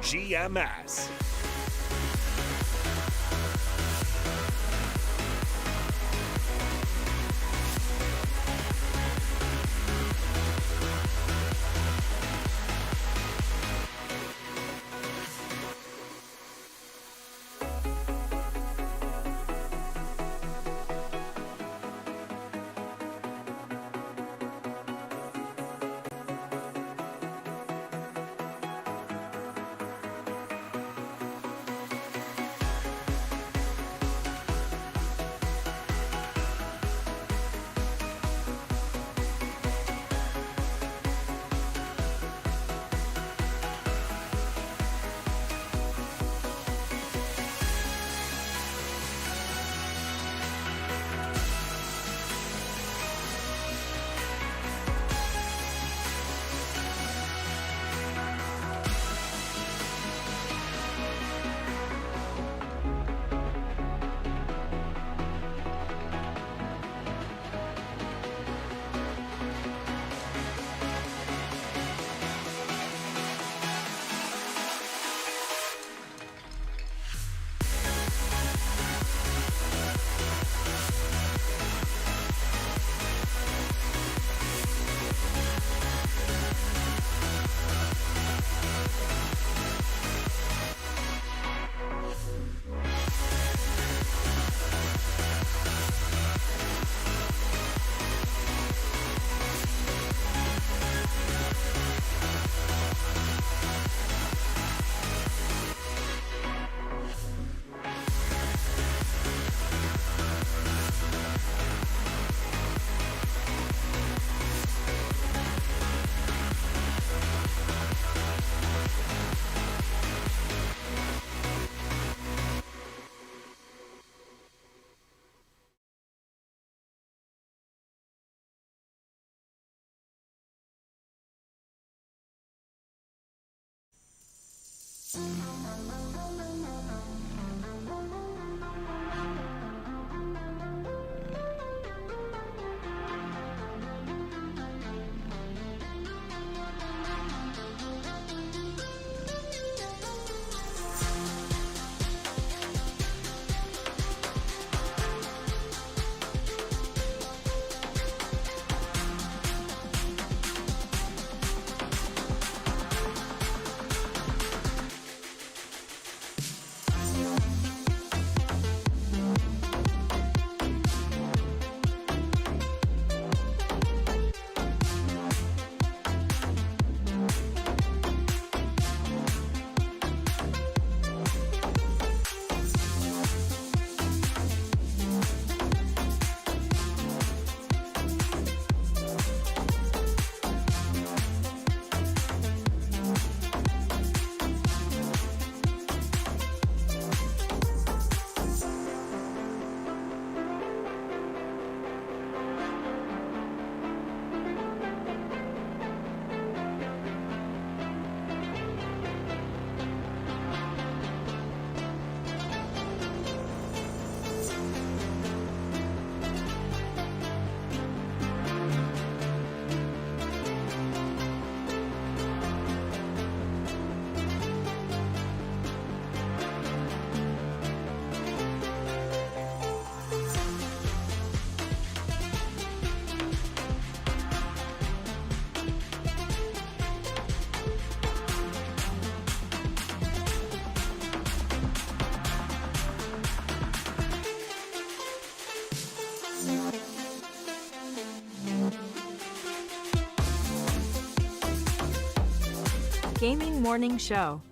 GMS. Gaming Morning Show.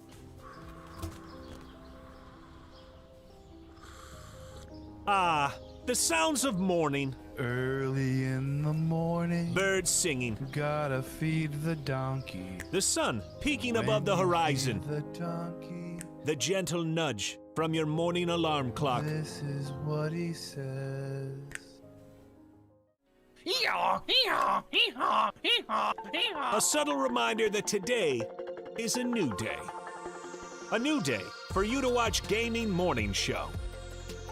Ah, the sounds of morning. Early in the morning, Birds singing. gotta feed the donkey. The sun peeking above the When you horizon. feed the donkey, The gentle nudge from your morning alarm clock. this is what he says. A subtle reminder that today is a new day. A new day for you to watch Gaming Morning Show.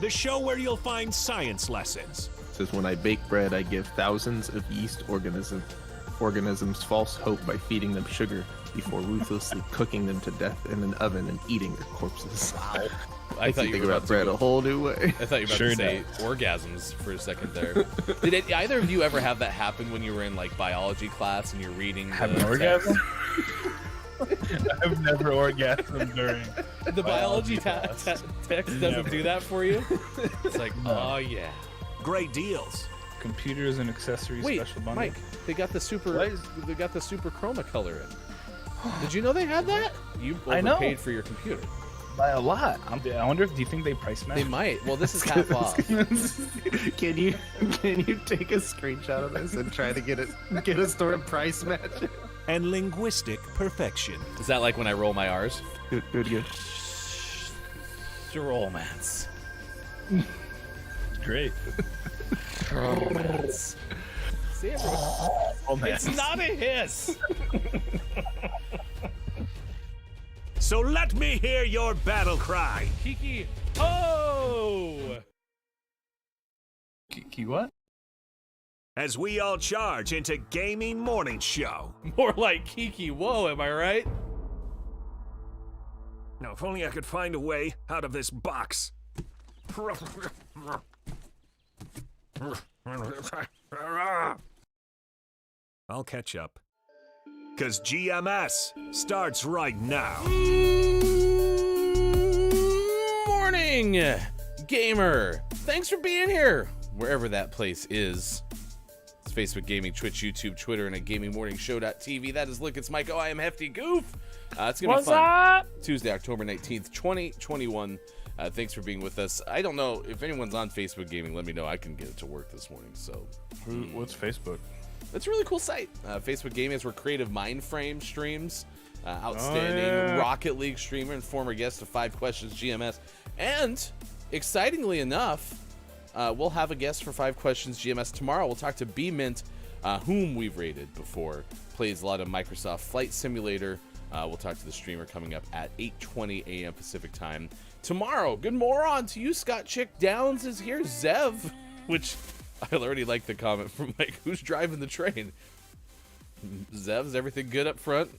The show where you'll find science lessons, Says when I bake bread, I give thousands of yeast organisms. organisms false hope by feeding them sugar before ruthlessly cooking them to death in an oven and eating their corpses. Wow. I thought you were about bread a whole new way. I thought you were about to say orgasms for a second there. Did either of you ever have that happen when you were in like biology class and you're reading? Have an orgasm? I've never orgasmed during The biology text doesn't do that for you? It's like, oh yeah. Great deals. computers and accessories special bundle. Mike, they got the super chroma color in. Did you know they had that? You overpaid for your computer. By a lot. I wonder if, do you think they price match? They might. Well, this is half off. Can you take a screenshot of this and try to get a store price match? And linguistic perfection. Is that like when I roll my R's? Good. Romance. Great. Romance. See, it's not a hiss. So let me hear your battle cry. Kiki, oh! Kiki what? As we all charge into Gaming Morning Show. More like Kiki, whoa, am I right? Now, if only I could find a way out of this box. I'll catch up. 'Cause GMS starts right now. Morning, gamer. Thanks for being here, wherever that place is. It's Facebook Gaming, Twitch, YouTube, Twitter, and at GamingMorningShow.tv. That is Look, it's Mike. I am Hefty Goof. It's going to be fun. Up? Tuesday, October 19th, 2021. Thanks for being with us. I don't know if anyone's on Facebook Gaming. Let me know. I can get it to work this morning. So, What's Facebook? it's a really cool site. Facebook Gaming is where Creative Mindframe streams. Outstanding Rocket League streamer and former guest of 5 Questions GMS. And, excitingly enough, we'll have a guest for 5 Questions GMS tomorrow. We'll talk to B-Mint, whom we've rated before. Plays a lot of Microsoft Flight Simulator. We'll talk to the streamer coming up at 8:20 a.m. Pacific time tomorrow. Good moron to you, Scott Chick Downs is here. Zev, which I already like the comment from Mike. Who's driving the train? Zev, is everything good up front?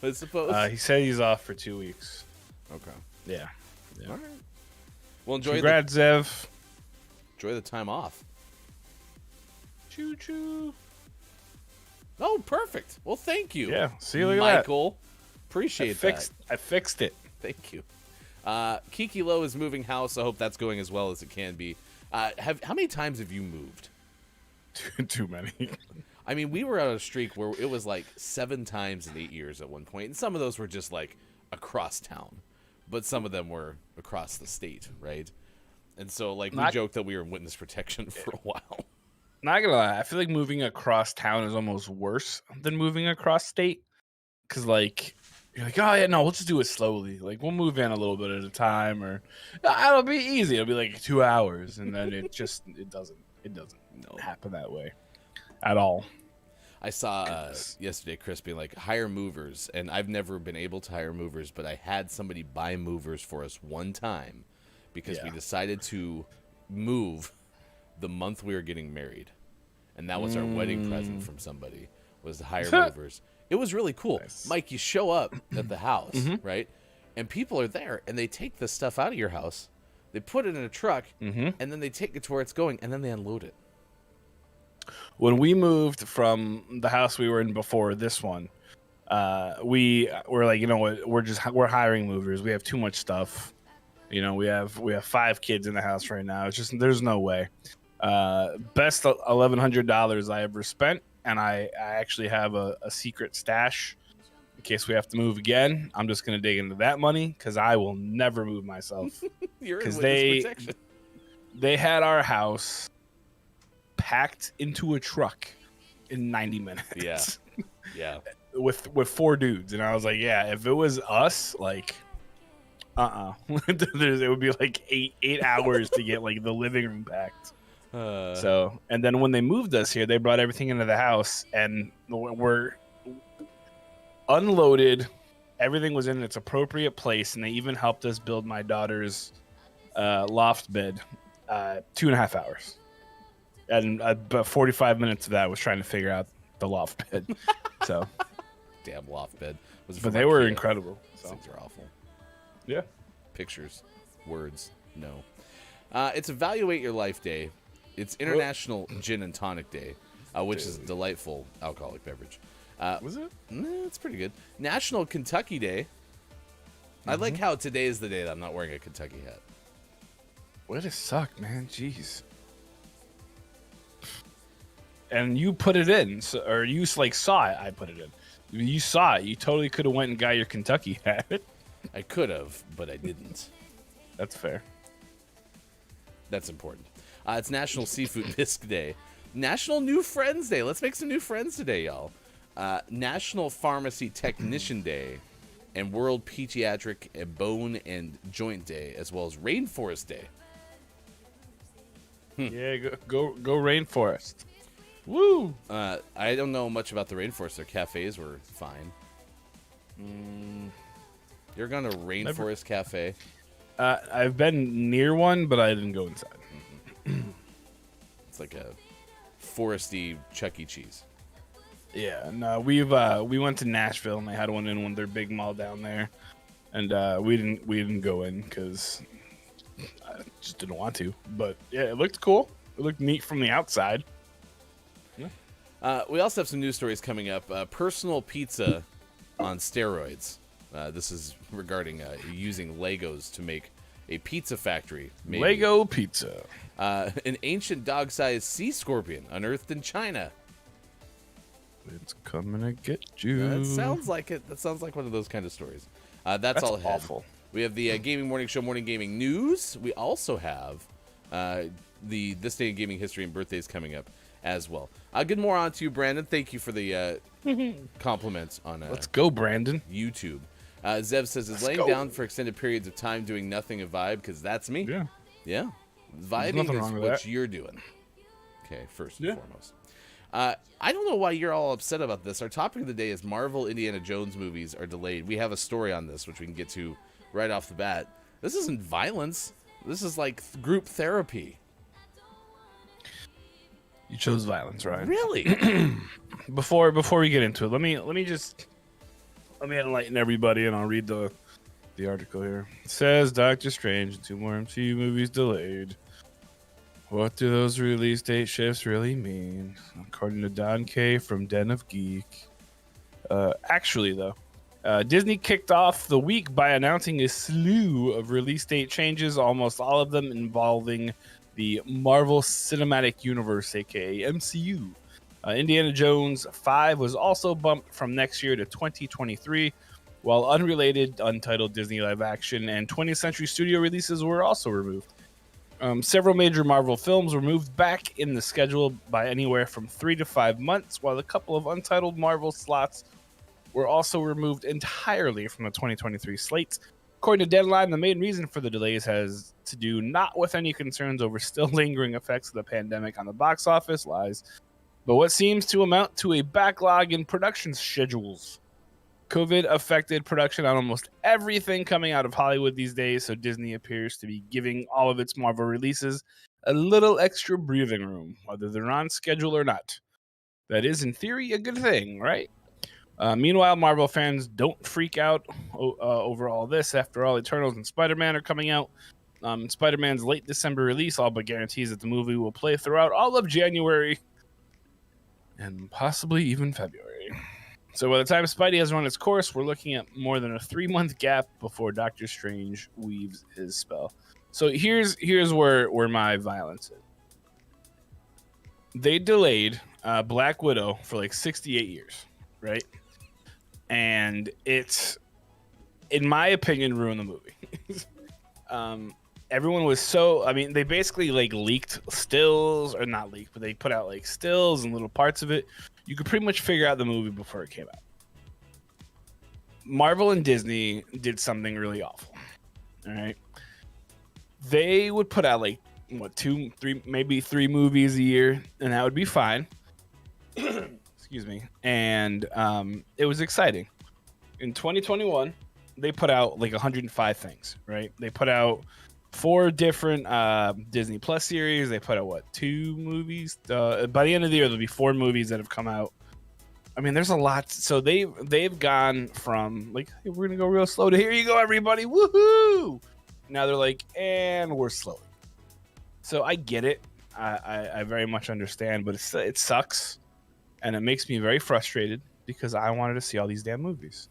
I suppose. He said he's off for 2 weeks. Okay. Yeah. All right. Well, enjoy Zev. the time off. Choo choo. Oh, perfect. Well, thank you. Yeah. See, look at Michael. Appreciate that. I fixed it. Thank you. Kiki Lowe is moving house. I hope that's going as well as it can be. How many times have you moved? Too many. I mean, we were on a streak where it was like 7 times in 8 years at one point, and some of those were just like across town, but some of them were across the state, right? And so, like, we joked that we were in witness protection for a while. Not gonna lie, I feel like moving across town is almost worse than moving across state, because like you're like, oh yeah, no, we'll just do it slowly. Like we'll move in a little bit at a time, or it'll be easy. It'll be like 2 hours, and then it doesn't happen that way at all. I saw yesterday Chris being like, hire movers, and I've never been able to hire movers, but I had somebody buy movers for us one time because we decided to move the month we were getting married, and that was our wedding present from somebody, was to hire movers. It was really cool. Nice. Mike, you show up at the house, right, and people are there, and they take the stuff out of your house, they put it in a truck, and then they take it to where it's going, and then they unload it. When we moved from the house we were in before this one, we were like, you know what, we're hiring movers. We have too much stuff. You know, we have 5 kids in the house right now. It's just, there's no way. Best $1,100 I ever spent, and I actually have a secret stash in case we have to move again. I'm just gonna dig into that money because I will never move myself. You're in witness protection. They had our house packed into a truck in 90 minutes. Yeah. with 4 dudes, and I was like, yeah, if it was us, like. It would be like 8 hours to get like the living room packed. So, and then when they moved us here, they brought everything into the house, and we're unloaded. Everything was in its appropriate place, and they even helped us build my daughter's loft bed. 2.5 hours, and about 45 minutes of that was trying to figure out the loft bed. So, Damn loft bed. Was it but from they were IKEA? incredible. These So. things are awful. Yeah. Pictures, words, no. It's Evaluate Your Life Day. It's International Gin and Tonic Day, which is a delightful alcoholic beverage. Was it? It's pretty good. National Kentucky Day. I like how today is the day that I'm not wearing a Kentucky hat. Way to suck, man. Jeez. And you put it in, so, or you like saw it. I put it in. You saw it. You totally could have went and got your Kentucky hat. I could have, but I didn't. That's fair. That's important. It's National Seafood Bisque Day. National New Friends Day. Let's make some new friends today, y'all. National Pharmacy Technician Day. And World Pediatric Bone and Joint Day, as well as Rainforest Day. Yeah, go Rainforest. Woo! I don't know much about the Rainforest. Their cafes were fine. You're going to Rainforest Cafe? I've been near one, but I didn't go inside. It's like a foresty Chuck E. Cheese. Yeah, no, we went to Nashville and they had one in one of their big mall down there, and we didn't go in because I just didn't want to. But yeah, it looked cool. It looked neat from the outside. We also have some news stories coming up. Personal pizza on steroids. This is regarding using Legos to make a pizza factory. Maybe. Lego pizza. An ancient dog-sized sea scorpion unearthed in China. It's coming to get you. That sounds like it. That sounds like one of those kind of stories. That's all ahead. Awful. We have the Gaming Morning Show Morning Gaming News. We also have the This Day in Gaming History and birthdays coming up as well. Good morning on to you, Brandon. Thank you for the compliments on Let's go, Brandon. YouTube. Zev says, is laying down for extended periods of time doing nothing a vibe? Because that's me. Yeah. Yeah. Vibing nothing is wrong with what that. you're doing. Okay, first and Yeah. foremost. I don't know why you're all upset about this. Our topic of the day is Marvel Indiana Jones movies are delayed. We have a story on this, which we can get to right off the bat. This isn't violence. This is like group therapy. You chose violence, right? Really? Before we get into it, let me enlighten everybody, and I'll read the article here. It says Doctor Strange and 2 more MCU movies delayed. What do those release date shifts really mean? According to Don K from Den of Geek. Actually, though, Disney kicked off the week by announcing a slew of release date changes, almost all of them involving the Marvel Cinematic Universe, aka MCU. Indiana Jones 5 was also bumped from next year to 2023, while unrelated Untitled Disney live action and 20th Century Studio releases were also removed. Several major Marvel films were moved back in the schedule by anywhere from 3 to 5 months, while a couple of Untitled Marvel slots were also removed entirely from the 2023 slates. According to Deadline, the main reason for the delays has to do not with any concerns over still lingering effects of the pandemic on the box office, lies, but what seems to amount to a backlog in production schedules. COVID affected production on almost everything coming out of Hollywood these days, so Disney appears to be giving all of its Marvel releases a little extra breathing room, whether they're on schedule or not. That is, in theory, a good thing, right? Meanwhile, Marvel fans don't freak out over all this. After all, Eternals and Spider-Man are coming out. Spider-Man's late December release all but guarantees that the movie will play throughout all of January and possibly even February. So by the time Spidey has run its course, we're looking at more than a 3-month gap before Doctor Strange weaves his spell. So here's where my violence is. They delayed Black Widow for like 68 years, right? And it's, in my opinion, ruined the movie. Everyone was so, I mean, they basically like leaked stills, or not leaked, but they put out like stills and little parts of it. You could pretty much figure out the movie before it came out. Marvel and Disney did something really awful. All right. They would put out like, 2, 3, maybe 3 movies a year, and that would be fine. Excuse me. And it was exciting. In 2021, they put out like 105 things, right? They put out 4 different Disney Plus series. They put out 2 movies? By the end of the year, there'll be 4 movies that have come out I mean, there's a lot. So they've gone from like, hey, we're gonna go real slow to here you go, everybody, woohoo! Now they're like, and we're slow. So I get it. I very much understand, but it sucks, and it makes me very frustrated because I wanted to see all these damn movies.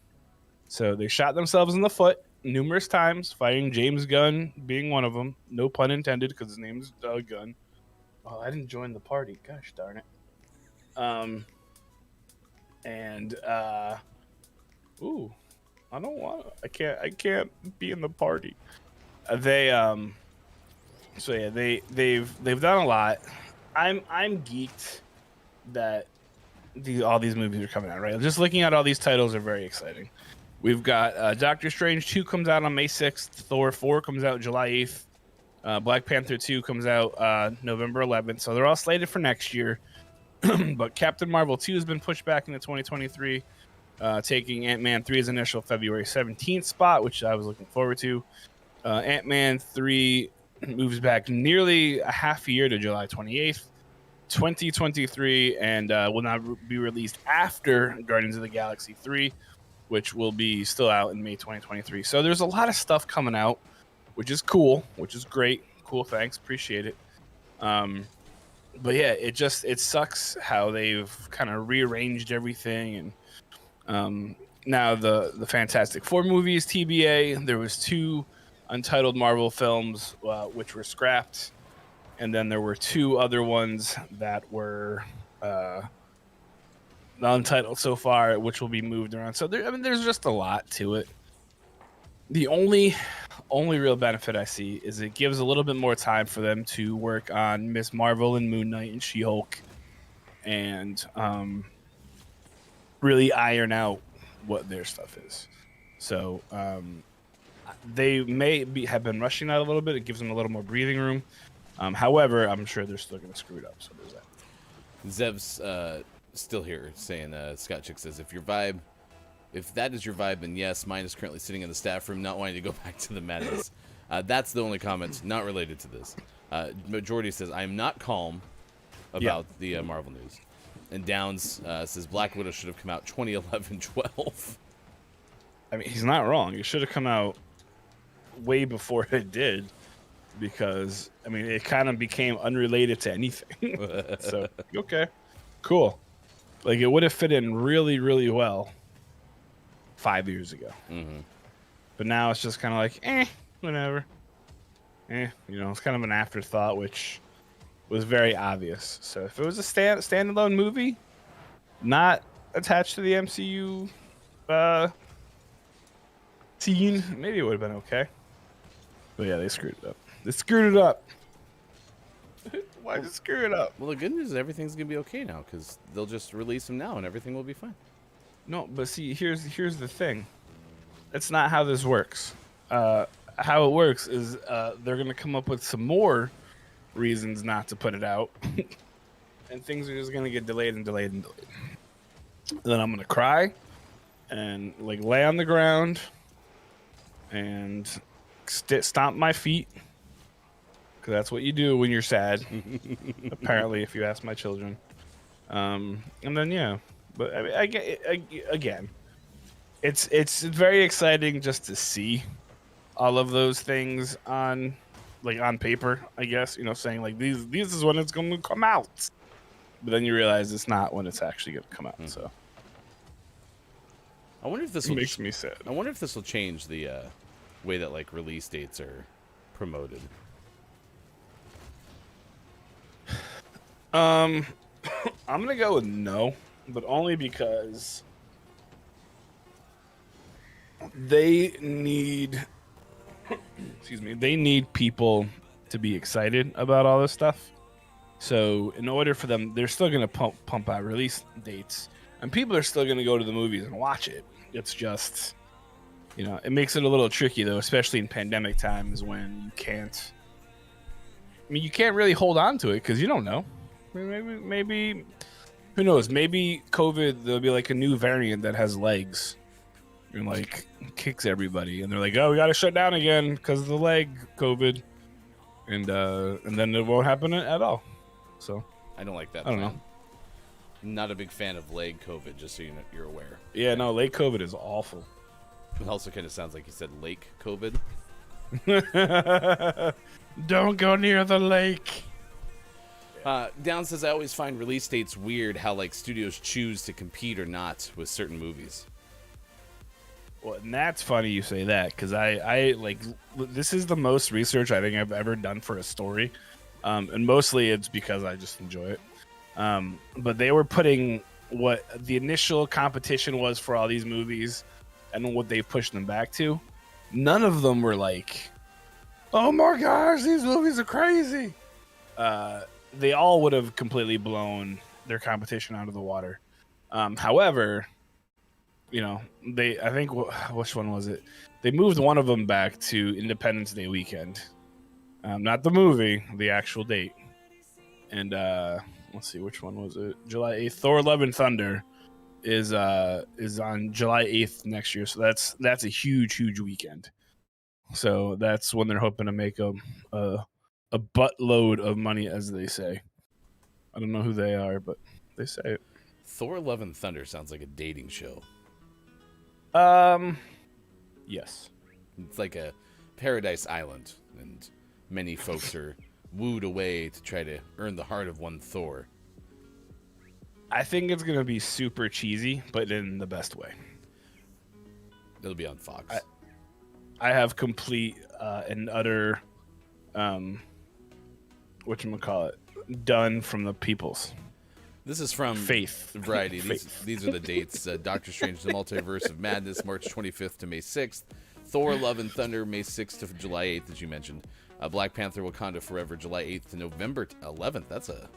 So they shot themselves in the foot numerous times, fighting James Gunn being one of them. No pun intended, because his name is Gunn. Oh, I didn't join the party. Gosh darn it. Ooh, I don't want. I can't be in the party. They've done a lot. I'm geeked that all these movies are coming out, right? Just looking at all these titles are very exciting. We've got Doctor Strange 2 comes out on May 6th. Thor 4 comes out July 8th. Black Panther 2 comes out November 11th. So they're all slated for next year. But Captain Marvel 2 has been pushed back into 2023, taking Ant-Man 3's initial February 17th spot, which I was looking forward to. Ant-Man 3 moves back nearly a half a year to July 28th, 2023, and will now be released after Guardians of the Galaxy 3, which will be still out in May 2023. So there's a lot of stuff coming out, which is cool, which is great. Cool, thanks, appreciate it. But yeah, it sucks how they've kind of rearranged everything, and now the Fantastic Four movies TBA. There was 2 Untitled Marvel films which were scrapped, and then there were 2 other ones that were untitled so far, which will be moved around. So there's just a lot to it. The only real benefit I see is it gives a little bit more time for them to work on Miss Marvel and Moon Knight and She-Hulk, and really iron out what their stuff is. So they have been rushing that a little bit. It gives them a little more breathing room. However, I'm sure they're still going to screw it up. So there's that. Zev's still here saying, Scott Chick says, if that is your vibe, then yes, mine is currently sitting in the staff room, not wanting to go back to the madness. That's the only comment not related to this. Majority says, I am not calm about the Marvel news. And Downs says, Black Widow should have come out 2011-12. I mean, he's not wrong. It should have come out way before it did, because, I mean, it kind of became unrelated to anything. So, okay, cool. Like, it would have fit in really, really well 5 years ago. Mm-hmm. But now it's just kind of like, whatever. It's kind of an afterthought, which was very obvious. So if it was a standalone movie, not attached to the MCU scene, maybe it would have been okay. But yeah, they screwed it up. Why did they screw it up? Well, the good news is everything's going to be okay now, because they'll just release them now and everything will be fine. No, but see, here's the thing. That's not how this works. How it works is they're going to come up with some more reasons not to put it out. And things are just going to get delayed and delayed and delayed. And then I'm going to cry and like lay on the ground and stomp my feet. Because that's what you do when you're sad. Apparently, if you ask my children. And then, yeah. But I mean, again, it's very exciting just to see all of those things on paper, I guess, saying like this is when it's going to come out. But then you realize it's not when it's actually going to come out. So I wonder if this makes me sad. I wonder if this will change the way that like release dates are promoted. I'm gonna go with no, but only because they need they need people to be excited about all this stuff. So in order for them, they're still gonna pump out release dates, and people are still gonna go to the movies and watch it. It's just, it makes it a little tricky though, especially in pandemic times when you can't really hold on to it because you don't know. Maybe, who knows? Maybe COVID, there'll be like a new variant that has legs and like kicks everybody, and they're like, "Oh, we got to shut down again because of the leg COVID," and then it won't happen at all. So I don't like that. I don't know. Not a big fan of leg COVID, just so you're aware. Yeah, no, late COVID is awful. It also kind of sounds like you said lake COVID. Don't go near the lake. Down says, I always find release dates weird how like studios choose to compete or not with certain movies. Well, and that's funny you say that, because I like, this is the most research I think I've ever done for a story. And mostly it's because I just enjoy it. But they were putting what the initial competition was for all these movies and what they pushed them back to. None of them were like, oh my gosh, these movies are crazy. They all would have completely blown their competition out of the water. However, you know, I think, which one was it? They moved one of them back to Independence Day weekend. Not the movie, the actual date. And let's see, which one was it? July 8th. Thor: Love and Thunder is on July 8th next year. So that's a huge weekend. So that's when they're hoping to make a buttload of money, as they say. I don't know who they are, but they say it. Thor: Love and Thunder sounds like a dating show. Yes. It's like a Paradise Island, and many folks are wooed away to try to earn the heart of one Thor. I think it's going to be super cheesy, but in the best way. It'll be on Fox. I have complete and utter, whatchamacallit, done from the peoples. This is from Faith. Variety. These are the dates. Doctor Strange: The Multiverse of Madness, March 25th to May 6th. Thor: Love and Thunder, May 6th to July 8th, as you mentioned. Black Panther: Wakanda Forever, July 8th to November 11th. That's a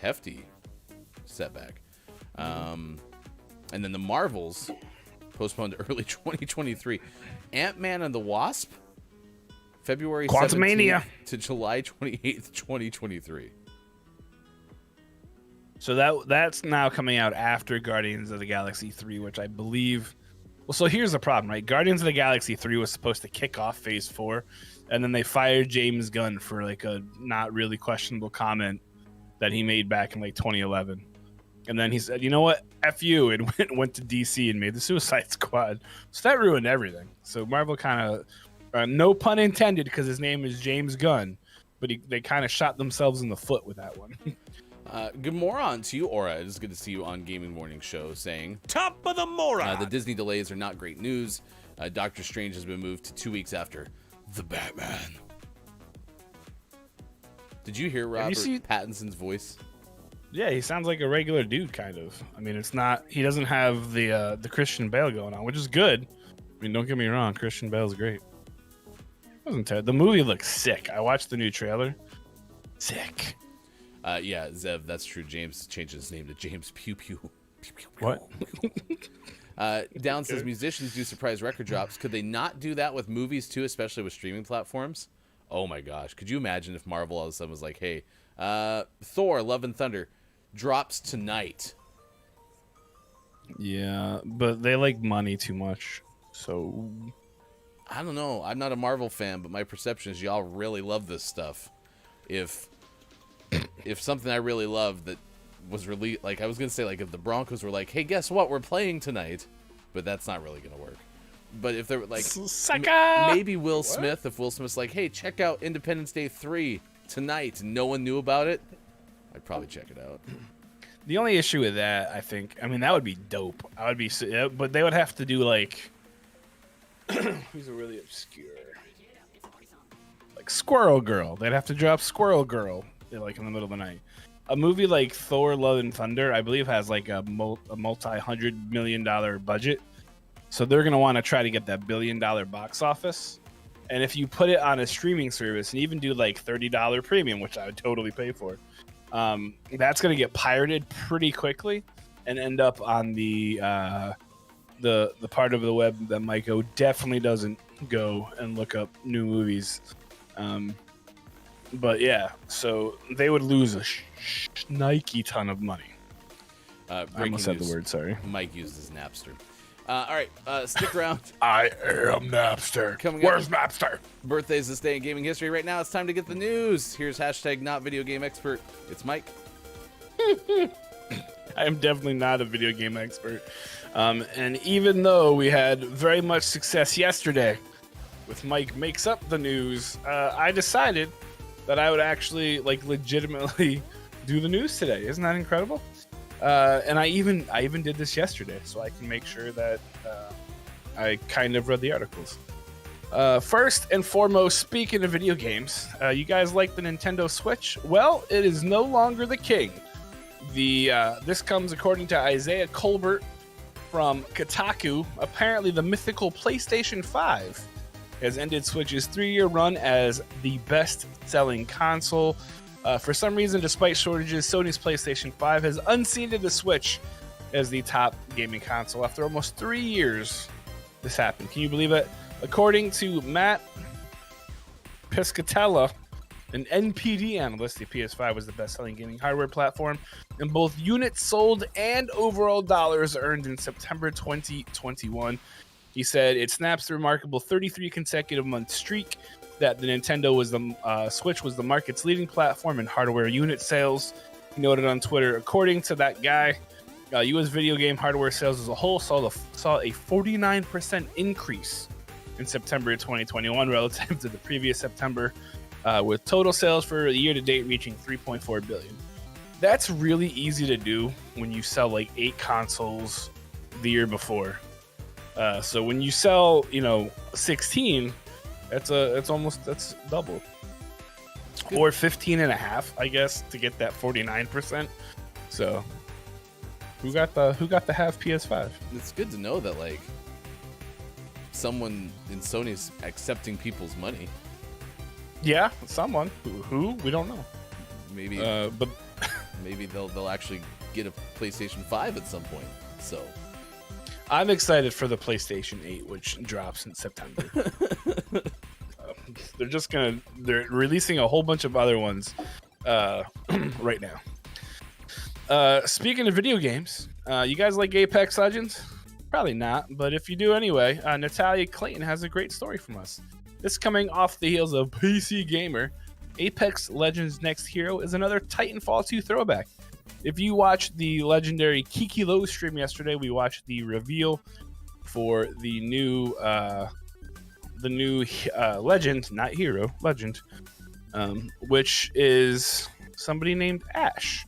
hefty setback. And then the Marvels postponed to early 2023. Ant-Man and the Wasp, February 17th to July 28th, 2023. So that's now coming out after Guardians of the Galaxy 3, which I believe... Well, so here's the problem, right? Guardians of the Galaxy 3 was supposed to kick off Phase 4, and then they fired James Gunn for like a not really questionable comment that he made back in like 2011. And then he said, you know what? F you, and went to DC and made the Suicide Squad. So that ruined everything. So Marvel kind of, no pun intended, because his name is James Gunn, but they kind of shot themselves in the foot with that one. Good moron to you, Aura. It is good to see you on Gaming Morning Show saying, Top of the moron. the Disney delays are not great news. Doctor Strange has been moved to 2 weeks after The Batman. Did you hear Robert Pattinson's voice? Yeah, he sounds like a regular dude, kind of. I mean, it's not... He doesn't have the Christian Bale going on, which is good. I mean, don't get me wrong. Christian Bale's great. It wasn't terrible. The movie looks sick. I watched the new trailer. Sick. Yeah, Zev, that's true. James changed his name to James Pew Pew. What? Down says musicians do surprise record drops. Could they not do that with movies too, especially with streaming platforms? Oh my gosh. Could you imagine if Marvel all of a sudden was like, hey, Thor: Love and Thunder drops tonight? Yeah, but they like money too much. So I don't know. I'm not a Marvel fan, but my perception is y'all really love this stuff. If something I really love that was released, like I was gonna say, like if the Broncos were like, hey, guess what, we're playing tonight, but that's not really gonna work. But if they're like, maybe Will Smith, if Will Smith's like, hey, check out Independence Day 3 tonight, and no one knew about it, I'd probably check it out. the only issue with that, I think, I mean, that would be dope. I would be, but they would have to do like, who's a really obscure, like Squirrel Girl. They'd have to drop Squirrel Girl like in the middle of the night. A movie like Thor: Love and Thunder, I believe, has like a multi-$100 million budget. So they're going to want to try to get that $1 billion box office. And if you put it on a streaming service and even do like $30 premium, which I would totally pay for, that's going to get pirated pretty quickly and end up on the part of the web that Micah definitely doesn't go and look up new movies. But yeah, so they would lose a shnikey ton of money. I almost said the word, sorry. Mike used his Napster. All right, stick around. I am Napster. Where's Napster? Birthdays this day in gaming history. Right now, it's time to get the news. Here's hashtag not video game expert. It's Mike. I am definitely not a video game expert. And even though we had very much success yesterday with Mike Makes Up the News, I decided that I would actually legitimately do the news today. Isn't that incredible? And I even did this yesterday, so I can make sure that I kind of read the articles. First and foremost, speaking of video games, you guys like the Nintendo Switch? Well, it is no longer the king. This comes according to Isaiah Colbert from Kotaku. Apparently, the mythical PlayStation 5 has ended Switch's 3-year run as the best-selling console. For some reason, despite shortages, Sony's PlayStation 5 has unseated the Switch as the top gaming console. After almost 3 years, this happened. Can you believe it? According to Matt Piscatella, an NPD analyst, the PS5 was the best-selling gaming hardware platform in both units sold and overall dollars earned in September 2021. He said it snaps the remarkable 33 consecutive month streak that the Nintendo was the Switch was the market's leading platform in hardware unit sales. He noted on Twitter, according to that guy, U.S. video game hardware sales as a whole saw a 49% increase in September 2021 relative to the previous September, with total sales for the year to date reaching 3.4 billion. That's really easy to do when you sell 8 consoles the year before. So when you sell, 16, that's double, or 15 and a half, I guess, to get that 49%. So who got the half PS5? It's good to know that someone in Sony's accepting people's money. Yeah, someone who we don't know. Maybe, but maybe they'll actually get a PlayStation 5 at some point. So I'm excited for the PlayStation 8, which drops in September. They're releasing a whole bunch of other ones right now. Speaking of video games, you guys like Apex Legends? Probably not, but if you do anyway, Natalia Clayton has a great story from us. This coming off the heels of PC Gamer, Apex Legends' next hero is another Titanfall 2 throwback. If you watched the legendary Kiki Low stream yesterday, we watched the reveal for the new legend, not hero, legend, which is somebody named Ash.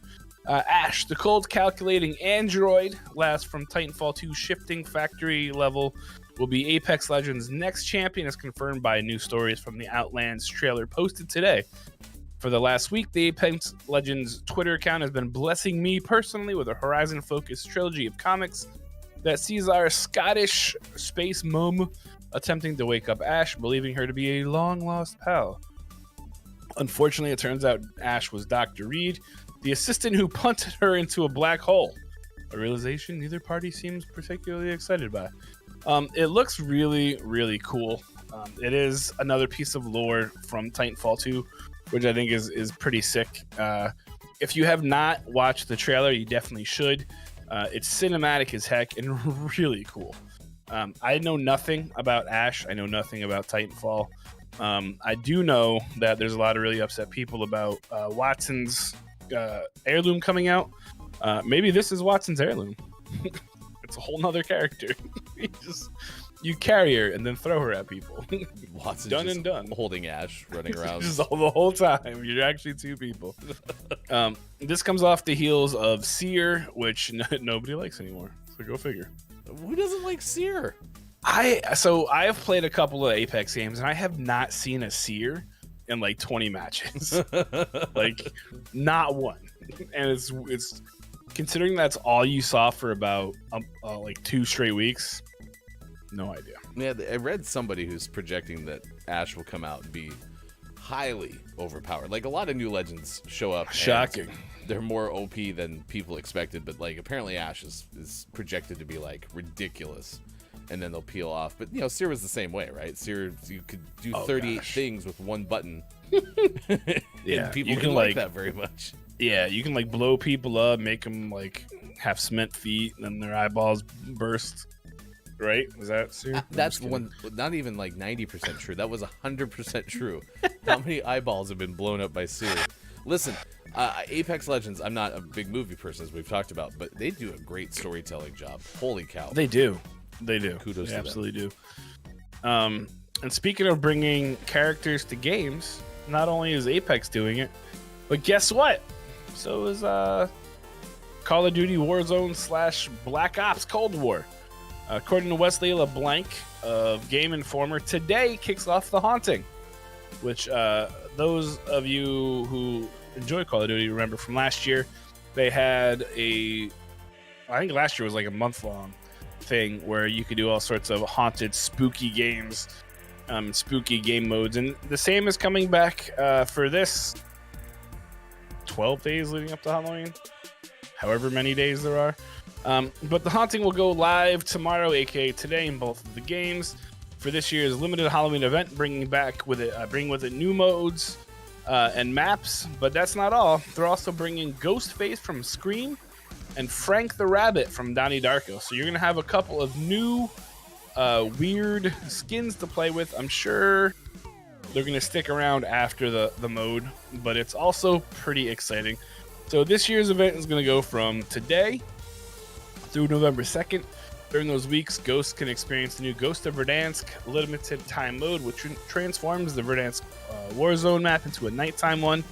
Ash, the cold calculating android, last from Titanfall 2 shifting factory level, will be Apex Legends' next champion, as confirmed by new stories from the Outlands trailer posted today. For the last week, the Apex Legends Twitter account has been blessing me personally with a Horizon-focused trilogy of comics that sees our Scottish space mum attempting to wake up Ash, believing her to be a long-lost pal. Unfortunately, it turns out Ash was Dr. Reed, the assistant who punted her into a black hole. A realization neither party seems particularly excited by. It looks really, really cool. It is another piece of lore from Titanfall 2, which I think is pretty sick. If you have not watched the trailer, you definitely should. It's cinematic as heck and really cool. I know nothing about Ash. I know nothing about Titanfall. I do know that there's a lot of really upset people about Watson's heirloom coming out. Maybe this is Watson's heirloom. It's a whole nother character. You carry her and then throw her at people. Watson's done just and done. Holding Ash, running around. Just the whole time. You're actually 2 people. This comes off the heels of Seer, which nobody likes anymore. So go figure. Who doesn't like Seer? I have played a couple of Apex games and I have not seen a Seer in 20 matches. Not one. And it's considering that's all you saw for about 2 straight weeks. No idea. Yeah, I read somebody who's projecting that Ash will come out and be highly overpowered. A lot of new legends show up. Shocking. They're more OP than people expected, but apparently Ash is projected to be ridiculous, and then they'll peel off. But Seer was the same way, right? Seer, you could do 38 things with one button. Yeah, people didn't like that very much. Yeah, you can blow people up, make them have cement feet, and then their eyeballs burst. Right? Was that Seer? That's one. Not even 90% true. That was 100% true. How many eyeballs have been blown up by Seer? Listen, Apex Legends, I'm not a big movie person, as we've talked about, but they do a great storytelling job. Holy cow. They do. Kudos They to absolutely do. And speaking of bringing characters to games, not only is Apex doing it, but guess what? So is Call of Duty Warzone / Black Ops Cold War. According to Wesley LeBlanc of Game Informer, today kicks off The Haunting, which those of you who enjoy Call of Duty remember from last year. They had I think last year was like a month-long thing where you could do all sorts of haunted, spooky games, spooky game modes, and the same is coming back for this 12 days leading up to Halloween, however many days there are. But The Haunting will go live tomorrow, aka today, in both of the games for this year's limited Halloween event, bringing with it new modes and maps. But that's not all. They're also bringing Ghostface from Scream and Frank the Rabbit from Donnie Darko. So you're gonna have a couple of new weird skins to play with. I'm sure they're gonna stick around after the mode, but it's also pretty exciting. So this year's event is gonna go from today through November 2nd. During those weeks, ghosts can experience the new Ghost of Verdansk limited time mode, which transforms the Verdansk Warzone map into a nighttime one,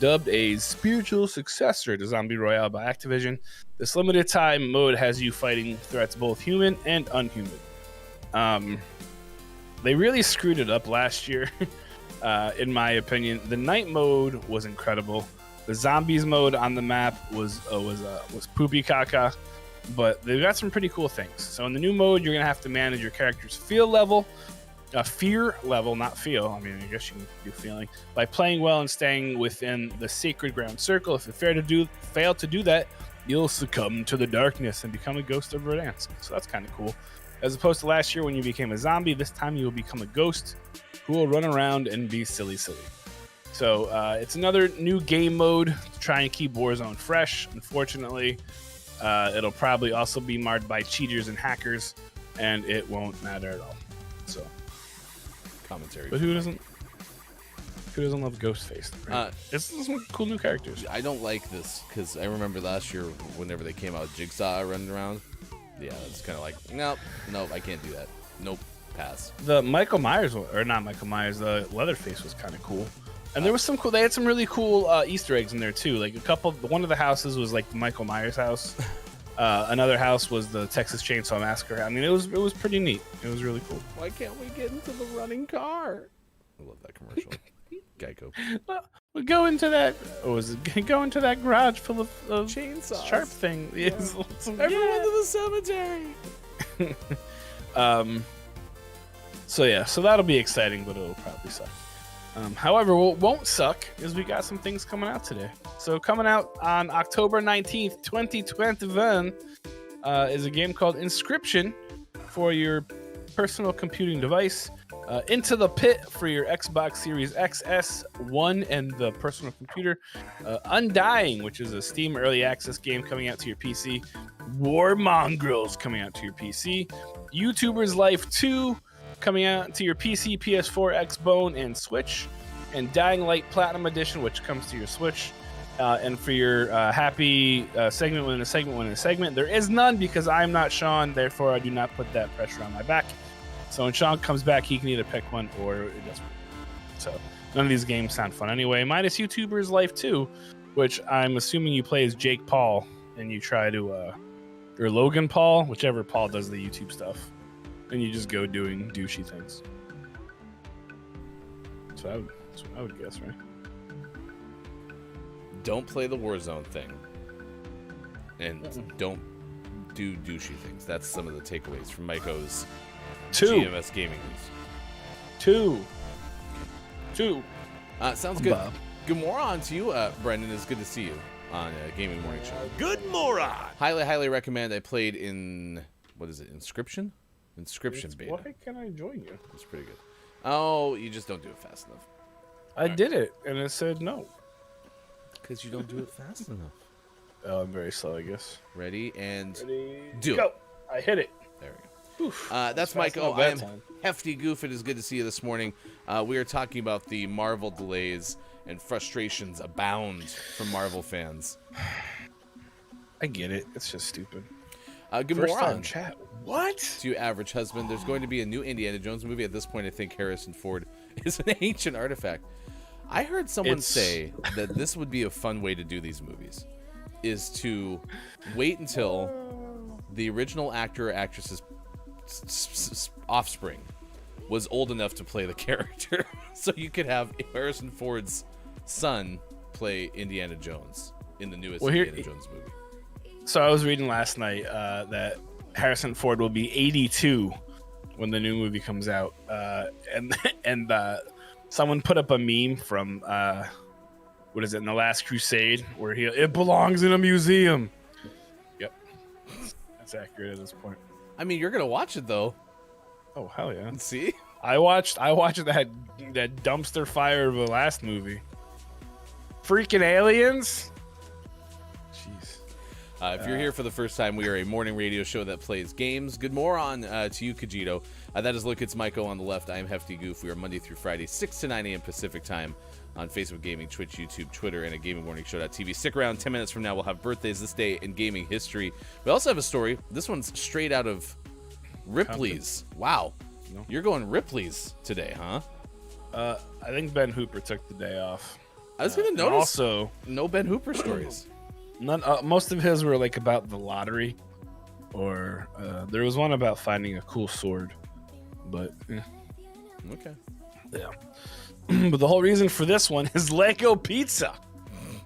dubbed a spiritual successor to Zombie Royale by Activision. This limited time mode has you fighting threats both human and unhuman. They really screwed it up last year, in my opinion. The night mode was incredible. The zombies mode on the map was poopy caca. But they've got some pretty cool things. So in the new mode, you're going to have to manage your character's fear level, not feel. I mean, I guess you can do feeling. By playing well and staying within the sacred ground circle. If you fail to do that, you'll succumb to the darkness and become a ghost of Verdansk. So that's kind of cool. As opposed to last year when you became a zombie, this time you will become a ghost who will run around and be silly. So it's another new game mode to try and keep Warzone fresh. Unfortunately, it'll probably also be marred by cheaters and hackers, and it won't matter at all. So, commentary. But who doesn't love Ghostface? Right? It's some cool new characters. I don't like this because I remember last year whenever they came out, Jigsaw running around. Yeah, it's kind of like, nope, I can't do that. Nope, pass. The Michael Myers one, or not Michael Myers, the Leatherface was kind of cool. And there was some cool. They had some really cool Easter eggs in there too. Like one of the houses was like the Michael Myers house. Another house was the Texas Chainsaw Massacre. I mean, it was pretty neat. It was really cool. Why can't we get into the running car? I love that commercial. Geico. We'll go into that. Go into that garage full of chainsaws. Sharp thing. Yeah. Everyone to the cemetery. So that'll be exciting, but it'll probably suck. However, what won't suck is we got some things coming out today. So coming out on October 19th, 2021, is a game called Inscription for your personal computing device. Into the Pit for your Xbox Series X, S, One, and the personal computer. Undying, which is a Steam Early Access game coming out to your PC. War Mongrels coming out to your PC. YouTuber's Life 2 coming out to your PC, PS4, Xbone, and Switch, and Dying Light Platinum Edition, which comes to your Switch. And for your happy segment within a segment, there is none because I'm not Sean, therefore I do not put that pressure on my back. So when Sean comes back, he can either pick one or it doesn't. So none of these games sound fun anyway, minus YouTuber's Life 2, which I'm assuming you play as Jake Paul, and you try to, or Logan Paul, whichever Paul does the YouTube stuff. And you just go doing douchey things. So that's what I would guess, right? Don't play the Warzone thing. And don't do douchey things. That's some of the takeaways from Maiko's GMS Gaming News. Two. Sounds good. Bob. Good morning to you, Brendan. It's good to see you on Gaming Morning Show. Good moron. Highly recommend. I played in, what is it, Inscription beta. Why can I join you? It's pretty good. Oh, you just don't do it fast enough. I did it, and it said no. Because you don't do it fast enough. Oh, I'm very slow, I guess. Ready, and Ready, do go. it. I hit it. There we go. Oof. That's Mike. enough I that am time. Hefty Goof. It is good to see you this morning. We are talking about the Marvel delays and frustrations abound from Marvel fans. I get it. It's just stupid. Good First time morning, chat. What? to you, average husband. There's going to be a new Indiana Jones movie. At this point, I think Harrison Ford is an ancient artifact. I heard someone say that this would be a fun way to do these movies, is to wait until the original actor or actress's offspring was old enough to play the character. So you could have Harrison Ford's son play Indiana Jones in the newest Indiana Jones movie. So I was reading last night that Harrison Ford will be 82 when the new movie comes out, and someone put up a meme from what is it, in The Last Crusade, where it belongs in a museum. Yep, that's accurate at this point. I mean, you're gonna watch it though. Oh hell yeah! See, I watched that dumpster fire of the last movie. Freaking aliens! Jeez. If you're here for the first time, we are a morning radio show that plays games. Good morning to you, Kajito. That is Look, it's Michael on the left. I am Hefty Goof. We are Monday through Friday, 6 to 9 a.m. Pacific time on Facebook Gaming, Twitch, YouTube, Twitter, and at GamingMorningShow.tv. Stick around. 10 minutes from now, we'll have birthdays this day in gaming history. We also have a story. This one's straight out of Ripley's. Wow. No. You're going Ripley's today, huh? I think Ben Hooper took the day off. I was going to notice Also, no Ben Hooper stories. most of his were like about the lottery, or there was one about finding a cool sword, but Okay. yeah. But the whole reason for this one is Lego pizza.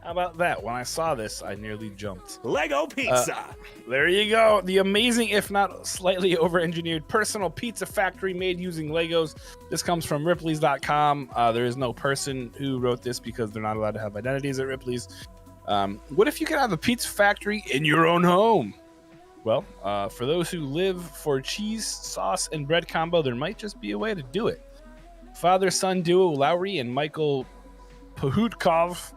How about that? When I saw this, I nearly jumped. Lego pizza. There you go. The amazing, if not slightly over-engineered, personal pizza factory made using Legos. This comes from Ripley's.com. There is no person who wrote this because they're not allowed to have identities at Ripley's. What if you could have a pizza factory in your own home? Well, for those who live for cheese, sauce, and bread combo, there might just be a way to do it. Father-son duo Lowry and Michael Pahutkov,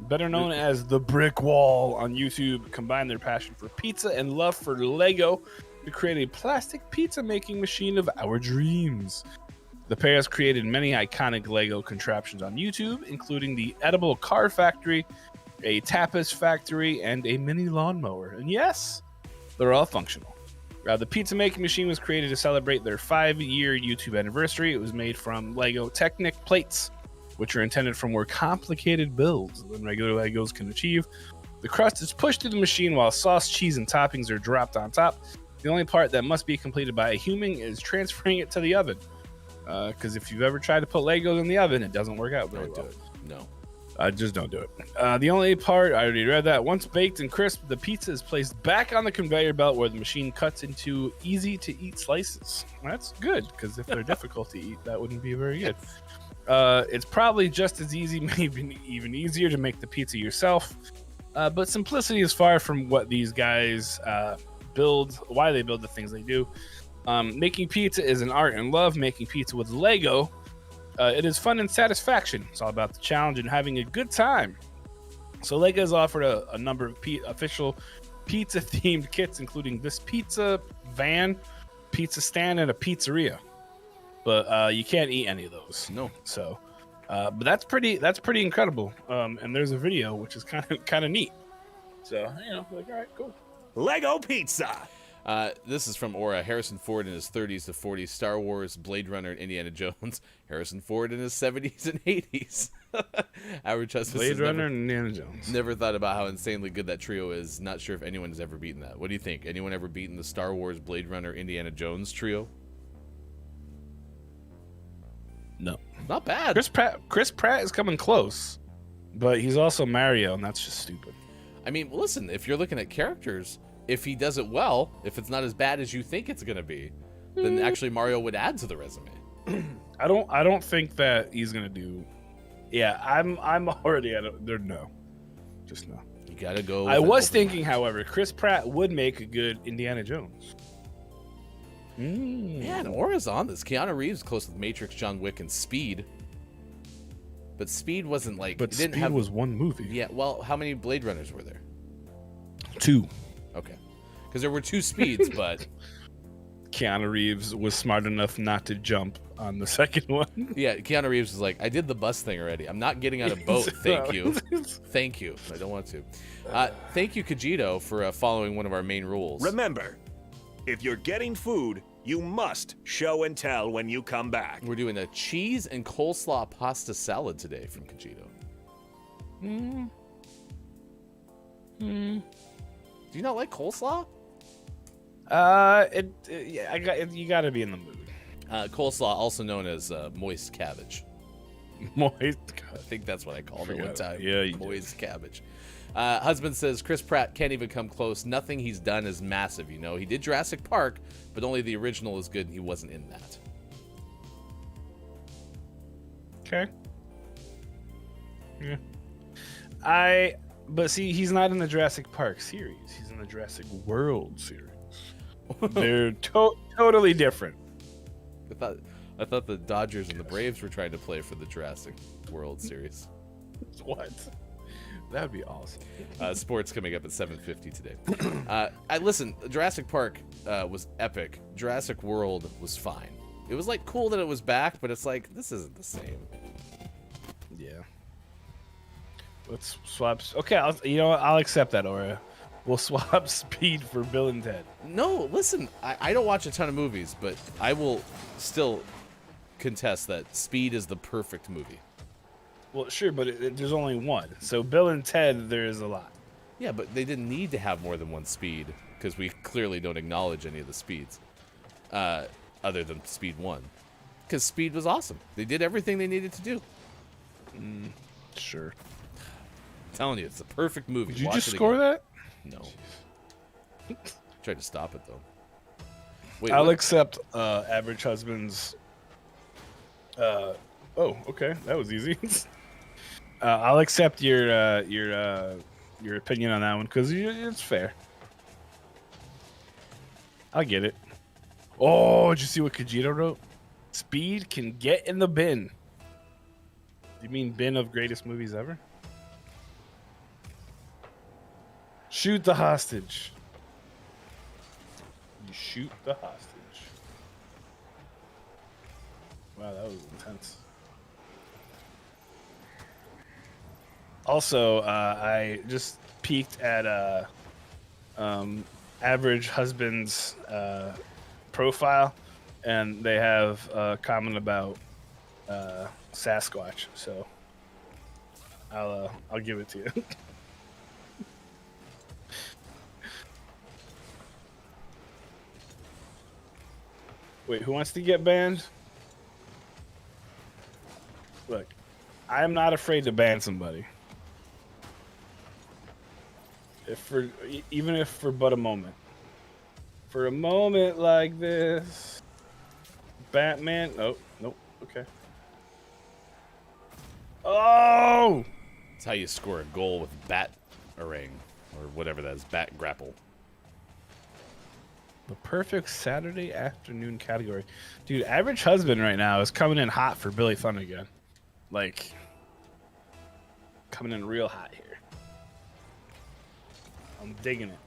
better known as The Brick Wall on YouTube, combine their passion for pizza and love for Lego to create a plastic pizza making machine of our dreams. The pair has created many iconic Lego contraptions on YouTube, including the edible car factory, a tapas factory, and a mini lawnmower. And yes, they're all functional. The pizza making machine was created to celebrate their 5-year YouTube anniversary. It was made from Lego Technic plates, which are intended for more complicated builds than regular Legos can achieve. The crust is pushed through the machine while sauce, cheese, and toppings are dropped on top. The only part that must be completed by a human is transferring it to the oven. Because if you've ever tried to put Legos in the oven, it doesn't work out very well. Don't do it. No. Just don't do it. The only part, I already read that. Once baked and crisp, the pizza is placed back on the conveyor belt where the machine cuts into easy-to-eat slices. That's good, because if they're difficult to eat, that wouldn't be very good. It's probably just as easy, maybe even easier, to make the pizza yourself. But simplicity is far from what these guys build, why they build the things they do. Making pizza is an art and love. Making pizza with Lego, it is fun and satisfaction. It's all about the challenge and having a good time. So Lego has offered a number of official pizza-themed kits, including this pizza van, pizza stand, and a pizzeria. But you can't eat any of those. No. So, but that's pretty incredible. And there's a video which is kind of neat. So like, all right, cool. Lego pizza. This is from Aura. Harrison Ford in his 30s to 40s. Star Wars, Blade Runner, and Indiana Jones. Harrison Ford in his 70s and 80s. Average husband. Blade Runner and Indiana Jones. Never thought about how insanely good that trio is. Not sure if anyone has ever beaten that. What do you think? Anyone ever beaten the Star Wars, Blade Runner, Indiana Jones trio? No. Not bad. Chris Pratt is coming close, but he's also Mario, and that's just stupid. I mean, listen, if you're looking at characters, if he does it well, if it's not as bad as you think it's going to be, then actually Mario would add to the resume. I don't think that he's going to do. Yeah, I'm already at it. No. Just no. You got to go. I was thinking, however, Chris Pratt would make a good Indiana Jones. Man, Aura's on this. Keanu Reeves close with Matrix, John Wick, and Speed. But Speed wasn't like... But Speed was one movie. Yeah, well, how many Blade Runners were there? 2. Okay. Because there were 2 Speeds, but... Keanu Reeves was smart enough not to jump on the second one. Yeah, Keanu Reeves was like, I did the bus thing already. I'm not getting on a boat. Thank you. Thank you. I don't want to. Thank you, Kajito, for following one of our main rules. Remember, if you're getting food, you must show and tell when you come back. We're doing a cheese and coleslaw pasta salad today from Kajito. Do you not like coleslaw? You got to be in the mood. Coleslaw, also known as moist cabbage. Moist. I think that's what I called it one time. Yeah, you moist cabbage. Husband says Chris Pratt can't even come close. Nothing he's done is massive. You know, he did Jurassic Park, but only the original is good, and he wasn't in that. Okay. Yeah. But see, he's not in the Jurassic Park series. He's in the Jurassic World series. They're totally different. I thought the Dodgers and the Braves were trying to play for the Jurassic World series. What? That would be awesome. Sports coming up at 7:50 today. Listen, Jurassic Park was epic. Jurassic World was fine. It was like cool that it was back, but it's like this isn't the same. Yeah. Let's swap. Okay, I'll accept that, Aura. We'll swap Speed for Bill and Ted. No, listen, I don't watch a ton of movies, but I will still contest that Speed is the perfect movie. Well, sure, but there's only one. So Bill and Ted, there is a lot. Yeah, but they didn't need to have more than one Speed because we clearly don't acknowledge any of the Speeds other than Speed 1. Because Speed was awesome. They did everything they needed to do. Sure. I'm telling you, it's the perfect movie. Did you Watch just it score again. that? No. Tried to stop it, though. Wait, I'll what? accept Average Husband's... oh, okay. That was easy. I'll accept your opinion on that one because it's fair. I'll get it. Oh, did you see what Kajito wrote? Speed can get in the bin. You mean bin of greatest movies ever? Shoot the hostage. You shoot the hostage. Wow, that was intense. Also, I just peeked at Average Husband's profile, and they have a comment about Sasquatch. So I'll give it to you. Wait, who wants to get banned? Look, I'm not afraid to ban somebody. Even if for but a moment. For a moment like this. Batman. Nope. Okay. Oh! That's how you score a goal with bat arang, or whatever that is, bat grapple. The perfect Saturday afternoon category. Dude, Average Husband right now is coming in hot for Billy Fun again. Like, coming in real hot here. I'm digging it.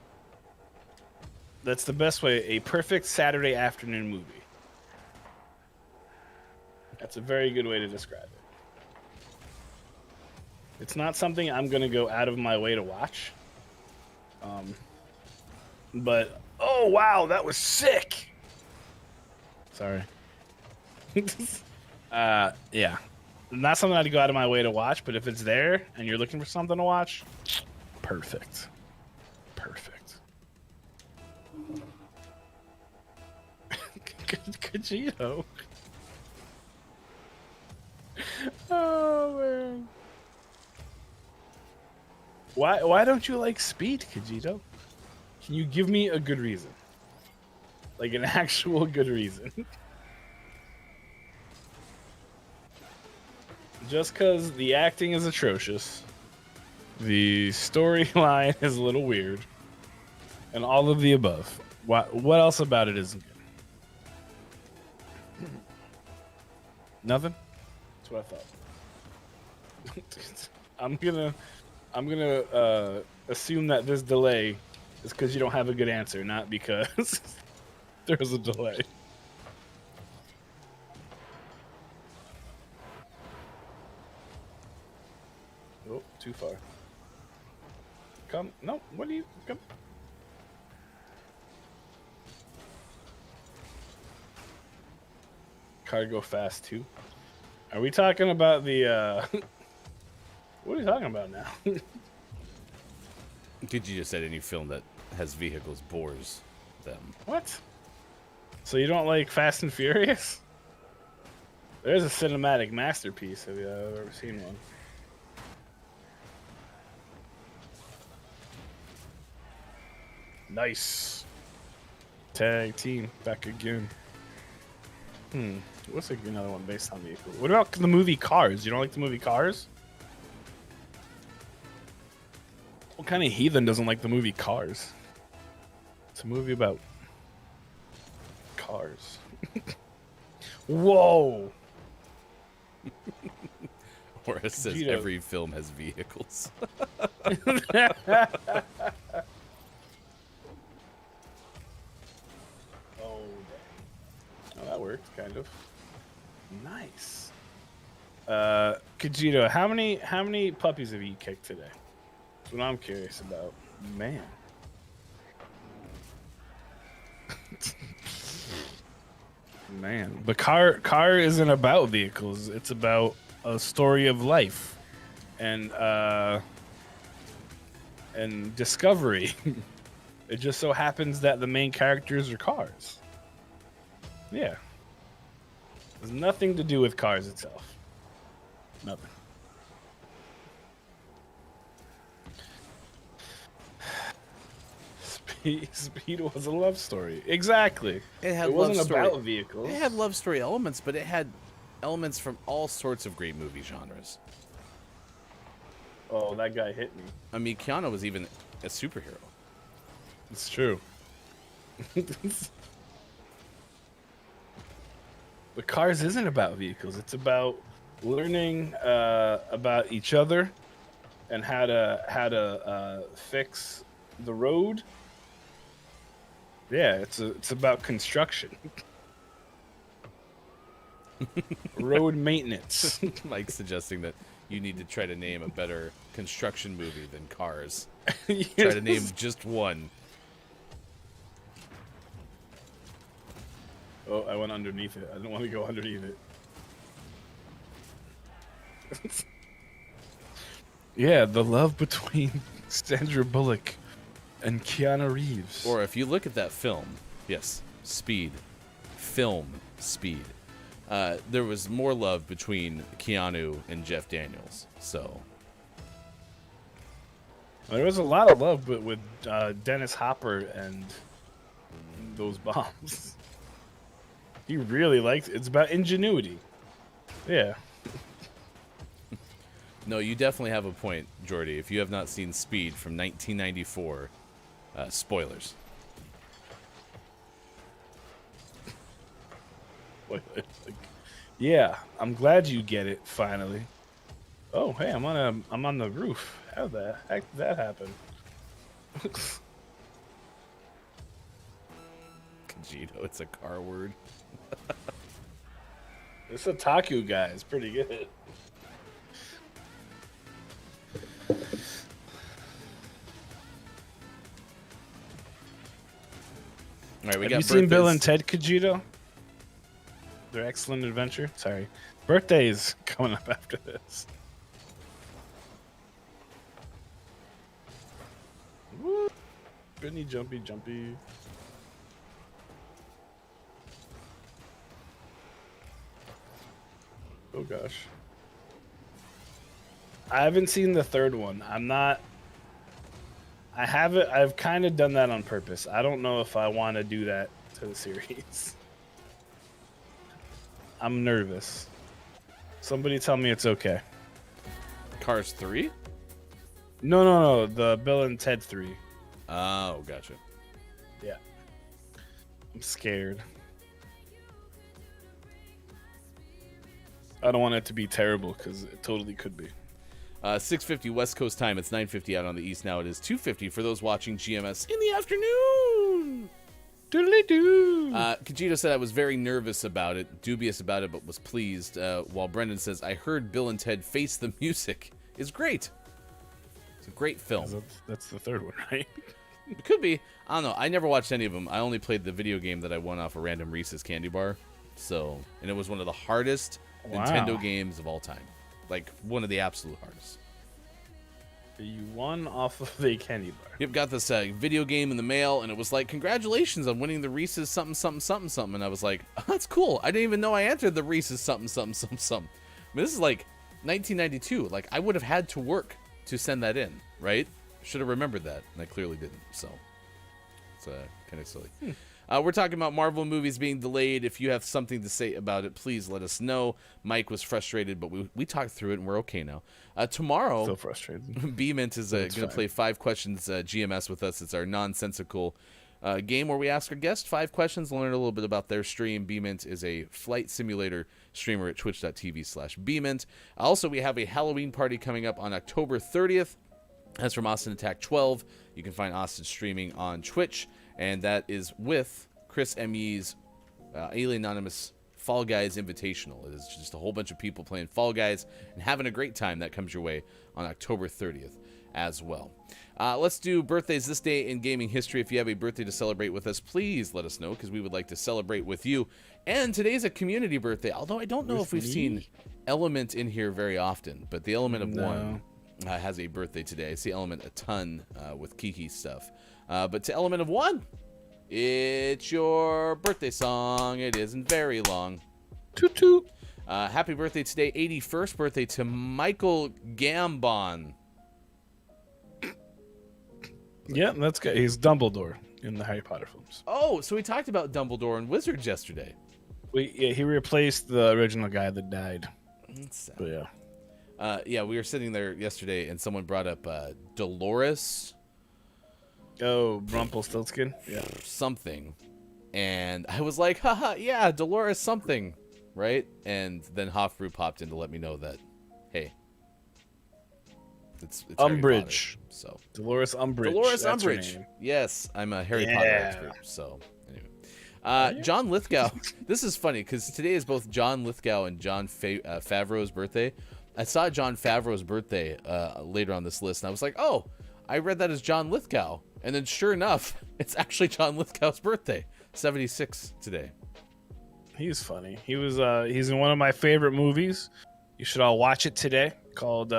That's the best way. A perfect Saturday afternoon movie. That's a very good way to describe it. It's not something I'm going to go out of my way to watch. But, oh, wow, that was sick. Sorry. Yeah. Not something I'd go out of my way to watch, but if it's there and you're looking for something to watch, perfect. Perfect. Kajito. Oh, man. Why don't you like Speed, Kajito? Can you give me a good reason? Like an actual good reason. Just because the acting is atrocious, the storyline is a little weird, and all of the above. What else about it isn't good? Nothing? That's what I thought. I'm gonna assume that this delay is because you don't have a good answer, not because There was a delay. Oh, too far. Come. No, what do you... Come. Car go fast, too. Are we talking about the... What are you talking about now? Did you just say any film that has vehicles bores them? What? So you don't like Fast and Furious? There's a cinematic masterpiece. Have you ever seen one? Nice. Tag team back again. What's another one based on vehicle? What about the movie Cars? You don't like the movie Cars? What kind of heathen doesn't like the movie Cars? It's a movie about cars. Whoa! Or it says Vegeta. every film has vehicles. Oh, that worked, kind of. Nice. Kajito, how many puppies have you kicked today? That's what I'm curious about. Man. Man, the car isn't about vehicles. It's about a story of life and discovery. It just so happens that the main characters are cars. Yeah. There's nothing to do with cars itself. Nothing. Speed was a love story. Exactly. It wasn't about vehicles. It had love story elements, but it had elements from all sorts of great movie genres. Oh, that guy hit me. I mean, Keanu was even a superhero. It's true. But Cars isn't about vehicles. It's about learning about each other and how to fix the road. Yeah, it's about construction. Road maintenance. Mike's suggesting that you need to try to name a better construction movie than Cars. Yes. Try to name just one. Oh, I went underneath it. I didn't want to go underneath it. Yeah, the love between Sandra Bullock and Keanu Reeves. Or if you look at that film, yes, Speed, film Speed. There was more love between Keanu and Jeff Daniels. So There was a lot of love, but with Dennis Hopper and those bombs. He really liked it. It's about ingenuity. Yeah. no, you definitely have a point, Jordy. If you have not seen Speed from 1994, spoilers. Yeah, I'm glad you get it finally. Oh, hey, I'm on the roof. How the heck did that happen? Kajito, it's a car word. This otaku guy is pretty good. All right, we Have got you seen Bill birthdays. and Ted, Kajito? Their excellent adventure. Sorry, birthdays coming up after this. Woo. Spinny, jumpy. Oh gosh. I haven't seen the third one. I haven't. I've kind of done that on purpose. I don't know if I want to do that to the series. I'm nervous. Somebody tell me it's okay. Cars 3? No. The Bill and Ted 3. Oh, gotcha. Yeah. I'm scared. I don't want it to be terrible because it totally could be. 6:50 West Coast time. It's 9:50 out on the East now. It is 2:50 for those watching GMS in the afternoon. Doodly-doo. Conchito said I was very nervous about it, dubious about it, but was pleased. While Brendan says, I heard Bill and Ted Face the Music is great. It's a great film. That's the third one, right? It could be. I don't know. I never watched any of them. I only played the video game that I won off a random Reese's candy bar. And it was one of the hardest Nintendo games of all time. Like, one of the absolute hardest. You won off of the candy bar. Yep, got this video game in the mail, and it was like, congratulations on winning the Reese's something, something, something, something. And I was like, oh, that's cool. I didn't even know I entered the Reese's something, something, something, something. I mean, this is like 1992. Like, I would have had to work to send that in, right? Should have remembered that, and I clearly didn't. So, it's kind of silly. We're talking about Marvel movies being delayed. If you have something to say about it, please let us know. Mike was frustrated, but we talked through it, and we're okay now. Tomorrow, So frustrated. B-Mint is going to play 5 questions GMS with us. It's our nonsensical game where we ask our guest 5 questions, learn a little bit about their stream. B-Mint is a flight simulator streamer at twitch.tv/B-Mint. Also, we have a Halloween party coming up on October 30th. That's from Austin Attack 12. You can find Austin streaming on Twitch, and that is with Chris M.E.'s Alien Anonymous Fall Guys Invitational. It is just a whole bunch of people playing Fall Guys and having a great time. That comes your way on October 30th as well. Let's do birthdays this day in gaming history. If you have a birthday to celebrate with us, please let us know, because we would like to celebrate with you. And today's a community birthday, although I don't know if we've seen Element in here very often, but the Element of One has a birthday today. I see Element a ton with Kiki stuff. But to Element of One, it's your birthday song. It isn't very long. Toot toot. Happy birthday today, 81st birthday to Michael Gambon. Yeah, that's good. He's Dumbledore in the Harry Potter films. Oh, so we talked about Dumbledore and Wizards yesterday. He replaced the original guy that died. That's sad. But yeah. We were sitting there yesterday, and someone brought up Dolores Oh, Rumpelstiltskin? Yeah. something, and I was like, haha, yeah, Dolores something, right? And then Hofbrew popped in to let me know that, hey, it's Harry Umbridge. Potter, so Dolores Umbridge. Dolores That's her Umbridge. name. Yes, I'm a Harry Potter expert. So anyway, John Lithgow. This is funny because today is both John Lithgow and Jon Favreau's birthday. I saw Jon Favreau's birthday later on this list, and I was like, oh, I read that as John Lithgow. And then sure enough, it's actually John Lithgow's birthday, 76 today. He's funny. He's in one of my favorite movies. You should all watch it today, called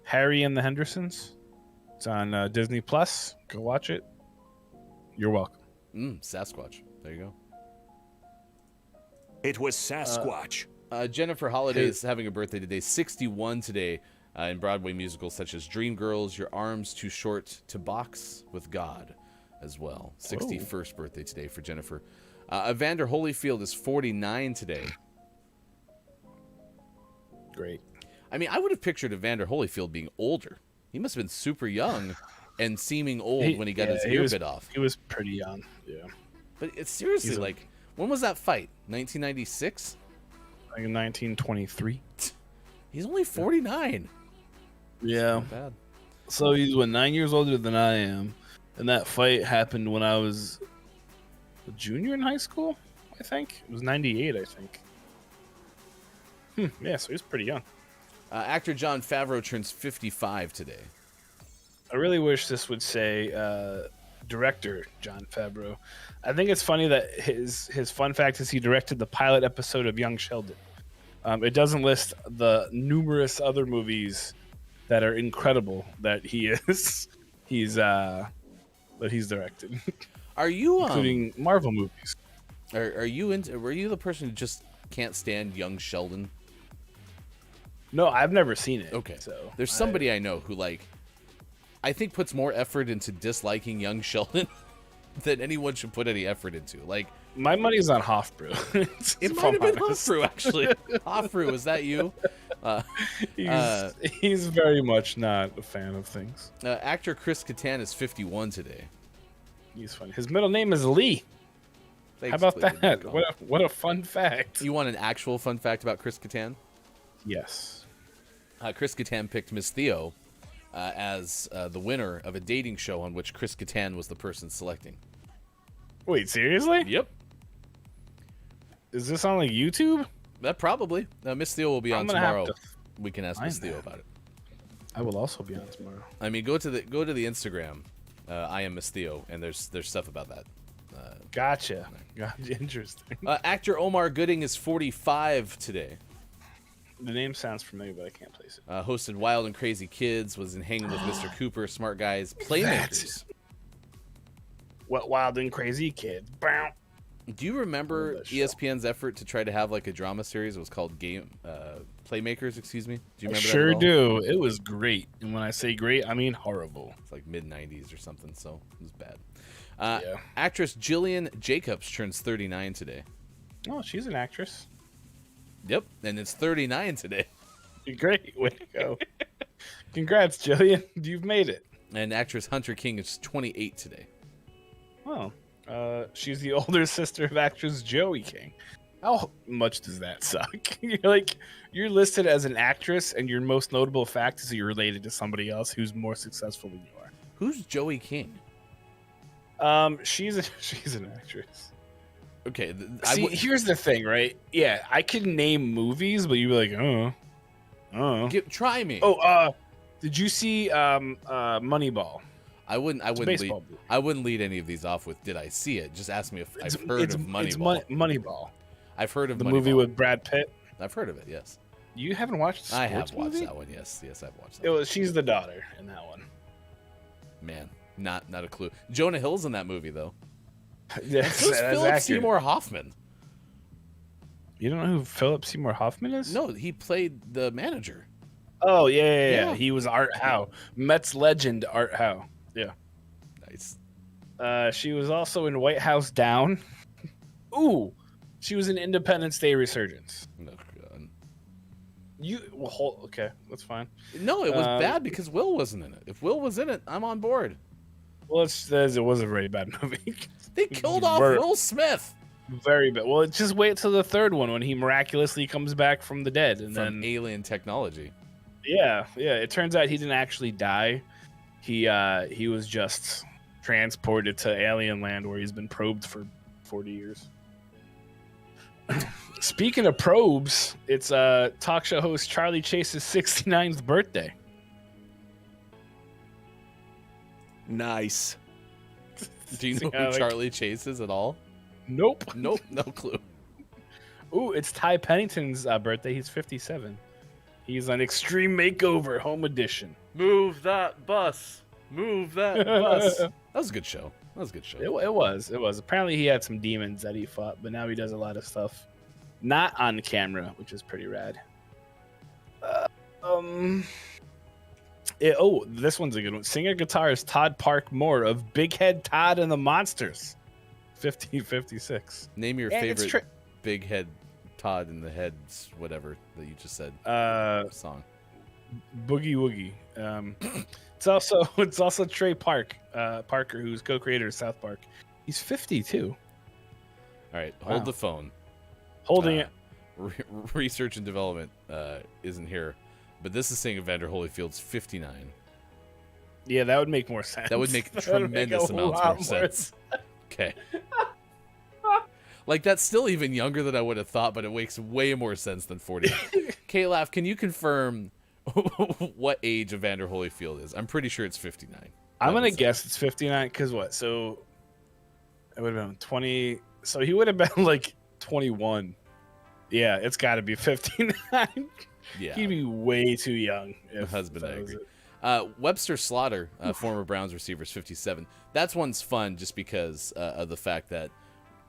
Harry and the Hendersons. It's on Disney Plus. Go watch it. You're welcome. Sasquatch. There you go. It was Sasquatch. Jennifer Holliday is having a birthday today, 61 today, in Broadway musicals such as Dreamgirls, Your Arms Too Short to Box with God as well. 61st birthday today for Jennifer. Evander Holyfield is 49 today. Great. I mean, I would have pictured Evander Holyfield being older. He must have been super young and seeming old when he got his ear bit off. He was pretty young, yeah. But it's seriously, like, when was that fight? 1996? Like in 1923. He's only 49. Yeah. Not bad. So he's 9 years older than I am, and that fight happened when I was a junior in high school. I think it was 98. I think. Yeah, so he's pretty young. Actor Jon Favreau turns 55 today. I really wish this would say director Jon Favreau. I think it's funny that his fun fact is he directed the pilot episode of Young Sheldon. It doesn't list the numerous other movies that are incredible that he's directed. Are you including Marvel movies? Were you the person who just can't stand Young Sheldon? No, I've never seen it. Okay. So there's somebody I know who, like, I think puts more effort into disliking Young Sheldon than anyone should put any effort into. Like, my money's on Hofbrew. It might have been Hofbrew, actually. Hofbrew, is that you? He's very much not a fan of things. Actor Chris Kattan is 51 today. He's funny. His middle name is Lee. Thanks, how about Clayton. that? What a fun fact. You want an actual fun fact about Chris Kattan? Yes. Chris Kattan picked Miss Theo as the winner of a dating show on which Chris Kattan was the person selecting. Wait, seriously? Yep. Is this on like YouTube? That probably. Miss Theo will be on I'm gonna have tomorrow. to We can ask find Miss Theo that. about it. I will also be on tomorrow. I mean, go to the Instagram. I am Miss Theo, and there's stuff about that. Gotcha. Interesting. Actor Omar Gooding is 45 today. The name sounds familiar, but I can't place it. Hosted Wild and Crazy Kids, was in Hanging with Mr. Cooper, Smart Guys, Playmakers. What Wild and Crazy Kids? Bow. Do you remember Love that show. ESPN's effort to try to have like a drama series? It was called Playmakers, excuse me. Do you remember Sure that at all? do. It was great. And when I say great, I mean horrible. It's like mid-90s or something, so it was bad. Yeah. Actress Jillian Jacobs turns 39 today. Oh, she's an actress. Yep, and it's 39 today. Great. Way to go. Congrats, Jillian. You've made it. And actress Hunter King is 28 today. Oh. She's the older sister of actress Joey King. How much does that suck? You're listed as an actress, and your most notable fact is that you're related to somebody else who's more successful than you are. Who's Joey King? She's an actress. Okay, See, here's the thing, right? Yeah, I can name movies, but you'd be like, oh. try me. Oh, did you see Moneyball? I wouldn't baseball movie. I wouldn't lead any of these off with did I see it? Just ask me if I've heard of Moneyball. Moneyball. I've heard of The Moneyball. movie with Brad Pitt. I've heard of it, yes. You haven't watched I have watched movie? that one, yes. Yes, I've watched that. She's the daughter in that one. Man, not a clue. Jonah Hill's in that movie though. Yes, Who's that's Philip accurate. Seymour Hoffman? You don't know who Philip Seymour Hoffman is? No, he played the manager. Oh, yeah. Yeah. He was Art Howe. Mets legend Art Howe. Yeah. Nice. She was also in White House Down. Ooh. She was in Independence Day Resurgence. No, God. Okay, that's fine. No, it was bad because Will wasn't in it. If Will was in it, I'm on board. Well, it says it was a very bad movie. They killed off Will Smith Very bad. Well, just wait till the third one when he miraculously comes back from the dead, and from then alien technology. yeah. It turns out he didn't actually die. He was just transported to alien land where he's been probed for 40 years. Speaking of probes, it's talk show host Charlie Chase's 69th birthday. Nice. Do you know who Charlie Chase is at all? Nope. Nope, no clue. Ooh, it's Ty Pennington's birthday. He's 57. He's on Extreme Makeover Home Edition. Move that bus. Move that bus. That was a good show. It was. Apparently he had some demons that he fought, but now he does a lot of stuff not on camera, which is pretty rad. This one's a good one. Singer guitarist Todd Park Moore of Big Head Todd and the Monsters. 1556. Name your And it's favorite Big Head Todd in the Heads, whatever that you just said. Song. Boogie Woogie. It's also Trey Parker, who's co-creator of South Park. He's 52. All right, hold Wow. the phone. Holding it. Research and development isn't here, but this is saying Evander Holyfield's 59. Yeah, that would make more sense. That would make That would tremendous a amounts lot more sense. Okay. Like, that's still even younger than I would have thought, but it makes way more sense than 40. K-Laugh, can you confirm what age Evander Holyfield is? I'm pretty sure it's 59. I'm going to guess it's 59, because what? So, it would have been 20. So, he would have been like 21. Yeah, it's got to be 59. Yeah. He'd be way too young. My If husband, that I was agree. it. Webster Slaughter, former Browns receiver, is 57. That's one's fun just because of the fact that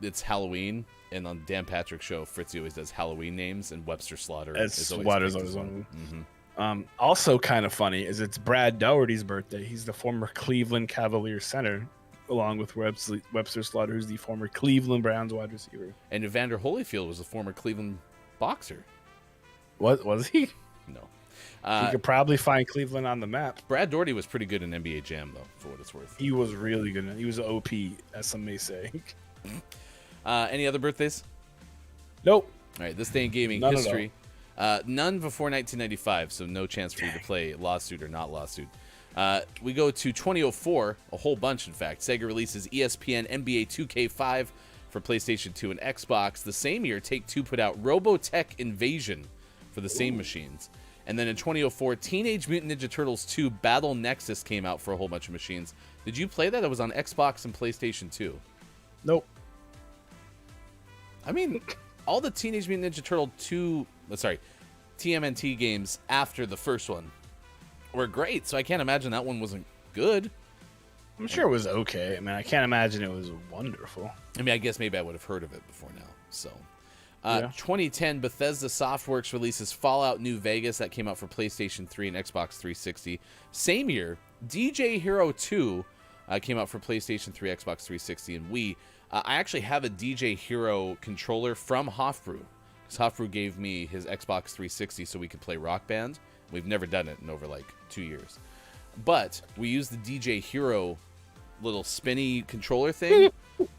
it's Halloween, and on Dan Patrick's show, Fritzy always does Halloween names, and Webster Slaughter is always Slaughter's picked as always one. one. Mm-hmm. Also kind of funny is it's Brad Daugherty's birthday. He's the former Cleveland Cavaliers center, along with Webster Slaughter, who's the former Cleveland Browns wide receiver. And Evander Holyfield was a former Cleveland boxer. What was he? No. You could probably find Cleveland on the map. Brad Daugherty was pretty good in NBA Jam, though, for what it's worth. He was really good. He was OP, as some may say. Any other birthdays? Nope. All right, this day in gaming None at history. None before 1995, so no chance for you to play lawsuit or not lawsuit. We go to 2004, a whole bunch, in fact. Sega releases ESPN NBA 2K5 for PlayStation 2 and Xbox. The same year, Take-Two put out Robotech Invasion for the same machines. And then in 2004, Teenage Mutant Ninja Turtles 2 Battle Nexus came out for a whole bunch of machines. Did you play that? It was on Xbox and PlayStation 2. Nope. I mean, all the Teenage Mutant Ninja Turtle TMNT games after the first one were great, so I can't imagine that one wasn't good. I'm sure it was okay. I mean, I can't imagine it was wonderful. I mean, I guess maybe I would have heard of it before now. So, Yeah. 2010, Bethesda Softworks releases Fallout New Vegas. That came out for PlayStation 3 and Xbox 360. Same year, DJ Hero 2 came out for PlayStation 3, Xbox 360, and Wii. I actually have a DJ Hero controller from Hofbrew, because Hofbrew gave me his Xbox 360 so we could play Rock Band. We've never done it in over like 2 years. But we used the DJ Hero little spinny controller thing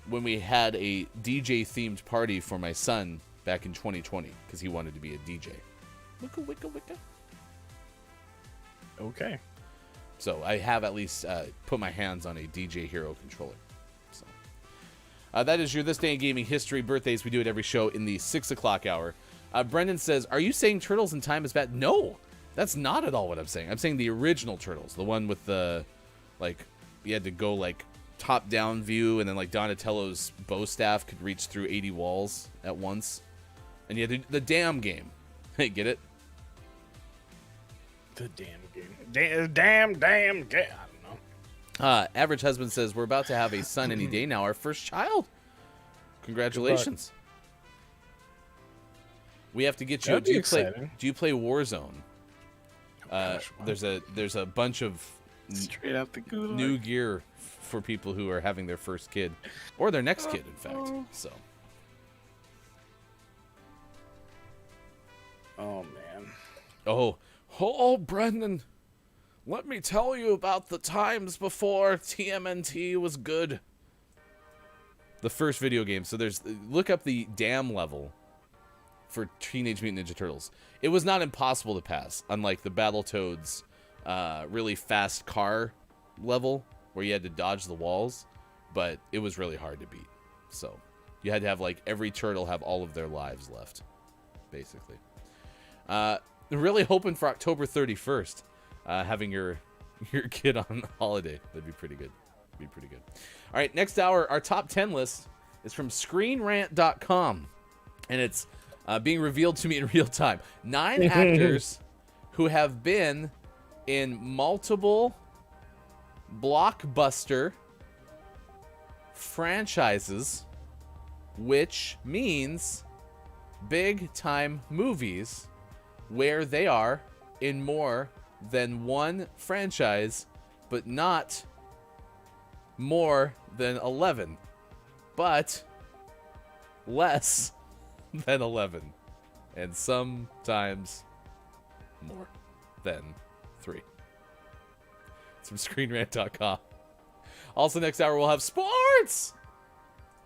when we had a DJ-themed party for my son back in 2020 because he wanted to be a DJ. Wicka, wicka, wicka. Okay. So I have at least put my hands on a DJ Hero controller. So that is your This Day in Gaming History birthdays. We do it every show in the 6 o'clock hour. Brendan says, are you saying Turtles in Time is bad? No, that's not at all what I'm saying. I'm saying the original Turtles, the one with the, like, you had to go, like, top-down view, and then, like, Donatello's bow staff could reach through 80 walls at once. And you had the damn game. Hey, get it? The damn game. Damn game. I don't know. Average Husband says, we're about to have a son any day now, our first child. Congratulations. We have to get you. That'd be exciting. Do you play Warzone? There's a bunch of Straight out the gulag. new gear for people who are having their first kid or their next kid, in fact. So, Oh man. oh, Brendan, let me tell you about the times before TMNT was good. The first video game. So look up the dam level for Teenage Mutant Ninja Turtles. It was not impossible to pass, unlike the Battletoads really fast car level where you had to dodge the walls, but it was really hard to beat. So you had to have, like, every turtle have all of their lives left, basically. Really hoping for October 31st, having your kid on holiday. That'd be pretty good. All right, next hour, our top 10 list is from ScreenRant.com, and it's being revealed to me in real time. 9 actors who have been in multiple blockbuster franchises, which means big-time movies where they are in more than one franchise, but not more than 11, but less than 11, and sometimes more than 3. It's from ScreenRant.com. Also, next hour we'll have sports.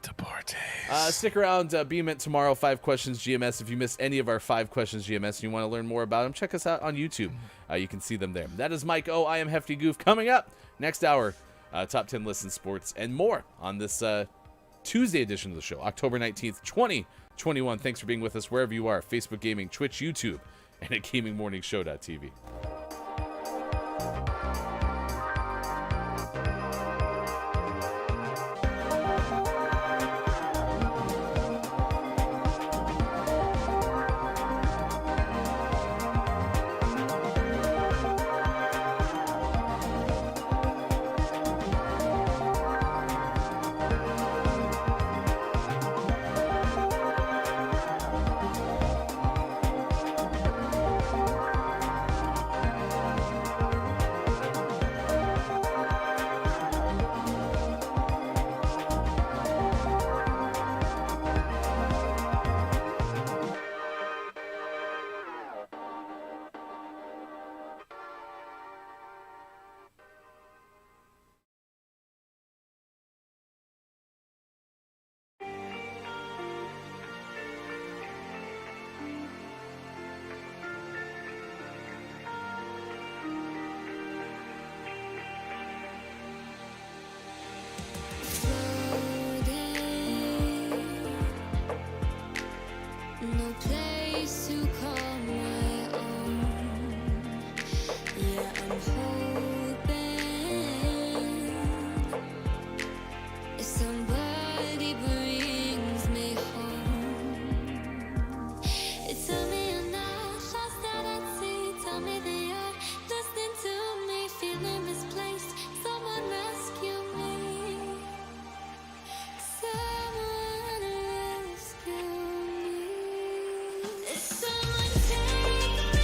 Deportes. Stick around. Beam it tomorrow. 5 Questions GMS. If you missed any of our 5 Questions GMS and you want to learn more about them, check us out on YouTube. You can see them there. That is Mike O. I am Hefty Goof. Coming up next hour, top 10 lists in sports and more on this Tuesday edition of the show, October 19th, 2021. Thanks for being with us wherever you are. Facebook Gaming, Twitch, YouTube, and at GamingMorningShow.tv. place to call my own. Yeah, I'm hoping if somebody brings me home. Tell me I'm not lost out at sea. Tell me they are listening to me, feeling misplaced. Someone rescue me. Someone rescue me. Someone take me.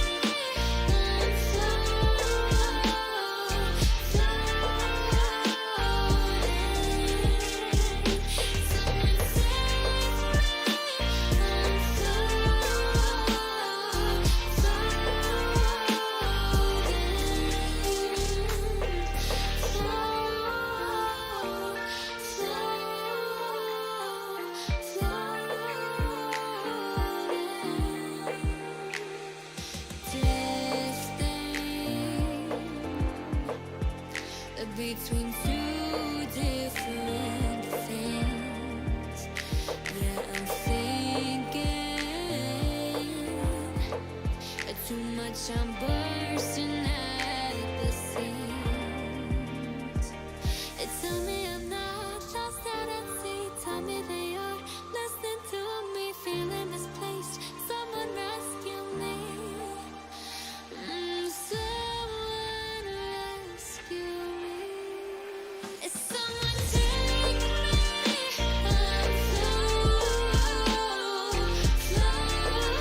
I'm between two different things. Yeah, I'm thinking too much, I'm bursting at the seams. Tell me I'm not lost out at sea. Tell me they are listening to me, feeling misplaced. Someone rescue me. Someone rescue me. Someone take me. I'm floating. Someone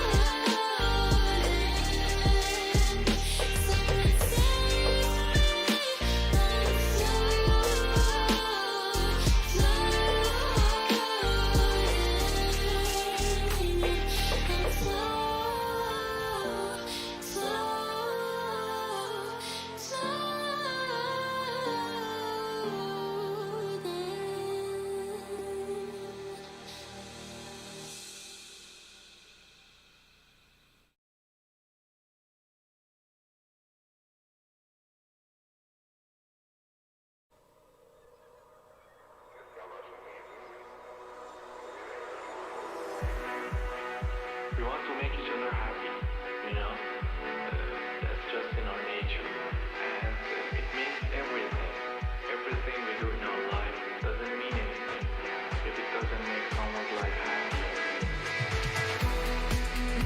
We want to make each other happy, you know? That's just in our nature. And it means everything. Everything we do in our life doesn't mean anything if it doesn't make someone's life happy.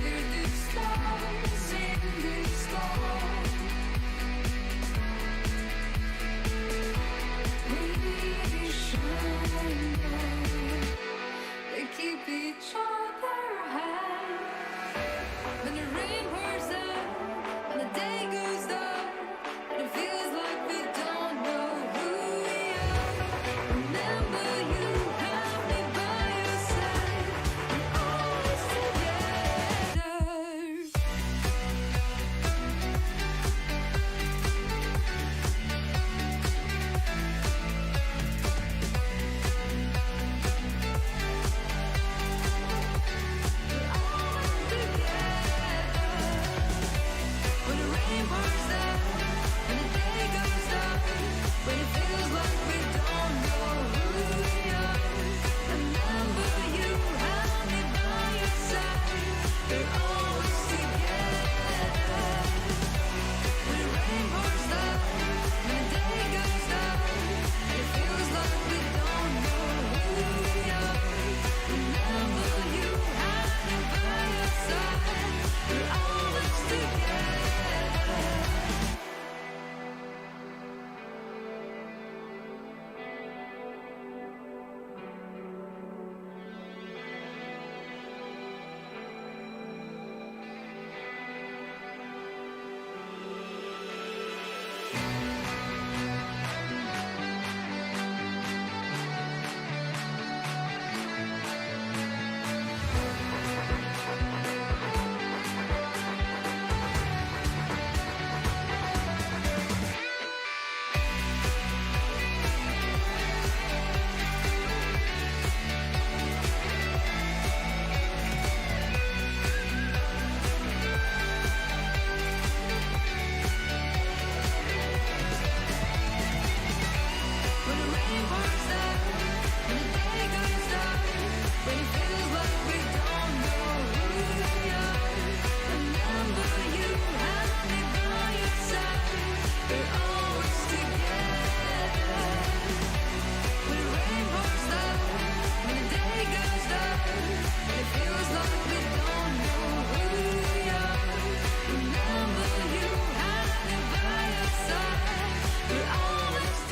We're the stars in the sky. We shine bright. We keep each other high.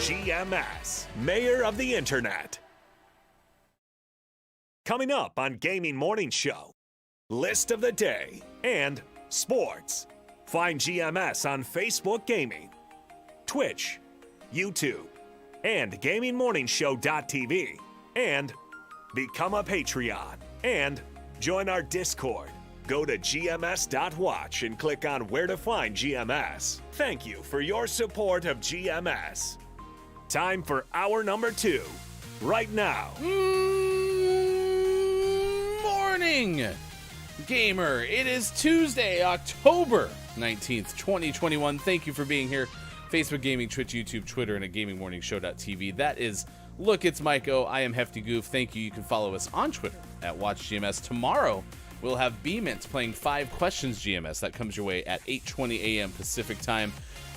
GMS, Mayor of the Internet. Coming up on Gaming Morning Show, List of the Day and Sports. Find GMS on Facebook Gaming, Twitch, YouTube, and GamingMorningShow.tv, and become a Patreon, and join our Discord. Go to gms.watch and click on where to find GMS. Thank you for your support of GMS. Time for hour number 2, right now. Morning, gamer. It is Tuesday, October 19th, 2021. Thank you for being here. Facebook Gaming, Twitch, YouTube, Twitter, and at GamingMorningShow.tv. That is Look, It's Mike O. I am Hefty Goof. Thank you. You can follow us on Twitter at WatchGMS. Tomorrow, we'll have B-Mint playing 5 Questions GMS. That comes your way at 8:20 a.m. Pacific time.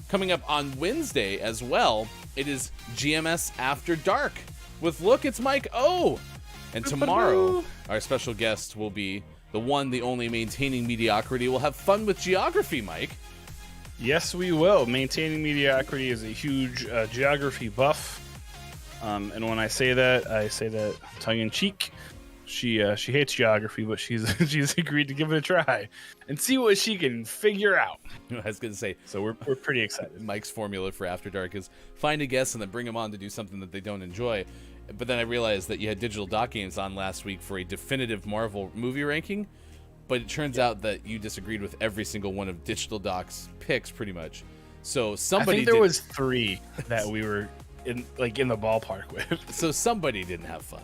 Coming up on Wednesday as well, it is GMS After Dark with Look, It's Mike O. And tomorrow, our special guest will be the one, the only, Maintaining Mediocrity. We'll have fun with geography, Mike. Yes, we will. Maintaining Mediocrity is a huge geography buff. And when I say that tongue in cheek. She hates geography, but she's agreed to give it a try and see what she can figure out. I was going to say, so we're pretty excited. Mike's formula for After Dark is find a guest and then bring them on to do something that they don't enjoy. But then I realized that you had Digital Doc Games on last week for a definitive Marvel movie ranking, but it turns out that you disagreed with every single one of Digital Doc's picks pretty much. So somebody I think there was 3 that we were in the ballpark with. So somebody didn't have fun.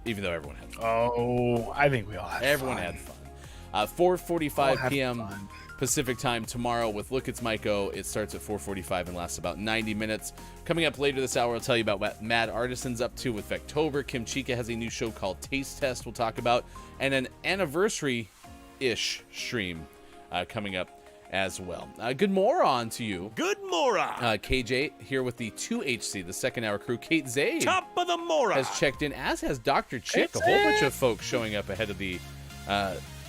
Even though everyone had fun. Oh, I think we all had Everyone fun. had fun. 4:45 p.m. fun. Pacific time tomorrow with Look, It's Mike O. It starts at 4:45 and lasts about 90 minutes. Coming up later this hour, I'll tell you about what Mad Artisan's up to with Vectober. Kim Chica has a new show called Taste Test we'll talk about. And an anniversary-ish stream coming up as well. Good moron to you. Good moron. KJ here with the 2HC, the second hour crew. Kate Zaid Top of the moron. has checked in, as has Dr. Chick. A whole bunch of folks showing up ahead of the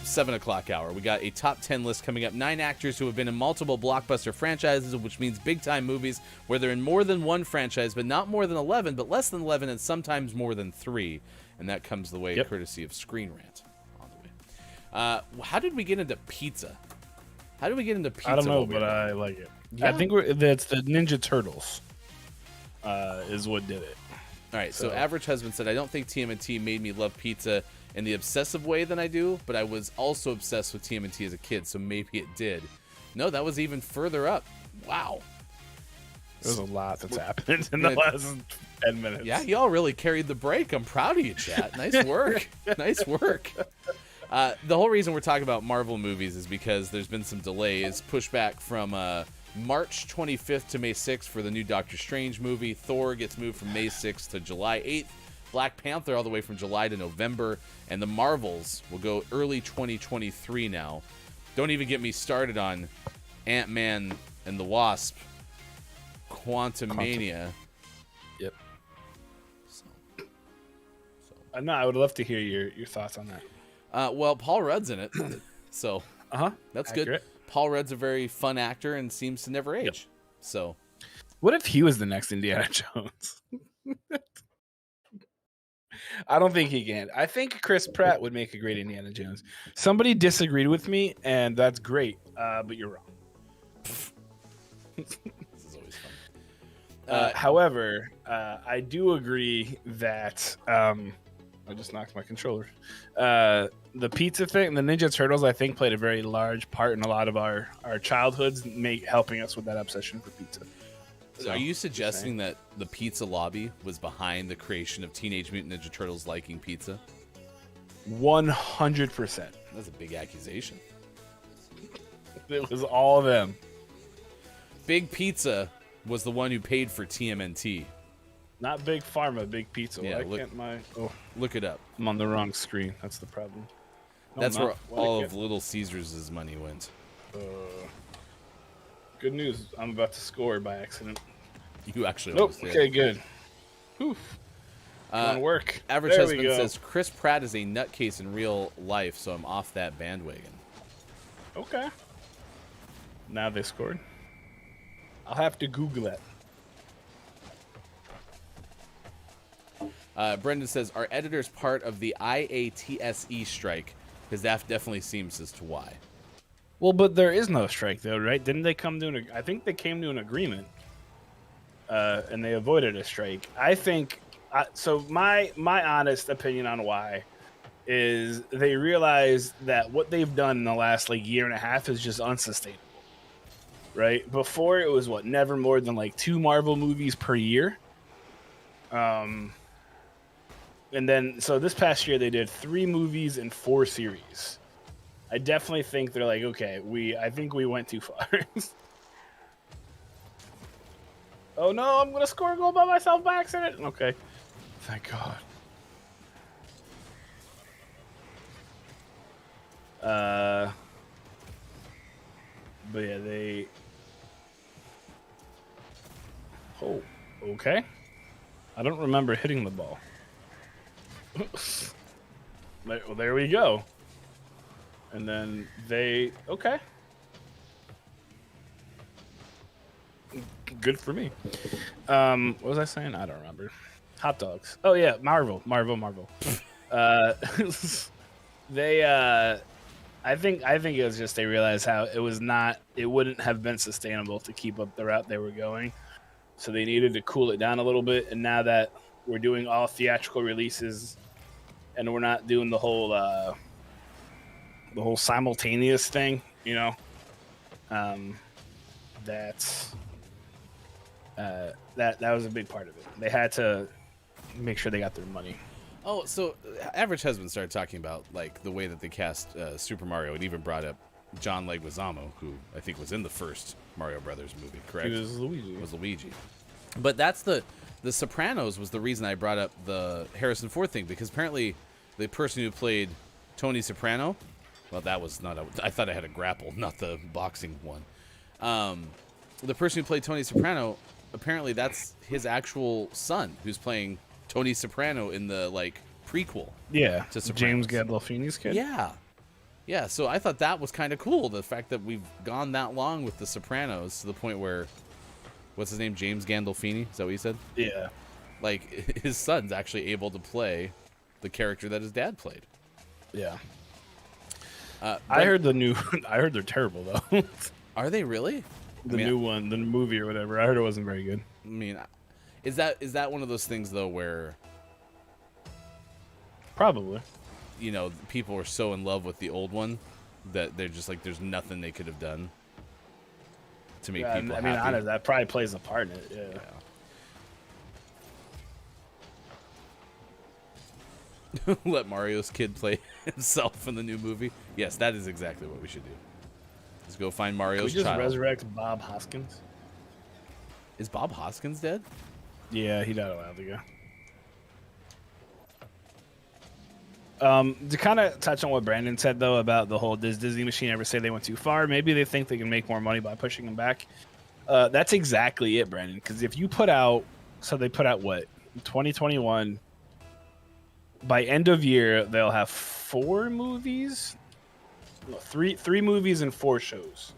7 o'clock hour. We got a top 10 list coming up. 9 actors who have been in multiple blockbuster franchises, which means big-time movies where they're in more than one franchise, but not more than 11, but less than 11, and sometimes more than 3. And that comes the way courtesy of Screen Rant on the way. How did we get into pizza? How did we get into pizza? I don't know, but I like it. Yeah. I think that's the Ninja Turtles is what did it. All right, so Average Husband said, I don't think TMNT made me love pizza in the obsessive way that I do, but I was also obsessed with TMNT as a kid, so maybe it did. No, that was even further up. Wow. There's a lot that's happened in the last 10 minutes. Yeah, y'all really carried the break. I'm proud of you, chat. Nice work. Nice work. The whole reason we're talking about Marvel movies is because there's been some delays, pushback from March 25th to May 6th for the new Doctor Strange movie. Thor gets moved from May 6th to July 8th. Black Panther all the way from July to November. And the Marvels will go early 2023 now. Don't even get me started on Ant-Man and the Wasp, Quantumania. Yep. No, I would love to hear your thoughts on that. Well, Paul Rudd's in it, so that's Accurate. good. Paul Rudd's a very fun actor and seems to never age. Yep. So, what if he was the next Indiana Jones? I don't think he can. I think Chris Pratt would make a great Indiana Jones. Somebody disagreed with me, and that's great, but you're wrong. This is always fun. However, I do agree that I just knocked my controller. The pizza thing, the Ninja Turtles, I think, played a very large part in a lot of our childhoods, helping us with that obsession for pizza. So, are you suggesting that the pizza lobby was behind the creation of Teenage Mutant Ninja Turtles liking pizza? 100%. That's a big accusation. It was all of them. Big Pizza was the one who paid for TMNT. Not Big Pharma, Big Pizza. Yeah, look it up. I'm on the wrong screen. That's the problem. No, that's where all of Little Caesars' money went. Good news. I'm about to score by accident. You actually nope. Did. Okay, good. Whew. Work. Average Husband says Chris Pratt is a nutcase in real life, so I'm off that bandwagon. Okay. Now they scored. I'll have to Google it. Brendan says, are editors part of the IATSE strike? Because that definitely seems as to why. Well, but there is no strike, though, right? Didn't they come to I think they came to an agreement, and they avoided a strike. I think so. My honest opinion on why is they realized that what they've done in the last year and a half is just unsustainable. Right? Before it was never more than 2 Marvel movies per year. And then so this past year they did 3 movies and 4 series. I definitely think they're okay, I think we went too far. Oh no, I'm gonna score a goal by myself by accident. Okay. Thank God. But yeah, they. Oh, okay. I don't remember hitting the ball. Well, there we go. And then they. Okay. Good for me. What was I saying? I don't remember. Hot dogs. Oh yeah, Marvel. They. I think it was just they realized how it wouldn't have been sustainable to keep up the route they were going. So they needed to cool it down a little bit. And now that we're doing all theatrical releases and we're not doing the whole simultaneous thing, that's that was a big part of it. They had to make sure they got their money. Oh, so Average Husband started talking about the way that they cast Super Mario, and even brought up John Leguizamo, who I think was in the first Mario Brothers movie, correct? He was Luigi. Was Luigi. But that's the Sopranos was the reason I brought up the Harrison Ford thing, because apparently the person who played Tony Soprano, well, that was not I thought I had a grapple, not the boxing one. The person who played Tony Soprano, apparently that's his actual son, who's playing Tony Soprano in the prequel. Yeah, to Sopranos. James Gandolfini's kid. Yeah. So I thought that was kind of cool. The fact that we've gone that long with the Sopranos to the point where, what's his name? James Gandolfini. Is that what you said? Yeah. His son's actually able to play the character that his dad played. Yeah. I heard they're terrible though. Are they really? New one, the movie or whatever. I heard it wasn't very good. I mean, is that one of those things though where probably people are so in love with the old one that they're just there's nothing they could have done to make people happy? Honestly, that probably plays a part in it. Yeah. Let Mario's kid play himself in the new movie. Yes, that is exactly what we should do. Let's go find Mario's Can we just child. resurrect Bob Hoskins? Is Bob Hoskins dead? Yeah, he died a while ago. To kind of touch on what Brandon said, though, about the whole, does Disney Machine ever say they went too far? Maybe they think they can make more money by pushing them back. That's exactly it, Brandon. Because if you put out, so they put out what? 2021. By end of year, they'll have 4 movies? No, three movies and 4 shows.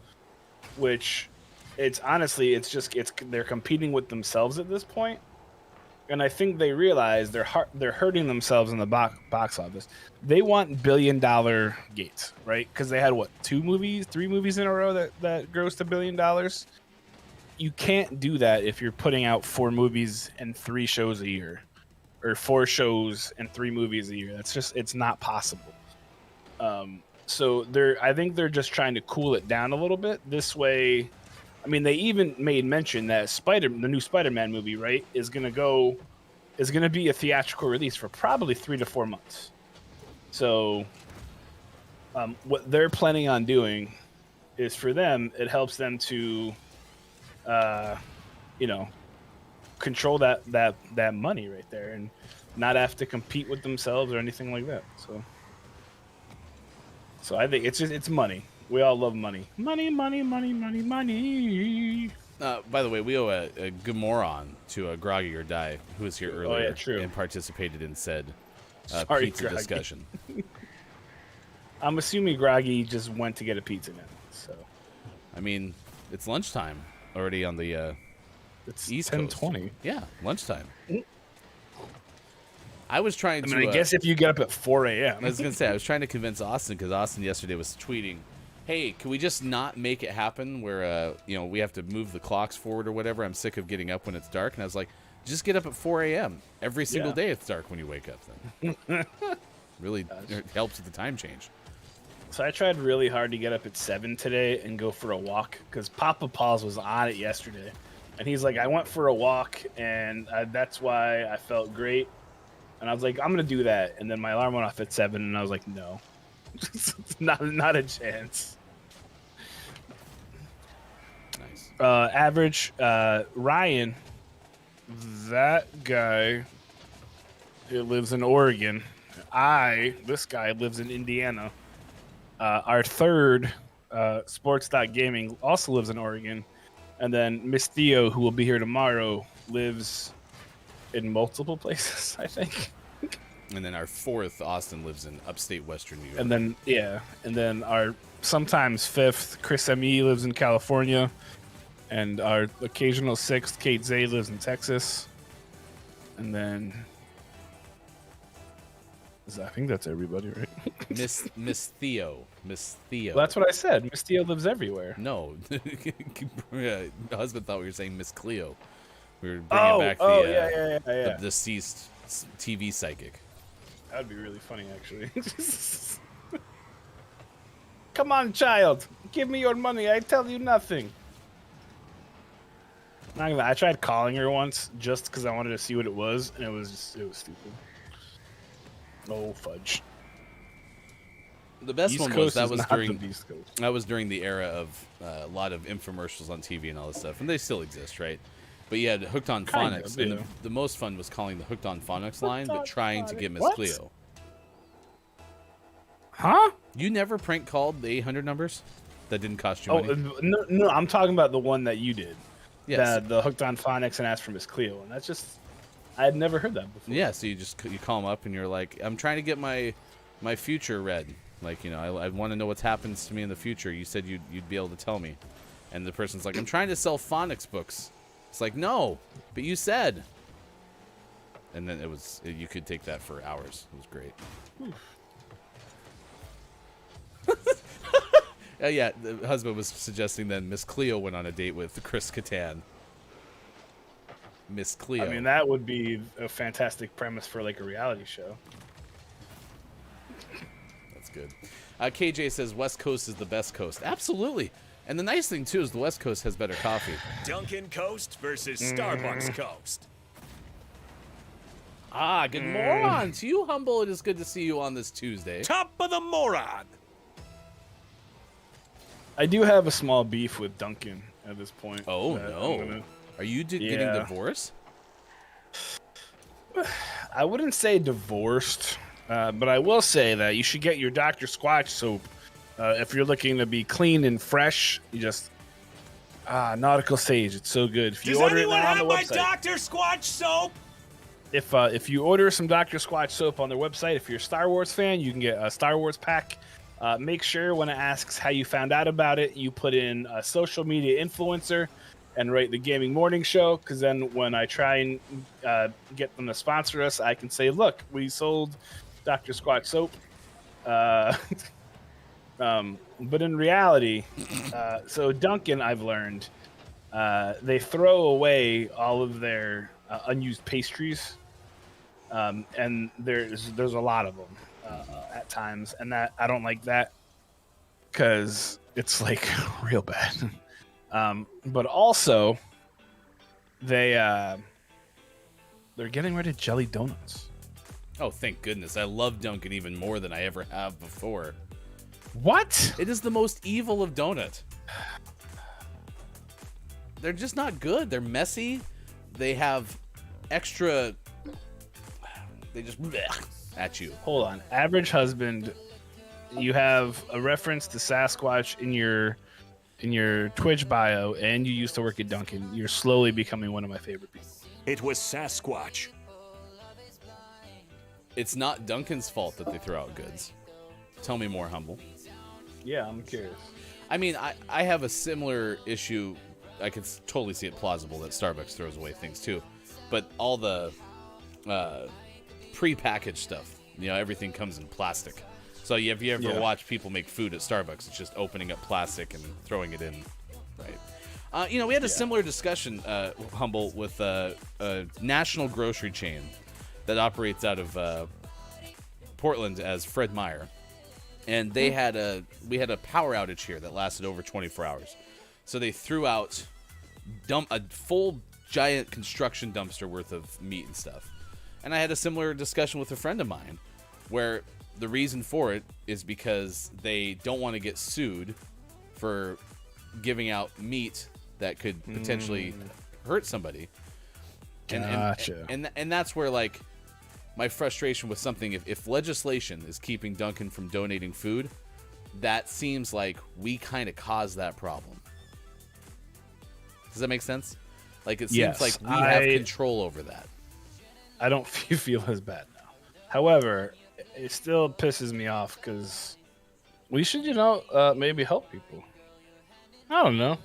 Which, they're competing with themselves at this point. And I think they realize they're hurting themselves in the box office. They want billion-dollar gates, right? Because they had, 3 movies in a row that grossed $1 billion? You can't do that if you're putting out 4 movies and 3 shows a year. Or 4 shows and 3 movies a year. It's not possible. So I think they're just trying to cool it down a little bit. This way, they even made mention that the new Spider-Man movie, right, is gonna be a theatrical release for probably 3 to 4 months. So, what they're planning on doing is, for them, it helps them to, control that money right there and not have to compete with themselves or anything like that. So I think it's money. We all love money. Money. By the way, we owe a good moron to Groggy or Die, who was here earlier and participated in said pizza Groggy. discussion. I'm assuming Groggy just went to get a pizza now. So, it's lunchtime already on the it's East 10:20. Yeah, lunchtime. I was trying to. I guess if you get up at 4 a.m. I was gonna say I was trying to convince Austin because Austin yesterday was tweeting, "Hey, can we just not make it happen where we have to move the clocks forward or whatever? I'm sick of getting up when it's dark." And I was like, "Just get up at 4 a.m. every single day. It's dark when you wake up. Then really it helps with the time change." So I tried really hard to get up at 7 today and go for a walk because Papa Paul's was on it yesterday, and he's like, "I went for a walk, and that's why I felt great." And I was like, I'm going to do that. And then my alarm went off at 7, and I was like, no. not a chance. Nice. Average, Ryan, that guy, he lives in Oregon. This guy lives in Indiana. Our third, Sports.Gaming, also lives in Oregon. And then Miss Theo, who will be here tomorrow, lives in multiple places, I think. And then our fourth, Austin, lives in upstate Western New York. And then our sometimes fifth, Chris M.E. lives in California. And our occasional sixth, Kate Zay, lives in Texas. And then I think that's everybody, right? Miss Theo. Well, that's what I said. Miss Theo lives everywhere. No. My husband thought we were saying Miss Cleo. We were bringing back the deceased TV psychic. That would be really funny, actually. Come on, child. Give me your money. I tell you nothing. Not gonna lie, I tried calling her once just because I wanted to see what it was, and it was stupid. Oh, fudge. The best East one Coast was is not the East Coast. that was during the era of a lot of infomercials on TV and all this stuff, and they still exist, right? But you had Hooked on Phonics, and the most fun was calling the Hooked on Phonics line, but trying to get Miss Cleo. Huh? You never prank called the 800 numbers? That didn't cost you money? No, I'm talking about the one that you did. Yes. The Hooked on Phonics and asked for Miss Cleo, and that's just, I had never heard that before. Yeah, so you call them up and you're like, I'm trying to get my future read. Like, I want to know what happens to me in the future. You said you'd be able to tell me. And the person's like, I'm trying to sell phonics books. It's like, no, but you said. And then you could take that for hours. It was great. Yeah, the husband was suggesting then Miss Cleo went on a date with Chris Kattan. Miss Cleo. I mean, that would be a fantastic premise for like a reality show. That's good. KJ says West Coast is the best coast. Absolutely. And the nice thing, too, is the West Coast has better coffee. Dunkin' Coast versus Starbucks Coast. Good moron. To you, Humble, it is good to see you on this Tuesday. Top of the moron. I do have a small beef with Duncan at this point. Oh, no. Are you getting divorced? I wouldn't say divorced, but I will say that you should get your Dr. Squatch soap. If you're looking to be clean and fresh, you just... Nautical Sage, it's so good. If you Does order anyone it now on have the my website, Dr. Squatch soap? If you order some Dr. Squatch soap on their website, if you're a Star Wars fan, you can get a Star Wars pack. Make sure when it asks how you found out about it, you put in a social media influencer and write the Gaming Morning Show, because then when I try and get them to sponsor us, I can say, look, we sold Dr. Squatch soap. But in reality, so Duncan, I've learned, they throw away all of their unused pastries, and there's a lot of them at times, and that I don't like that because it's like real bad. But also, they're getting rid of jelly donuts. Oh, thank goodness. I love Dunkin' even more than I ever have before. What? It is the most evil of donut. They're just not good. They're messy. They have extra... They just... at you. Hold on. Average husband, you have a reference to Sasquatch in your Twitch bio, and you used to work at Dunkin'. You're slowly becoming one of my favorite people. It was Sasquatch. It's not Dunkin's fault that they throw out goods. Tell me more, Humble. Yeah, I'm curious. I mean, I have a similar issue. I could totally see it plausible that Starbucks throws away things too. But all the prepackaged stuff. You know, everything comes in plastic. So if you ever watch people make food at Starbucks, it's just opening up plastic and throwing it in, right? You know, we had a similar discussion, Humble, with a national grocery chain that operates out of Portland as Fred Meyer, and we had a power outage here that lasted over 24 hours. So they threw out a full giant construction dumpster worth of meat and stuff. And I had a similar discussion with a friend of mine, where the reason for it is because they don't want to get sued for giving out meat that could potentially hurt somebody. Gotcha. And that's where, like, my frustration with something, if legislation is keeping Dunkin' from donating food, that seems like we kind of caused that problem. Does that make sense? Like, it seems like we have control over that. I don't feel as bad now. However, it still pisses me off because we should, maybe help people. I don't know.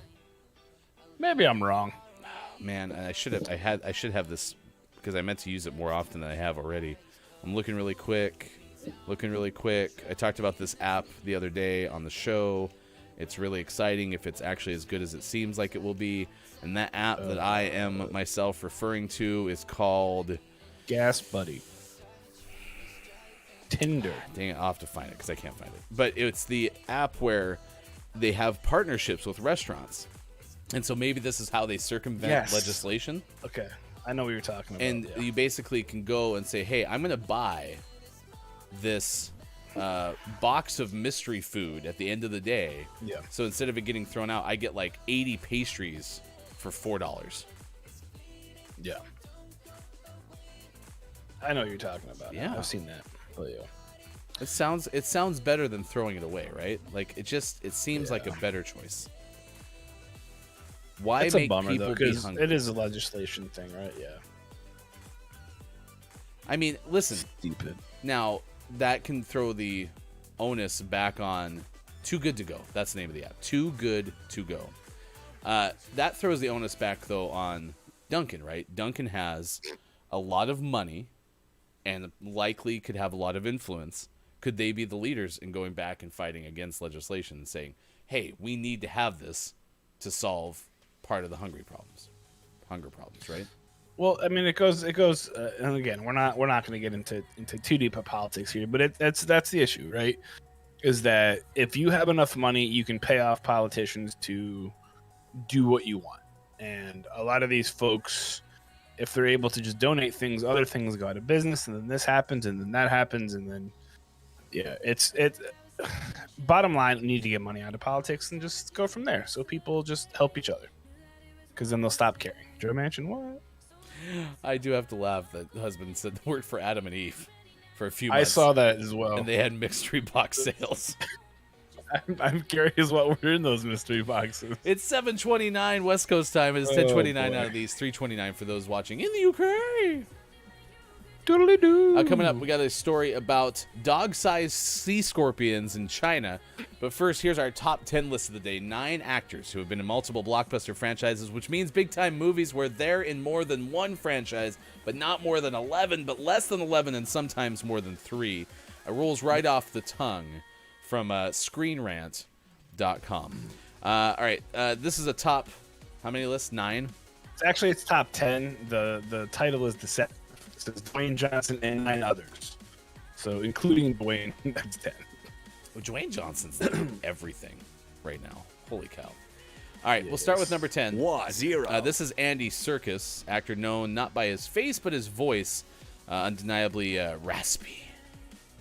Maybe I'm wrong. Man, I should have this because I meant to use it more often than I have already. I'm looking really quick. I talked about this app the other day on the show. It's really exciting if it's actually as good as it seems like it will be. And that app that I am myself referring to is called Gas Buddy. Tinder. Dang it, I'll have to find it because I can't find it. But it's the app where they have partnerships with restaurants. And so maybe this is how they circumvent legislation. Okay. I know what you're talking about. And you basically can go and say, hey, I'm going to buy this box of mystery food at the end of the day. Yeah. So instead of it getting thrown out, I get like 80 pastries for $4. Yeah. I know what you're talking about. Yeah. I've seen that. But yeah. It sounds better than throwing it away, right? Like it seems like a better choice. Why it's make a bummer, people though, be 'cause hungry? it is a legislation thing, right? Yeah. I mean, listen. Stupid. Now, that can throw the onus back on Too Good to Go. That's the name of the app. Too Good to Go. That throws the onus back, though, on Dunkin', right? Dunkin' has a lot of money and likely could have a lot of influence. Could they be the leaders in going back and fighting against legislation and saying, hey, we need to have this to solve part of the hunger problems, right? Well, I mean, it goes, and again, we're not going to get into too deep of politics here, but that's the issue, right? Is that if you have enough money, you can pay off politicians to do what you want, and a lot of these folks, if they're able to just donate things, other things go out of business, and then this happens, and then that happens, and then it's bottom line, we need to get money out of politics and just go from there. So people just help each other, because then they'll stop caring. Joe Manchin, what? I do have to laugh that the husband said the word for Adam and Eve for a few months. I saw that as well. And they had mystery box sales. I'm curious what were in those mystery boxes. It's 7:29 West Coast time. It's 10:29 out of these, 3:29 for those watching in the UK. Doodly-doo. Coming up, we got a story about dog-sized sea scorpions in China. But first, here's our top 10 list of the day. 9 actors who have been in multiple blockbuster franchises, which means big-time movies where they're in more than one franchise, but not more than 11, but less than 11, and sometimes more than 3. It rolls right off the tongue from ScreenRant.com. All right, this is a top, how many lists? 9? It's top 10. The title is The Set. It says Dwayne Johnson and 9 others. So including Dwayne, that's 10. Well, Dwayne Johnson's in everything right now. Holy cow. All right, we'll start with number 10. 1-0. This is Andy Serkis, actor known not by his face but his voice, undeniably raspy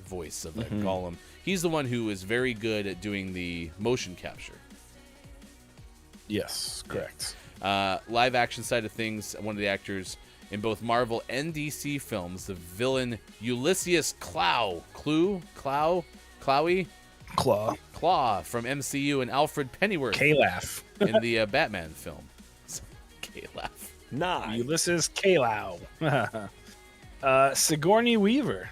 voice of Gollum. He's the one who is very good at doing the motion capture. Yes, correct. Live action side of things, one of the actors in both Marvel and DC films, the villain Ulysses Claw from MCU, and Alfred Pennyworth K-Laugh. in the Batman film. K-Laugh. 9. Ulysses K-Laugh. Sigourney Weaver.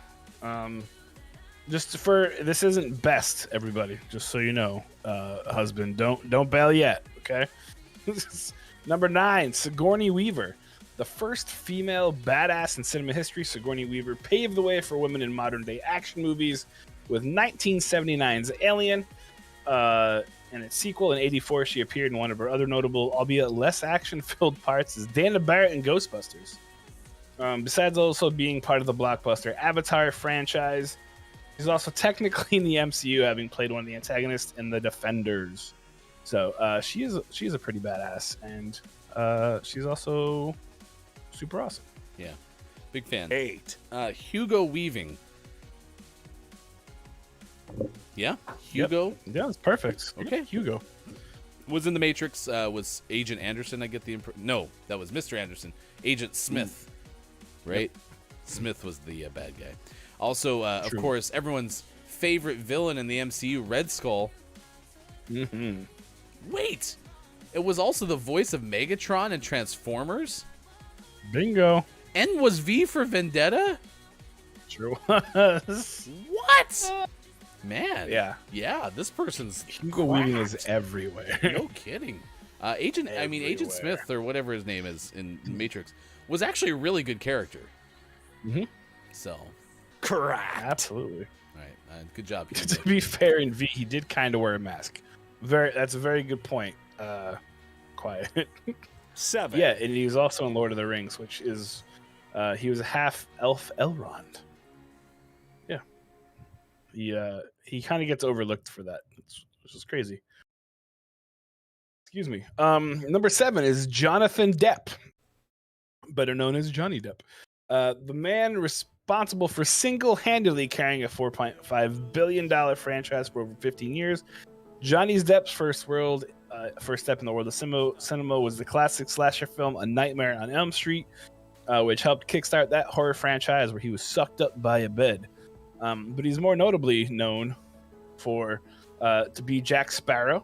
This isn't best, everybody. Just so you know, husband, don't bail yet, okay? Number 9, Sigourney Weaver. The first female badass in cinema history, Sigourney Weaver paved the way for women in modern-day action movies with 1979's Alien. And its sequel in 84, she appeared in one of her other notable, albeit less action-filled parts, as Dana Barrett in Ghostbusters. Besides also being part of the blockbuster Avatar franchise, she's also technically in the MCU, having played one of the antagonists in The Defenders. So she's a pretty badass, and she's also super awesome. Yeah, big fan. 8, Hugo Weaving. Yeah, Hugo Yeah, it's perfect. Okay. Hugo. was in The Matrix. Was Agent Anderson? I get the no, that was Mr. Anderson. Agent Smith, right? Smith was the bad guy. Also, of True. course, everyone's favorite villain in the MCU, Red Skull. Mm-hmm. Wait, it was also the voice of Megatron in Transformers, Bingo. and was V for Vendetta. Sure was. What? Man. Yeah. Yeah, this person's Hugo Weaving is cracked. everywhere. No kidding. Agent Everywhere. Smith, or whatever his name is in Matrix, was actually a really good character. Mhm. So, correct. Absolutely. all right, good job. To Hugo. be fair, in V, he did kind of wear a mask. That's a very good point. Quiet. 7, Yeah, and he was also in Lord of the Rings, which is he was a half elf Elrond. Yeah, he kind of gets overlooked for that, which is crazy. Excuse me. Number 7 is Jonathan Depp, better known as Johnny Depp. The man responsible for single-handedly carrying a $4.5 billion franchise for over 15 years. Johnny Depp's first step in the world of cinema was the classic slasher film A Nightmare on Elm Street, which helped kickstart that horror franchise where he was sucked up by a bed. But he's more notably known for to be Jack Sparrow.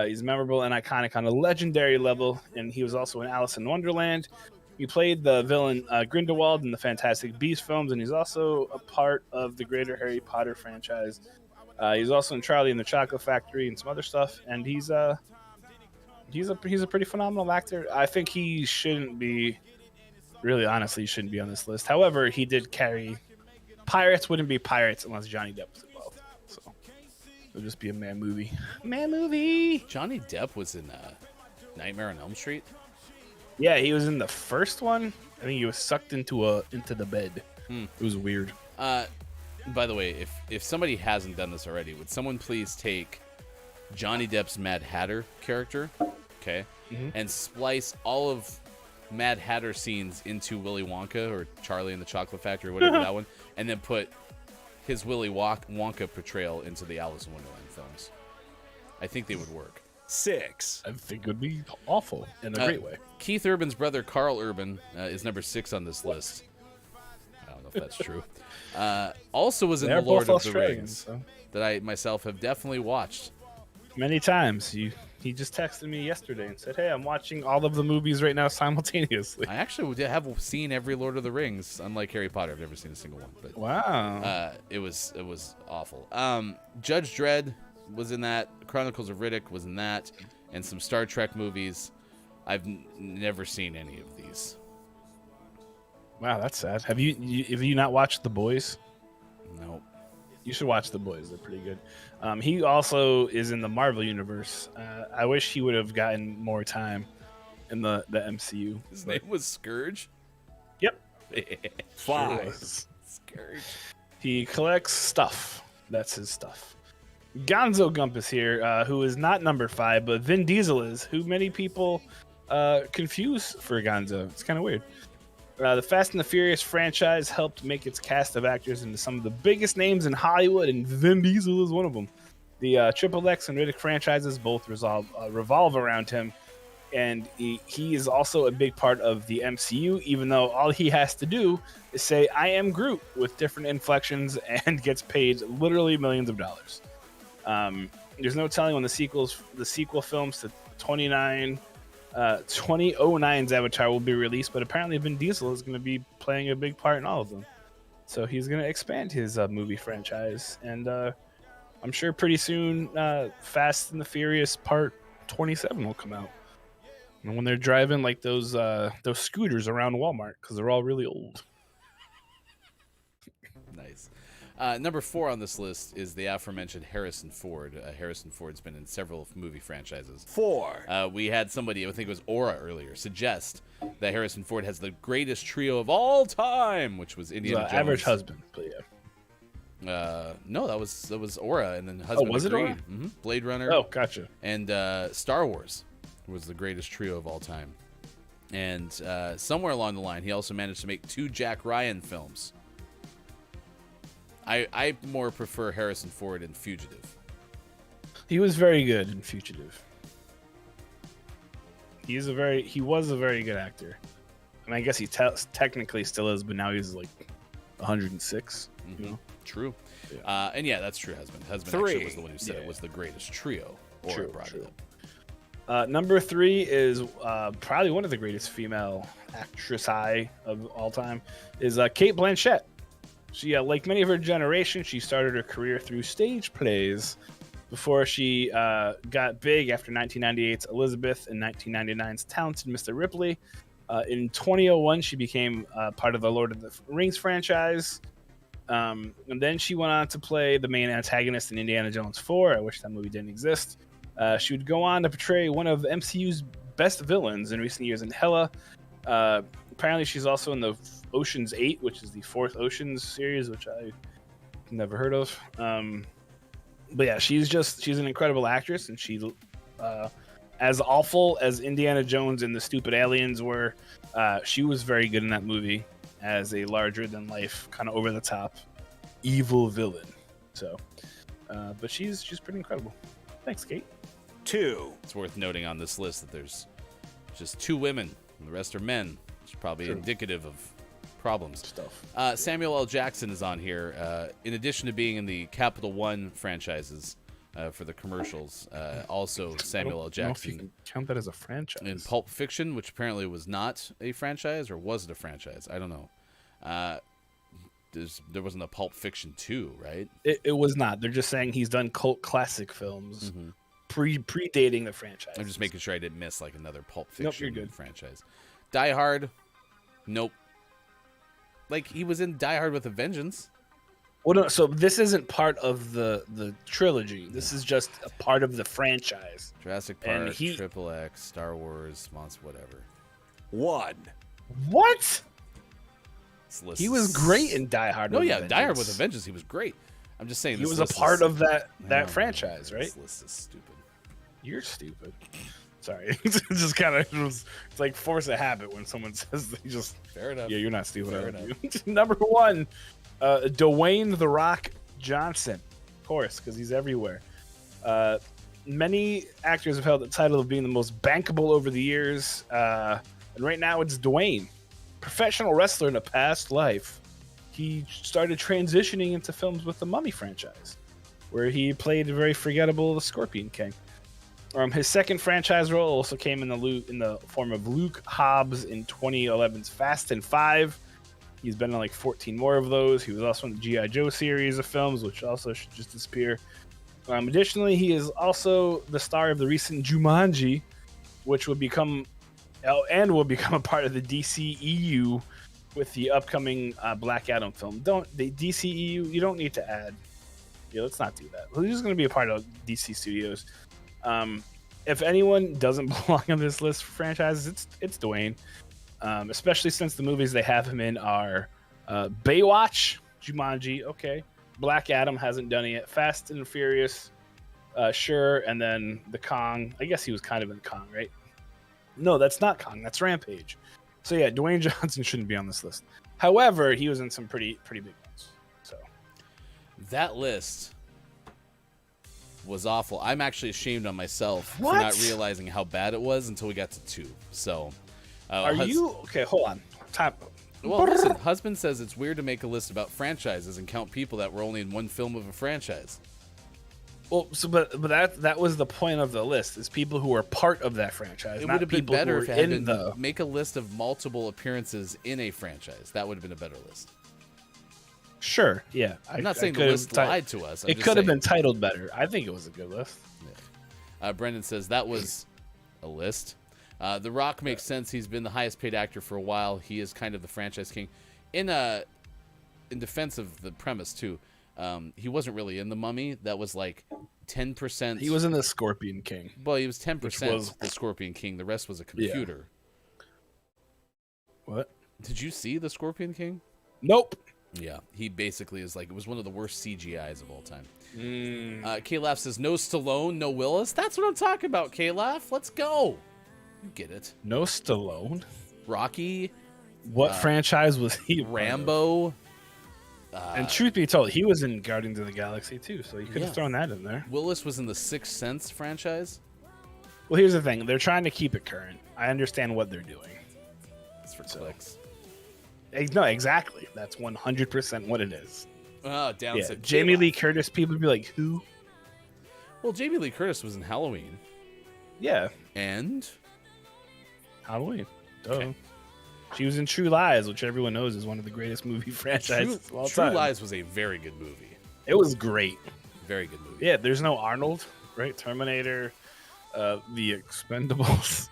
He's memorable and iconic on a legendary level, and he was also in Alice in Wonderland. He played the villain Grindelwald in the Fantastic Beasts films, and he's also a part of the greater Harry Potter franchise. He's also in Charlie and the Chocolate Factory and some other stuff, and he's a pretty phenomenal actor. I think he shouldn't be, really honestly, shouldn't be on this list. However, he did carry. Pirates wouldn't be pirates unless Johnny Depp was involved. So it'll just be a man movie. Man movie. Johnny Depp was in Nightmare on Elm Street. Yeah, he was in the first one. I think he was sucked into the bed. It was weird. By the way, if somebody hasn't done this already, would someone please take Johnny Depp's Mad Hatter character, okay, and splice all of Mad Hatter scenes into Willy Wonka or Charlie and the Chocolate Factory or whatever that one, and then put his Willy Wonka portrayal into the Alice in Wonderland films. I think they would work. 6, I think it would be awful in a great way. Keith Urban's brother Carl Urban is number 6 on this list. I don't know if that's true. Also was in They're The Lord both of the Australians, Rings so. that I myself have definitely watched. Many times. He just texted me yesterday and said, "Hey, I'm watching all of the movies right now simultaneously." I actually have seen every Lord of the Rings, unlike Harry Potter. I've never seen a single one. But Wow. it was awful. Judge Dredd was in that. Chronicles of Riddick was in that, and some Star Trek movies. I've never seen any of these. Wow, that's sad. Have you not watched The Boys? Nope. You should watch The Boys. They're pretty good. He also is in the Marvel universe. I wish he would have gotten more time in the MCU. His name was Scourge. Yep. 5, Scourge. He collects stuff. That's his stuff. Gonzo Gump is here, who is not number 5, but Vin Diesel is, who many people confuse for Gonzo. It's kind of weird. The Fast and the Furious franchise helped make its cast of actors into some of the biggest names in Hollywood, and Vin Diesel is one of them. The Triple X and Riddick franchises both revolve around him, and he is also a big part of the MCU, even though all he has to do is say, "I am Groot," with different inflections, and gets paid literally millions of dollars. There's no telling when the sequel films to 2009's Avatar will be released, but apparently Vin Diesel is going to be playing a big part in all of them. So he's going to expand his movie franchise, and I'm sure pretty soon Fast and the Furious Part 27 will come out. And when they're driving like those scooters around Walmart because they're all really old. Nice. Number 4 on this list is the aforementioned Harrison Ford. Harrison Ford's been in several movie franchises. 4, We had somebody, I think it was Aura earlier, suggest that Harrison Ford has the greatest trio of all time, which was Indiana Jones. Average Husband, but yeah. No, that was Aura, and then Husband was it agreed. Aura? Mm-hmm. Blade Runner. Oh, gotcha. And Star Wars was the greatest trio of all time. And somewhere along the line, he also managed to make 2 Jack Ryan films. I more prefer Harrison Ford in Fugitive. He was very good in Fugitive. He was a very good actor. And I guess he technically still is, but now he's like 106. Mm-hmm. You know? True. Yeah. And yeah, that's true, Husband. Husband 3. actually was the one who said it was the greatest trio. Or True, brought true. it up. Number 3 is probably one of the greatest female actress of all time is Kate Blanchett. She, like many of her generation, she started her career through stage plays before she got big after 1998's Elizabeth and 1999's Talented Mr. Ripley. In 2001, she became part of the Lord of the Rings franchise. And then she went on to play the main antagonist in Indiana Jones 4. I wish that movie didn't exist. She would go on to portray one of MCU's best villains in recent years in Hela. Apparently, she's also in the Ocean's 8, which is the 4th Ocean's series, which I never heard of. But yeah, she's an incredible actress, and she, as awful as Indiana Jones and the Stupid Aliens were, she was very good in that movie as a larger-than-life, kind of over-the-top, evil villain. So, but she's pretty incredible. Thanks, Kate. 2, It's worth noting on this list that there's just 2 women, and the rest are men. It's probably indicative of problems. Stuff. Samuel L. Jackson is on here. In addition to being in the Capital One franchises for the commercials, also Samuel L. I don't know if you Jackson can count that as a franchise. in Pulp Fiction, which apparently was not a franchise, or was it a franchise? I don't know. There wasn't a Pulp Fiction 2, right? It was not. They're just saying he's done cult classic films predating the franchise. I'm just making sure I didn't miss like another Pulp Fiction Nope, you're good. franchise. Die Hard, nope. Like he was in Die Hard with a Vengeance. Well, no, so this isn't part of the trilogy. This is just a part of the franchise. Jurassic And Park, he- Triple X, Star Wars, Monster, whatever. 1, What? This list He was is- great in Die Hard. No, with yeah, a Die Hard with a Vengeance. Vengeance. He was great. I'm just saying He this was a list part is- of that No, franchise, right? This list is stupid. You're stupid. Sorry, it's just kind of it's like force of habit when someone says they just. Fair enough. Yeah, you're not stupid. Fair I love you. Number 1, Dwayne "The Rock" Johnson, of course, because he's everywhere. Many actors have held the title of being the most bankable over the years, and right now it's Dwayne, professional wrestler in a past life. He started transitioning into films with the Mummy franchise, where he played a very forgettable the Scorpion King. His second franchise role also came in the form of Luke Hobbs in 2011's Fast and 5. He's been in like 14 more of those. He was also in the G.I. Joe series of films, which also should just disappear. Additionally, he is also the star of the recent Jumanji, which will become a part of the DCEU with the upcoming Black Adam film. The DCEU, you don't need to add. Yeah, let's not do that. He's just going to be a part of DC Studios. If anyone doesn't belong on this list for franchises, it's Dwayne. Especially since the movies they have him in are Baywatch, Jumanji, okay. Black Adam hasn't done it yet. Fast and Furious, sure. And then the Kong. I guess he was kind of in Kong, right? No, that's not Kong. That's Rampage. So yeah, Dwayne Johnson shouldn't be on this list. However, he was in some pretty big ones. So That list was awful. I'm actually ashamed on myself for What? not realizing how bad it was until we got to 2. So, are you okay? Hold on. Time. Well, listen. Husband says it's weird to make a list about franchises and count people that were only in one film of a franchise. Well, but that was the point of the list, is people who are part of that franchise. It not would have been people better who if are it had in been make a list of multiple appearances in a franchise. That would have been a better list. Sure, yeah. I'm not saying the list lied to us. I'm It just could have saying. been titled better. I think it was a good list. Brendan says that was a list. The Rock makes sense. He's been the highest paid actor for a while. He is kind of the franchise king. In defense of the premise too, he wasn't really in The Mummy. That was like 10%. He was in the Scorpion King. Well, he was 10% was the Scorpion King. The rest was a computer. What? Did you see the Scorpion King? Nope. Yeah, he basically is like, it was one of the worst CGIs of all time. K-Laugh says, no Stallone, no Willis. That's what I'm talking about, K-Laugh. Let's go. You get it. No Stallone? Rocky. What franchise was he? Rambo. And truth be told, he was in Guardians of the Galaxy too, so you could have Yeah. thrown that in there. Willis was in the Sixth Sense franchise. Well, here's the thing. They're trying to keep it current. I understand what they're doing. It's for clicks. No, exactly. That's 100% what it is. Down Yeah, said Jamie K-Laugh. Lee Curtis, people would be like, who? Well, Jamie Lee Curtis was in Halloween. Yeah, And Halloween. Duh. Okay. She was in True Lies, which everyone knows is one of the greatest movie franchises of all True time. Lies was a very good movie. It was great. Very good movie. Yeah, there's no Arnold, right? Terminator, The Expendables.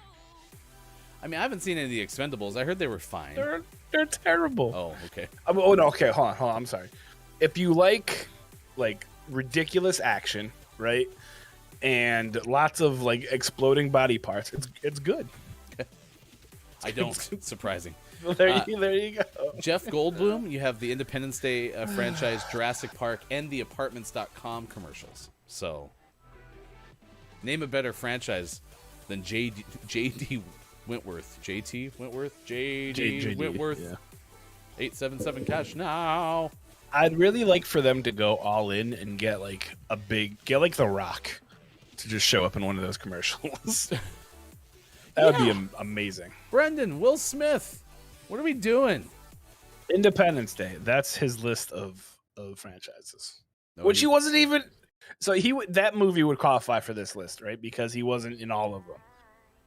I mean, I haven't seen any of the Expendables. I heard they were fine. They're terrible. Oh, okay. Oh no, okay, hold on. I'm sorry. If you like ridiculous action, right, and lots of like exploding body parts, it's good. I don't. Surprising. There you go. Jeff Goldblum, you have the Independence Day franchise, Jurassic Park, and the Apartments.com commercials. So, name a better franchise than J.D. Wentworth. J.T. Wentworth? J.D. JD, Wentworth. yeah. 877 cash now. I'd really like for them to go all in and get like The Rock to just show up in one of those commercials. That would be amazing. Brendan, Will Smith. What are we doing? Independence Day. That's his list of franchises. No, Which he wasn't even. So that movie would qualify for this list, right? Because he wasn't in all of them.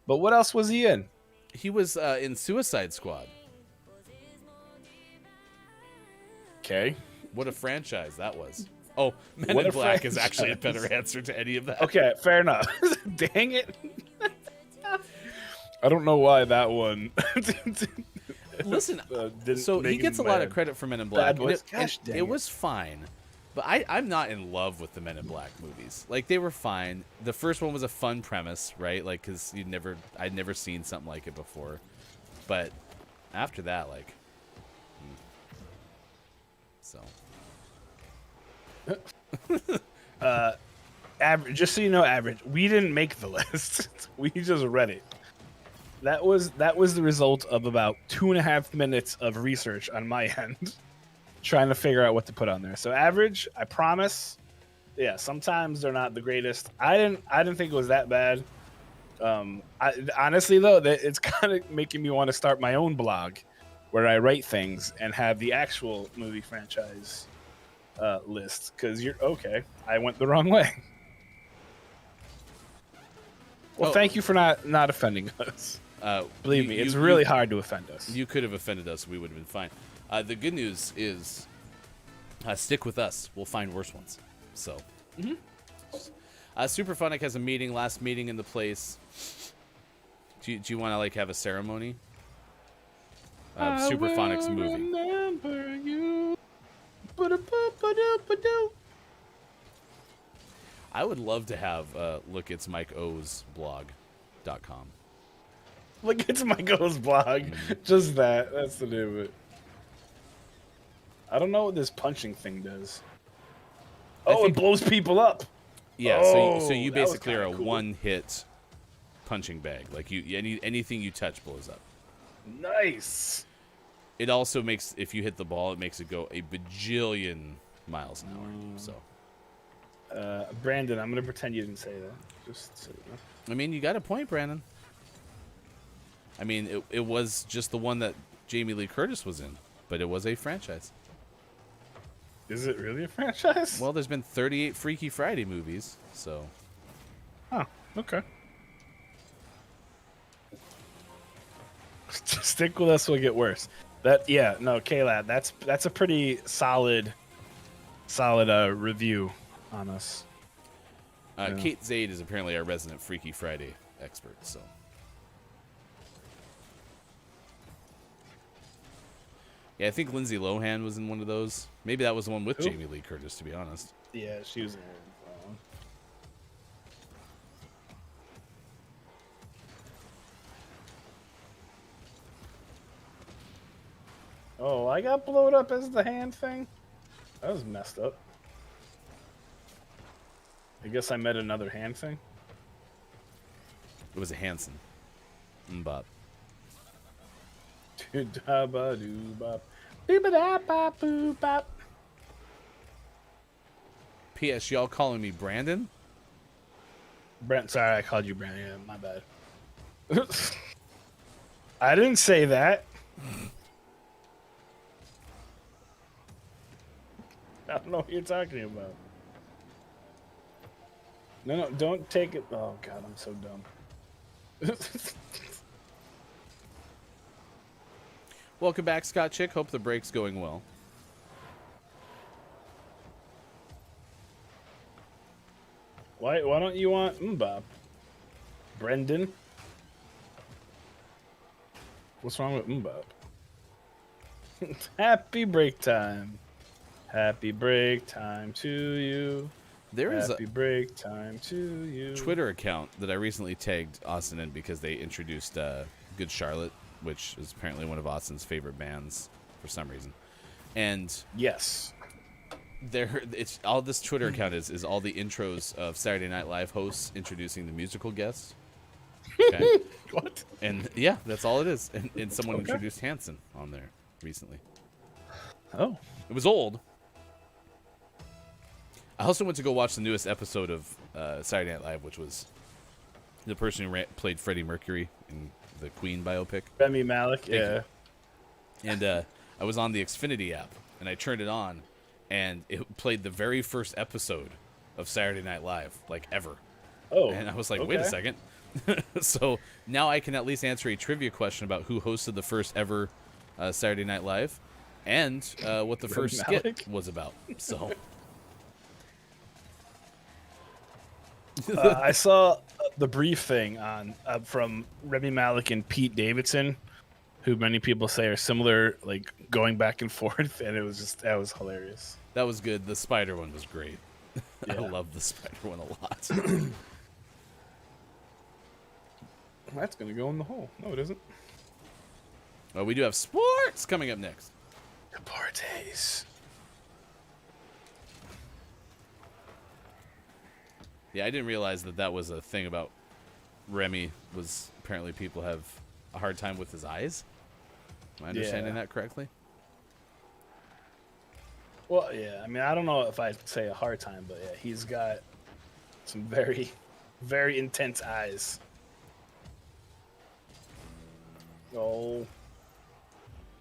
But what else was he in? He was in Suicide Squad. Okay. What a franchise that was. Oh, Men What in a Black is actually a franchise. better answer to any of that. Okay, fair enough. Dang it. I don't know why that one. Listen, didn't so he make gets a him lot of mad. credit for Men in Black. Bad boys. and Gosh dang it it. was fine, but I'm not in love with the Men in Black movies. Like, they were fine. The first one was a fun premise, right? Like, because I'd never seen something like it before. But after that, like, so. Average, just so you know, average. We didn't make the list. We just read it. That was the result of about 2.5 minutes of research on my end, trying to figure out what to put on there. So average, I promise. Yeah, sometimes they're not the greatest. I didn't think it was that bad. Honestly though, it's kind of making me want to start my own blog, where I write things and have the actual movie franchise list. Because I went the wrong way. Well, thank you for not offending us. Believe me, it's really hard to offend us. You could have offended us. We would have been fine. The good news is, stick with us. We'll find worse ones. So, Superphonic has a last meeting in the place. Do you want to like have a ceremony? Superphonic's movie. Remember you. I would love to have look. It's Mike O's blog.com. Look, it's Michael's blog. Just that. That's the name of it. I don't know what this punching thing does. It blows people up. Yeah, so you that was basically are a kinda cool. one-hit punching bag. Like anything you touch blows up. Nice. It also makes, if you hit the ball, it makes it go a bajillion miles an hour. So, Brandon, I'm gonna pretend you didn't say that. Just so you know. I mean, you got a point, Brandon. I mean, it was just the one that Jamie Lee Curtis was in, but it was a franchise. Is it really a franchise? Well, there's been 38 Freaky Friday movies, so. Oh, okay. Stick with us, will get worse. K-Lad, that's a pretty solid review on us. Kate Zaid is apparently our resident Freaky Friday expert, so. Yeah, I think Lindsay Lohan was in one of those. Maybe that was the one with Who? Jamie Lee Curtis, to be honest. Yeah, she was in it. Oh, I got blowed up as the hand thing? That was messed up. I guess I met another hand thing. It was a Hanson. Mbop. Do-da-ba-doo-bop. Doo-ba-da-ba-boo-bop. P.S. Y'all calling me Brandon? Brent, sorry, I called you Brent. Yeah, my bad. I didn't say that. I don't know what you're talking about. No, don't take it. Oh, God, I'm so dumb. Welcome back, Scott Chick. Hope the break's going well. Why don't you want Mbop? Brendan? What's wrong with Mbop? Happy break time. Happy break time to you. There is Happy break time to you. Twitter account that I recently tagged Austin in because they introduced Good Charlotte, which is apparently one of Austin's favorite bands for some reason. And Yes. it's all this Twitter account is all the intros of Saturday Night Live hosts introducing the musical guests. Okay. What? And yeah, that's all it is. And someone introduced Hanson on there recently. Oh. It was old. I also went to go watch the newest episode of Saturday Night Live, which was the person who played Freddie Mercury in the Queen biopic. Remy Malik, Thank yeah. you. And I was on the Xfinity app, and I turned it on, and it played the very first episode of Saturday Night Live, like ever. Oh. And I was like, wait a second. So now I can at least answer a trivia question about who hosted the first ever Saturday Night Live and what the first skit Malik? was about. So I saw the brief thing on from Remy Malik and Pete Davidson, who many people say are similar, like going back and forth, and that was hilarious. that was good. The spider one was great. I Yeah. love the spider one a lot. That's gonna go in the hole. No, it isn't. Well, we do have sports coming up next. Deportes. Yeah, I didn't realize that was a thing about Remy. Was apparently people have a hard time with his eyes. Am I understanding Yeah. that correctly? Well, yeah. I mean, I don't know if I'd say a hard time, but yeah, he's got some very, very intense eyes. Oh.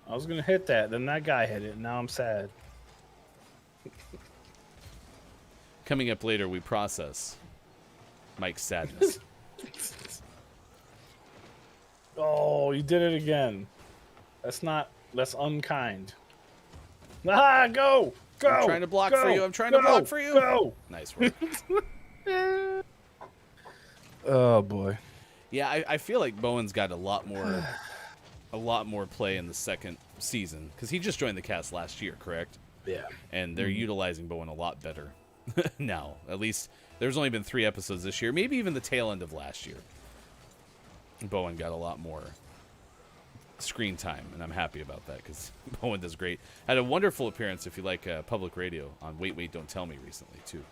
I was gonna hit that, then that guy hit it, and now I'm sad. Coming up later, we process Mike's sadness. Oh, you did it again. That's unkind. Ah, go! Go! I'm trying to block for go, you. I'm trying to go, block for you. Go! Nice work. Oh boy. Yeah, I feel like Bowen's got a lot more play in the second season because he just joined the cast last year, correct? Yeah. And they're utilizing Bowen a lot better now. At least there's only been 3 episodes this year, maybe even the tail end of last year. Bowen got a lot more screen time, and I'm happy about that because Bowen does great. Had a wonderful appearance, if you like public radio, on Wait, Wait, Don't Tell Me recently, too.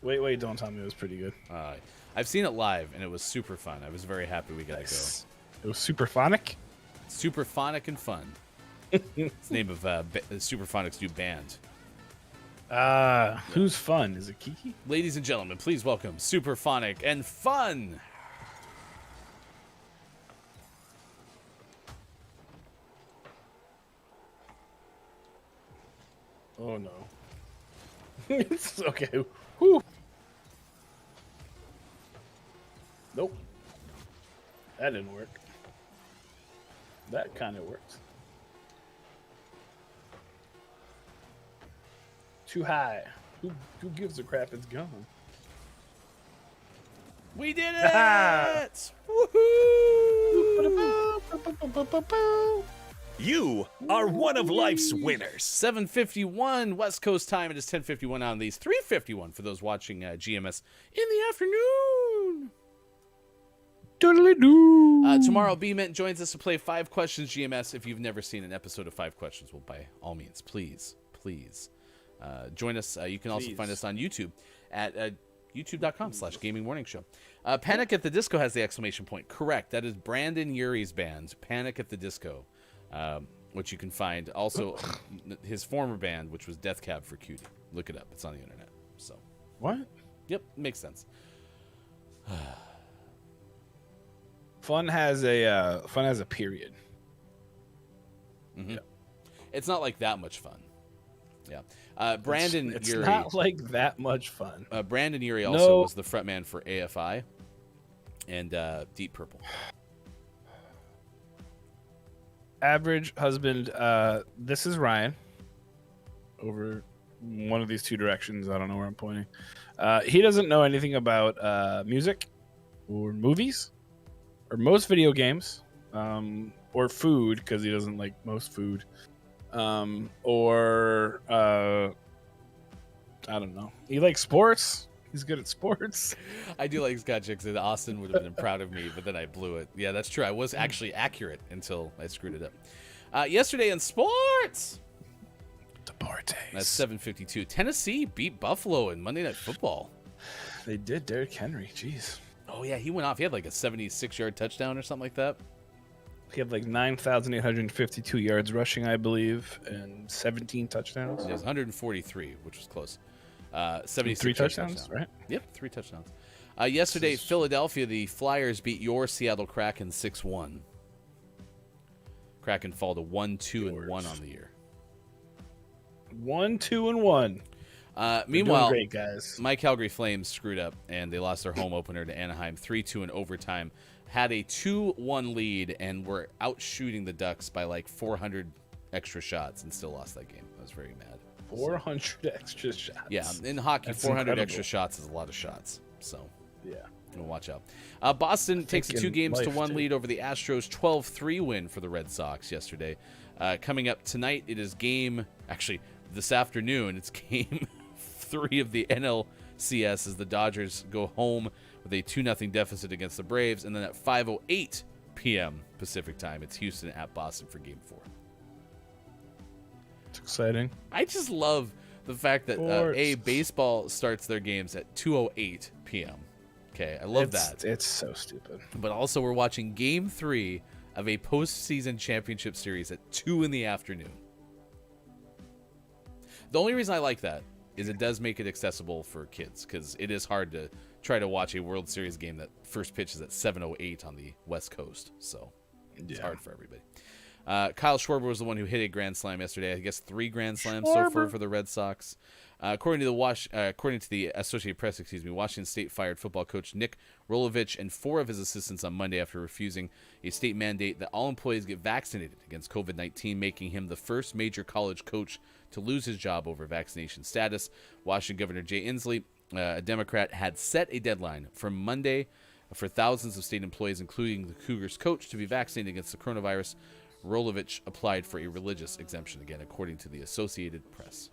Wait, don't tell me it was pretty good. I've seen it live, and it was super fun. I was very happy we got to go. It was Superphonic? Superphonic and fun. It's the name of Superphonic's new band. Who's fun? Is it Kiki? Ladies and gentlemen, please welcome Superphonic and Fun. Oh no. It's okay. Whew. Nope. That didn't work. That kind of worked. Too high. Who gives a crap? It's gone. We did it! Woohoo! You are one of life's winners. 7:51 West Coast time. It is 10:51 on these. 3:51 for those watching GMS in the afternoon. Tomorrow, B-Mint joins us to play 5 Questions GMS. If you've never seen an episode of 5 Questions, well, by all means, please join us. You can also find us on YouTube at youtube.com/Gaming Morning Show. Panic at the Disco has the exclamation point. Correct. That is Brandon Urie's band, Panic at the Disco, which you can find also his former band, which was Death Cab for Cutie. Look it up. It's on the internet. So What? Yep, makes sense. Fun has a period. Mm-hmm. Yeah. It's not like that much fun. Yeah. Brandon it's Urie. not like that much fun. Brandon Urie also was the frontman for AFI and Deep Purple. Average husband. This is Ryan. Over one of these two directions. I don't know where I'm pointing. He doesn't know anything about music or movies or most video games or food because he doesn't like most food. Or I don't know. He likes sports. He's good at sports. I do like Scott Chicks, and Austin would have been proud of me, but then I blew it. Yeah, that's true. I was actually accurate until I screwed it up. Yesterday in sports. Deportes. That's 7:52. Tennessee beat Buffalo in Monday Night Football. They did. Derrick Henry. Jeez. Oh, yeah, he went off. He had like a 76-yard touchdown or something like that. He had like 9,852 yards rushing, I believe, and 17 touchdowns. It was 143, which was close. 76 3 touchdowns, right? Yep, 3 touchdowns. Yesterday, Philadelphia, the Flyers beat your Seattle Kraken 6-1. Kraken fall to 1-2-1 on the year. 1-2-1. Meanwhile, great, guys. my Calgary Flames screwed up, and they lost their home opener to Anaheim 3-2 in overtime. Had a 2-1 lead, and were out shooting the Ducks by like 400 extra shots, and still lost that game. I was very mad. 400 extra shots. Yeah, in hockey, That's 400 incredible. extra shots is a lot of shots. So, Yeah. watch out. Boston takes a in 2-1 life, too. lead over the Astros, 12-3 win for the Red Sox yesterday. Coming up tonight, it is this afternoon, it's game 3 of the NLCS as the Dodgers go home with a 2-0 deficit against the Braves. And then at 5:08 p.m. Pacific time, it's Houston at Boston for game 4. It's exciting. I just love the fact that baseball starts their games at 2:08 p.m. Okay, I love that. It's so stupid. But also, we're watching Game 3 of a postseason championship series at 2 in the afternoon. The only reason I like that is it does make it accessible for kids, because it is hard to try to watch a World Series game that first pitch is at 7:08 on the West Coast. So it's hard for everybody. Kyle Schwarber was the one who hit a grand slam yesterday. I guess 3 grand slams so far for the Red Sox. According to the Associated Press, Washington State fired football coach Nick Rolovich and 4 of his assistants on Monday after refusing a state mandate that all employees get vaccinated against COVID-19, making him the first major college coach to lose his job over vaccination status. Washington Governor Jay Inslee, a Democrat, had set a deadline for Monday for thousands of state employees, including the Cougars coach, to be vaccinated against the coronavirus. Rolovich applied for a religious exemption, again, according to the Associated Press.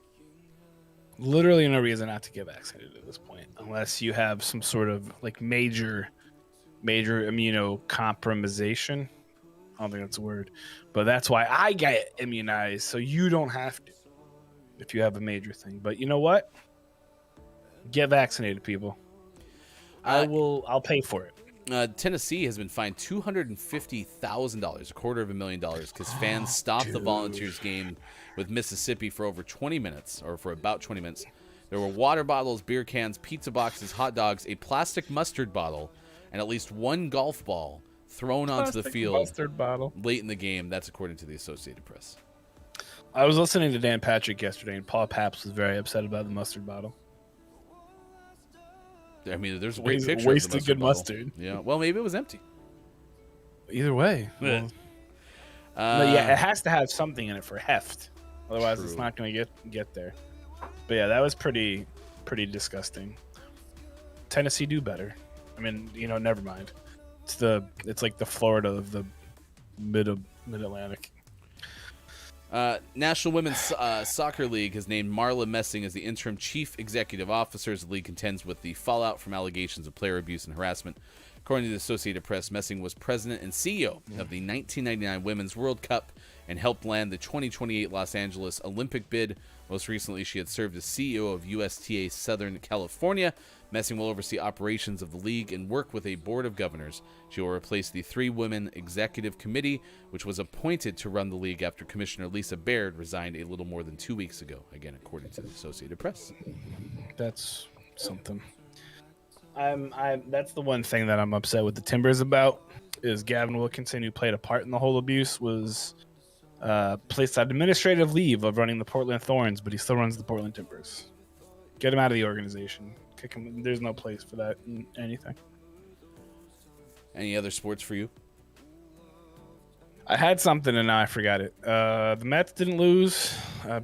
Literally no reason not to get vaccinated at this point, unless you have some sort of like major immunocompromisation. I don't think that's a word, but that's why I get immunized, so you don't have to if you have a major thing. But you know what? Get vaccinated, people. I'll pay for it. Tennessee has been fined $250,000, $250,000, because fans stopped the Volunteers game with Mississippi for about 20 minutes. There were water bottles, beer cans, pizza boxes, hot dogs, a plastic mustard bottle, and at least 1 golf ball thrown onto the field mustard bottle late in the game. That's according to the Associated Press. I was listening to Dan Patrick yesterday, and Paul Papps was very upset about the mustard bottle. I mean, there's a great picture Wasted of the good bottle. mustard. Yeah, well, maybe it was empty. Either way. Yeah. But yeah, it has to have something in it for heft. Otherwise, True. it's not going to get there. But yeah, that was pretty disgusting. Tennessee do better. I mean, never mind. It's like the Florida of the mid Atlantic. National Women's Soccer League has named Marla Messing as the interim chief executive officer as the league contends with the fallout from allegations of player abuse and harassment. According to the Associated Press, Messing was president and CEO of the 1999 Women's World Cup and helped land the 2028 Los Angeles Olympic bid. Most recently, she had served as CEO of USTA Southern California. Messing will oversee operations of the league and work with a board of governors. She will replace the 3-women executive committee, which was appointed to run the league after Commissioner Lisa Baird resigned a little more than 2 weeks ago, again, according to the Associated Press. That's something. That's the one thing that I'm upset with the Timbers about is Gavin Wilkinson, who played a part in the whole abuse, was placed on administrative leave of running the Portland Thorns, but he still runs the Portland Timbers. Get him out of the organization. Kick him. There's no place for that in anything. Any other sports for you? I had something and now I forgot it. The Mets didn't lose.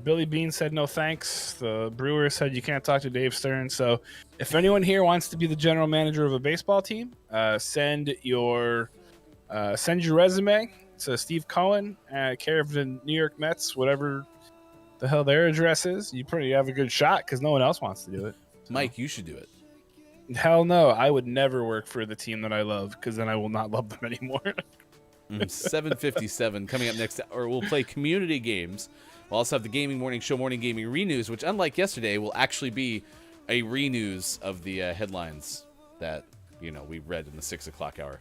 Billy Beane said no thanks. The Brewers said you can't talk to Dave Stern. So if anyone here wants to be the general manager of a baseball team, send your resume to Steve Cohen, care of the New York Mets, whatever the hell their address is. You pretty have a good shot because no one else wants to do it. So. Mike, you should do it. Hell no. I would never work for the team that I love because then I will not love them anymore. 7:57 coming up next, or we'll play community games. We'll also have the Gaming Morning Show Morning Gaming Renews, which, unlike yesterday, will actually be a renews of the headlines that we read in the 6 o'clock hour.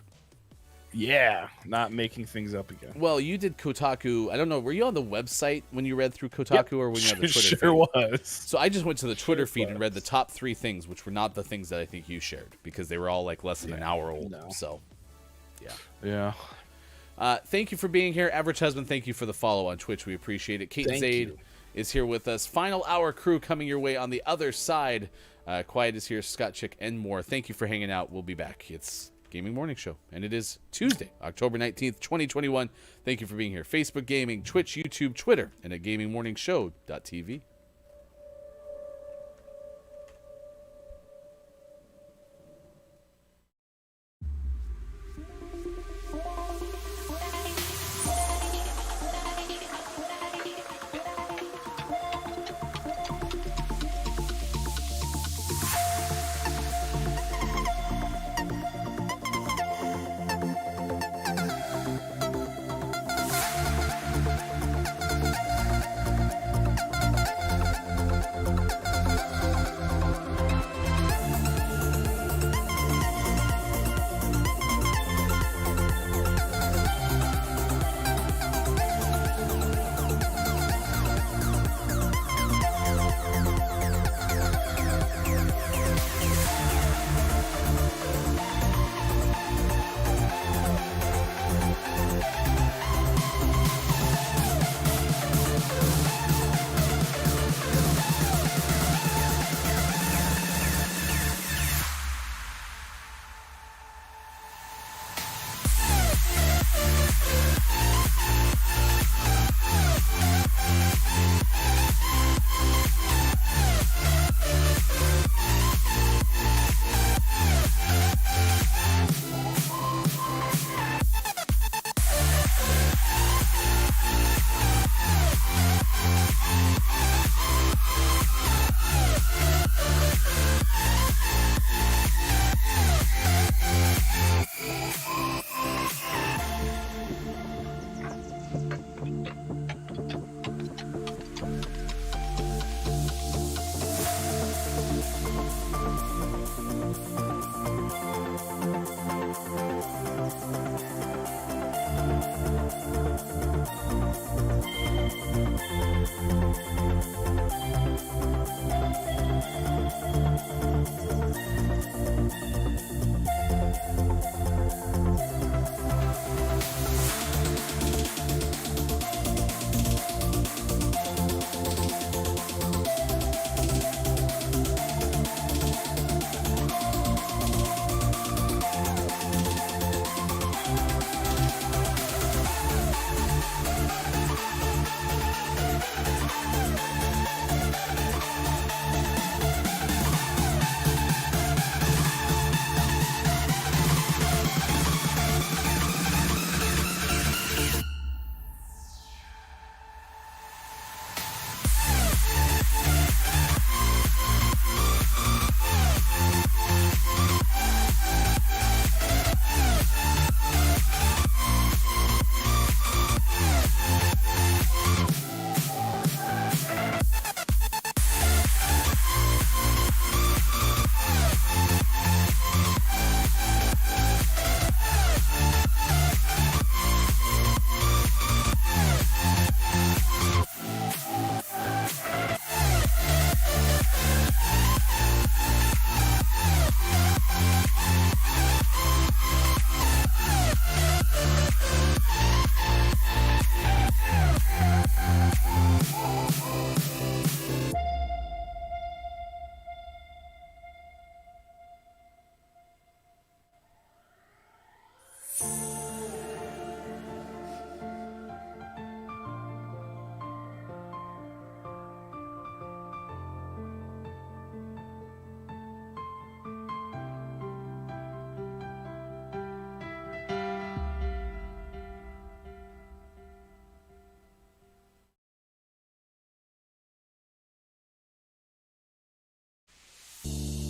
Yeah, not making things up again. Well, you did Kotaku. I don't know. Were you on the website when you read through Kotaku, or when you had the Twitter feed? Sure was. So I just went to the Twitter feed and read the top 3 things, which were not the things that I think you shared because they were all like less than an hour old. No. So, Yeah. thank you for being here. Average Husband, thank you for the follow on Twitch. We appreciate it. Kate Thank Zaid you. is here with us. Final hour crew coming your way on the other side. Quiet is here, Scott Chick, and more. Thank you for hanging out. We'll be back. It's Gaming Morning Show, and it is Tuesday, October 19th, 2021. Thank you for being here. Facebook Gaming, Twitch, YouTube, Twitter, and at gamingmorningshow.tv.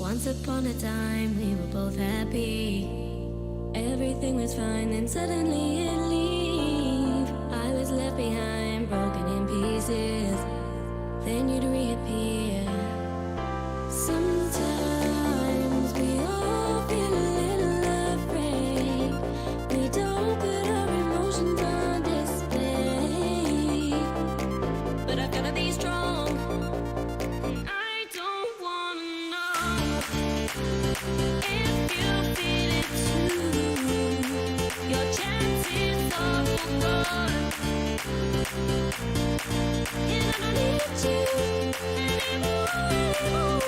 Once upon a time, we were both happy. Everything was fine, then suddenly it leave. I was left behind, broken in pieces. Then you'd reappear. Sometimes we all feel a little afraid. We don't put our emotions on display. But I've gotta be strong. And I don't wanna know if you feel it too. Your chances are gone. And I don't need you anymore,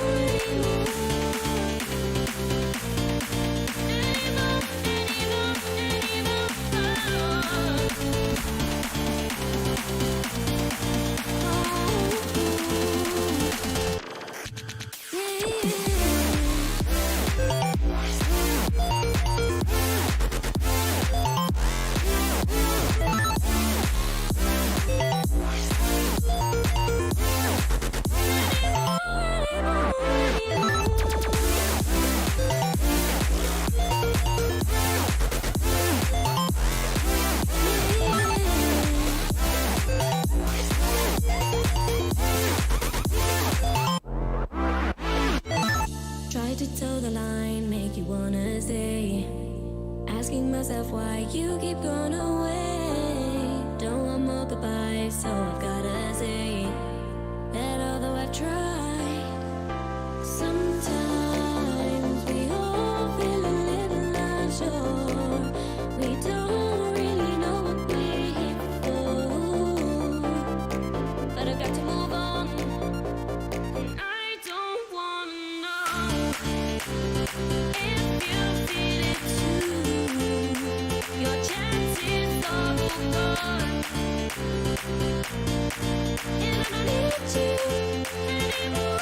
Try to toe the line, make you wanna stay. Asking myself why you keep going away. Don't want more goodbyes, so I've gotta say that although I've tried, sometimes we all feel a little unsure. We don't really know what we're here for. But I've got to move on. And I don't wanna know if you feel it too. Your chances are gone. And I don't need you anymore,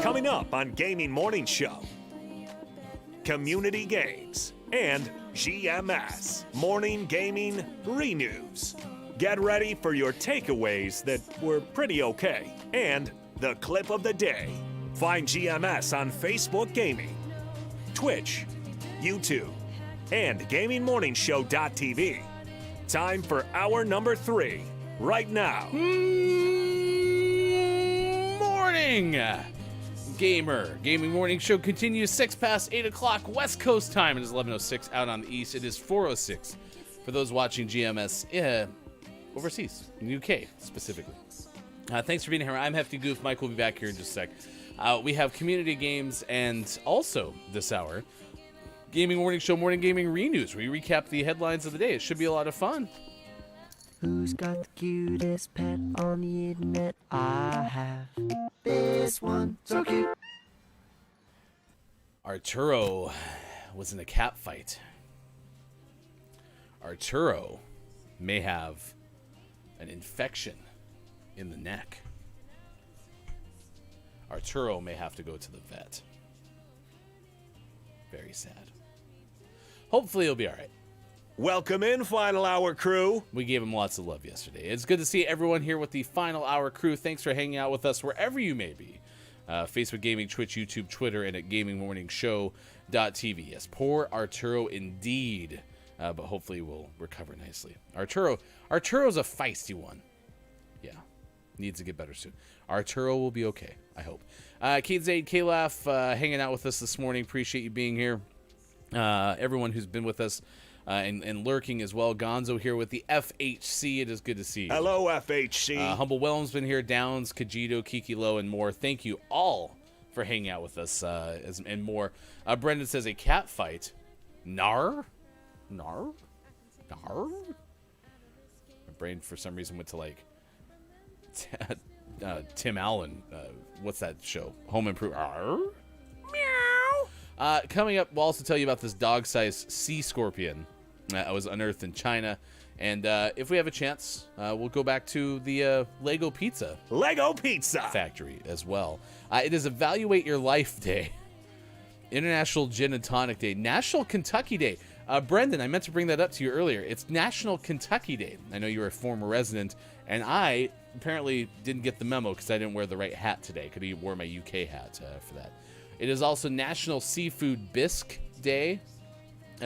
Coming up on Gaming Morning Show, community games and GMS Morning Gaming Renews. Get ready for your takeaways that were pretty okay. And the clip of the day. Find GMS on Facebook Gaming, Twitch, YouTube, and GamingMorningshow.tv. Time for hour number 3 right now. Morning, gamer. Gaming Morning Show continues 6 past 8 o'clock West Coast time. It is 11:06 out on the East. It is 4:06 for those watching GMS overseas, in the UK specifically. Thanks for being here. I'm Hefty Goof. Mike will be back here in just a sec. We have community games and also this hour, Gaming Morning Show Morning Gaming Renews. We recap the headlines of the day. It should be a lot of fun. Who's got the cutest pet on the internet? I have this one, so cute. Arturo was in a cat fight. Arturo may have an infection in the neck. Arturo may have to go to the vet. Very sad. Hopefully he'll be all right. Welcome in, Final Hour crew. We gave him lots of love yesterday. It's good to see everyone here with the Final Hour crew. Thanks for hanging out with us wherever you may be. Facebook Gaming, Twitch, YouTube, Twitter, and at gamingmorningshow.tv. Yes, poor Arturo indeed. But hopefully we'll recover nicely. Arturo's a feisty one. Yeah, needs to get better soon. Arturo will be okay, I hope. Kate Zaid, K-Laugh, hanging out with us this morning. Appreciate you being here. Everyone who's been with us and lurking as well. Gonzo here with the FHC. It is good to see you. Hello, FHC. Humble Whelm's been here. Downs, Kajito, Kiki Low, and more. Thank you all for hanging out with us and more. Brendan says a cat fight. Nar? Nar? Nar? My brain for some reason went to like Tim Allen. What's that show? Home Improvement. Meow. Coming up, we'll also tell you about this dog-sized sea scorpion that was unearthed in China. And if we have a chance, we'll go back to the Lego Pizza factory as well. It is Evaluate Your Life Day, International Gin and Tonic Day, National Kentucky Day. Brendan, I meant to bring that up to you earlier. It's National Kentucky Day. I know you're a former resident, and I apparently didn't get the memo because I didn't wear the right hat today. Could have wore my UK hat for that. It is also National Seafood Bisque Day.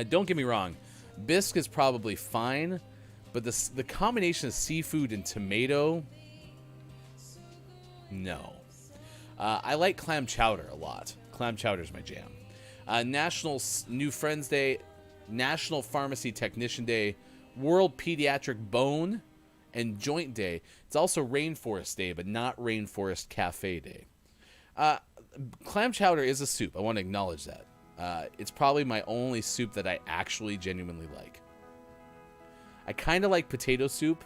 Don't get me wrong, Bisque is probably fine, but the combination of seafood and tomato, no. I like clam chowder a lot. Clam chowder is my jam. National New Friends Day, National Pharmacy Technician Day, World Pediatric Bone and Joint Day. It's also Rainforest Day, but not Rainforest Cafe Day. Clam chowder is a soup. I want to acknowledge that. It's probably my only soup that I actually genuinely like. I kind of like potato soup,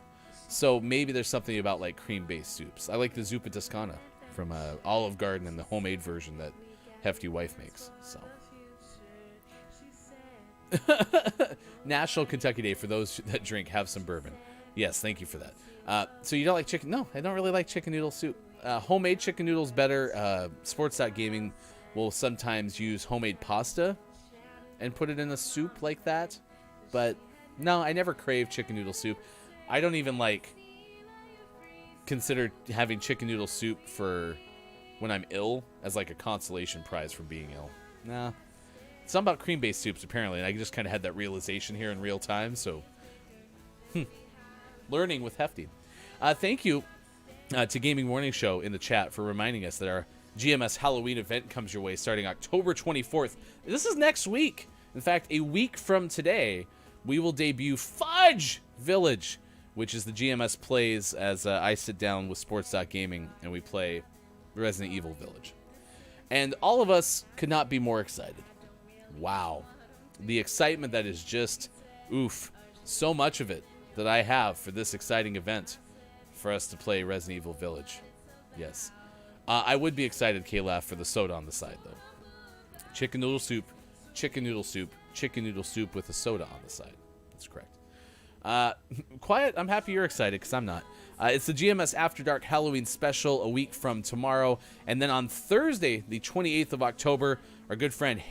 so maybe there's something about like cream-based soups. I like the zuppa toscana from Olive Garden and the homemade version that Hefty Wife makes. So, National Kentucky Day for those that drink. Have some bourbon. Yes, thank you for that. So you don't like chicken? No, I don't really like chicken noodle soup. Homemade chicken noodles better. Sports.gaming will sometimes use homemade pasta and put it in a soup like that. But no, I never crave chicken noodle soup. I don't even consider having chicken noodle soup for when I'm ill as like a consolation prize for being ill. Nah. It's something about cream-based soups apparently, and I just kind of had that realization here in real time. So, learning with Hefty. Thank you to Gaming Morning Show in the chat for reminding us that our GMS Halloween event comes your way starting October 24th. This is next week. In fact, a week from today, we will debut Fudge Village, which is the GMS plays as I sit down with Sports.gaming and we play Resident Evil Village. And all of us could not be more excited. Wow. The excitement that is just, oof, so much of it that I have for this exciting event for us to play Resident Evil Village. Yes. I would be excited, K-Laugh, for the soda on the side, though. Chicken noodle soup, chicken noodle soup, chicken noodle soup with a soda on the side. That's correct. Quiet, I'm happy you're excited, because I'm not. It's the GMS After Dark Halloween special a week from tomorrow. And then on Thursday, the 28th of October, our good friend,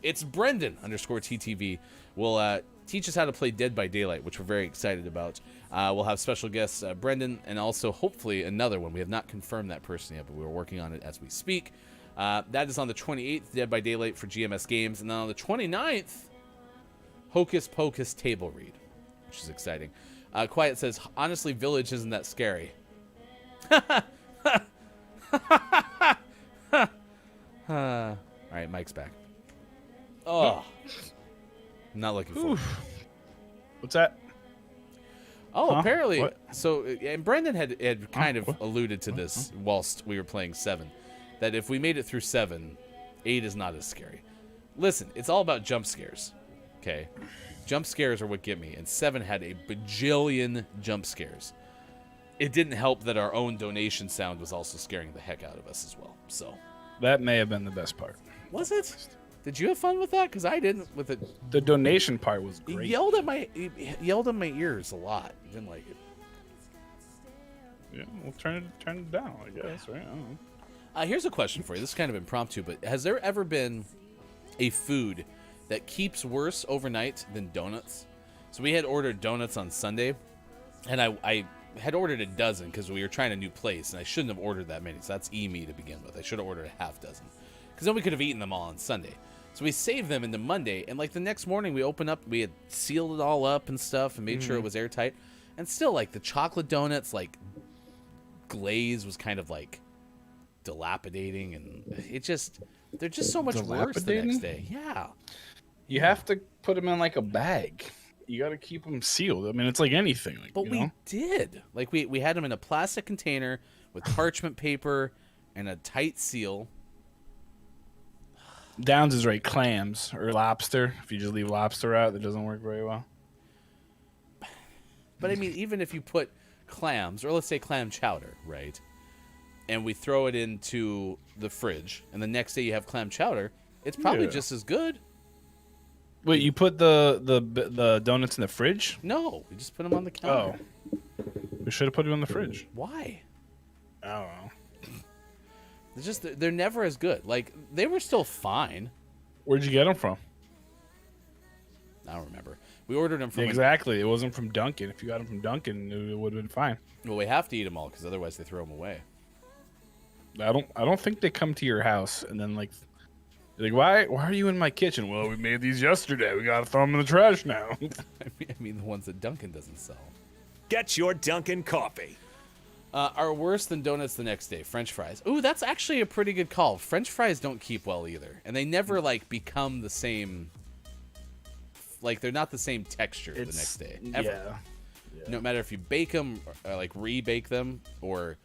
it's Brendan _TTV, will teach us how to play Dead by Daylight, which we're very excited about. We'll have special guests, Brendan, and also hopefully another one. We have not confirmed that person yet, but we're working on it as we speak. That is on the 28th, Dead by Daylight for GMS Games. And then on the 29th, Hocus Pocus Table Read, which is exciting. Quiet says, honestly, Village isn't that scary. All right, Mike's back. Oh, I'm not looking forward. What's that? Oh, Huh? apparently. What? So, and Brendan had kind of alluded to this whilst we were playing 7, that if we made it through 7, 8 is not as scary. Listen, it's all about jump scares. Okay, jump scares are what get me, and 7 had a bajillion jump scares. It didn't help that our own donation sound was also scaring the heck out of us as well. So That may have been the best part. was it? Did you have fun with that? Because I didn't. With it, The donation part was he great. yelled at my ears a lot. He didn't like it. Yeah, we'll turn it down, I guess, right? I don't know. Here's a question for you. This is kind of impromptu, but has there ever been a food that keeps worse overnight than donuts? So we had ordered donuts on Sunday, and I had ordered a dozen because we were trying a new place, and I shouldn't have ordered that many. So that's me to begin with. I should have ordered a half dozen because then we could have eaten them all on Sunday. So we saved them into Monday, and like the next morning we opened up, we had sealed it all up and stuff and made sure it was airtight. And still, like the chocolate donuts, like glaze was kind of like dilapidating, and they're just so much worse the next day. Yeah. You have to put them in like a bag. You got to keep them sealed. I mean, it's like anything. Like, but we did. Like we had them in a plastic container with parchment paper and a tight seal. Downs is right, clams or lobster. If you just leave lobster out, that doesn't work very well. But I mean, even if you put clams, or let's say clam chowder, right? And we throw it into the fridge, and the next day you have clam chowder, it's probably just as good. Wait, you put the donuts in the fridge? No, we just put them on the counter. Oh. We should have put it in the fridge. Why? I don't know. They're never as good. Like, they were still fine. Where'd you get them from? I don't remember. We ordered them from... Exactly. It wasn't from Dunkin'. If you got them from Dunkin', it would have been fine. Well, we have to eat them all, because otherwise they throw them away. I don't think they come to your house and then, like... Why are you in my kitchen? Well, we made these yesterday. We got to throw them in the trash now. I mean, the ones that Dunkin' doesn't sell. Get your Dunkin' coffee. Are worse than donuts the next day. French fries. Ooh, that's actually a pretty good call. French fries don't keep well either. And they never, like, become the same... Like, they're not the same texture the next day. Ever. Yeah. No matter if you bake them, or like, re-bake them, or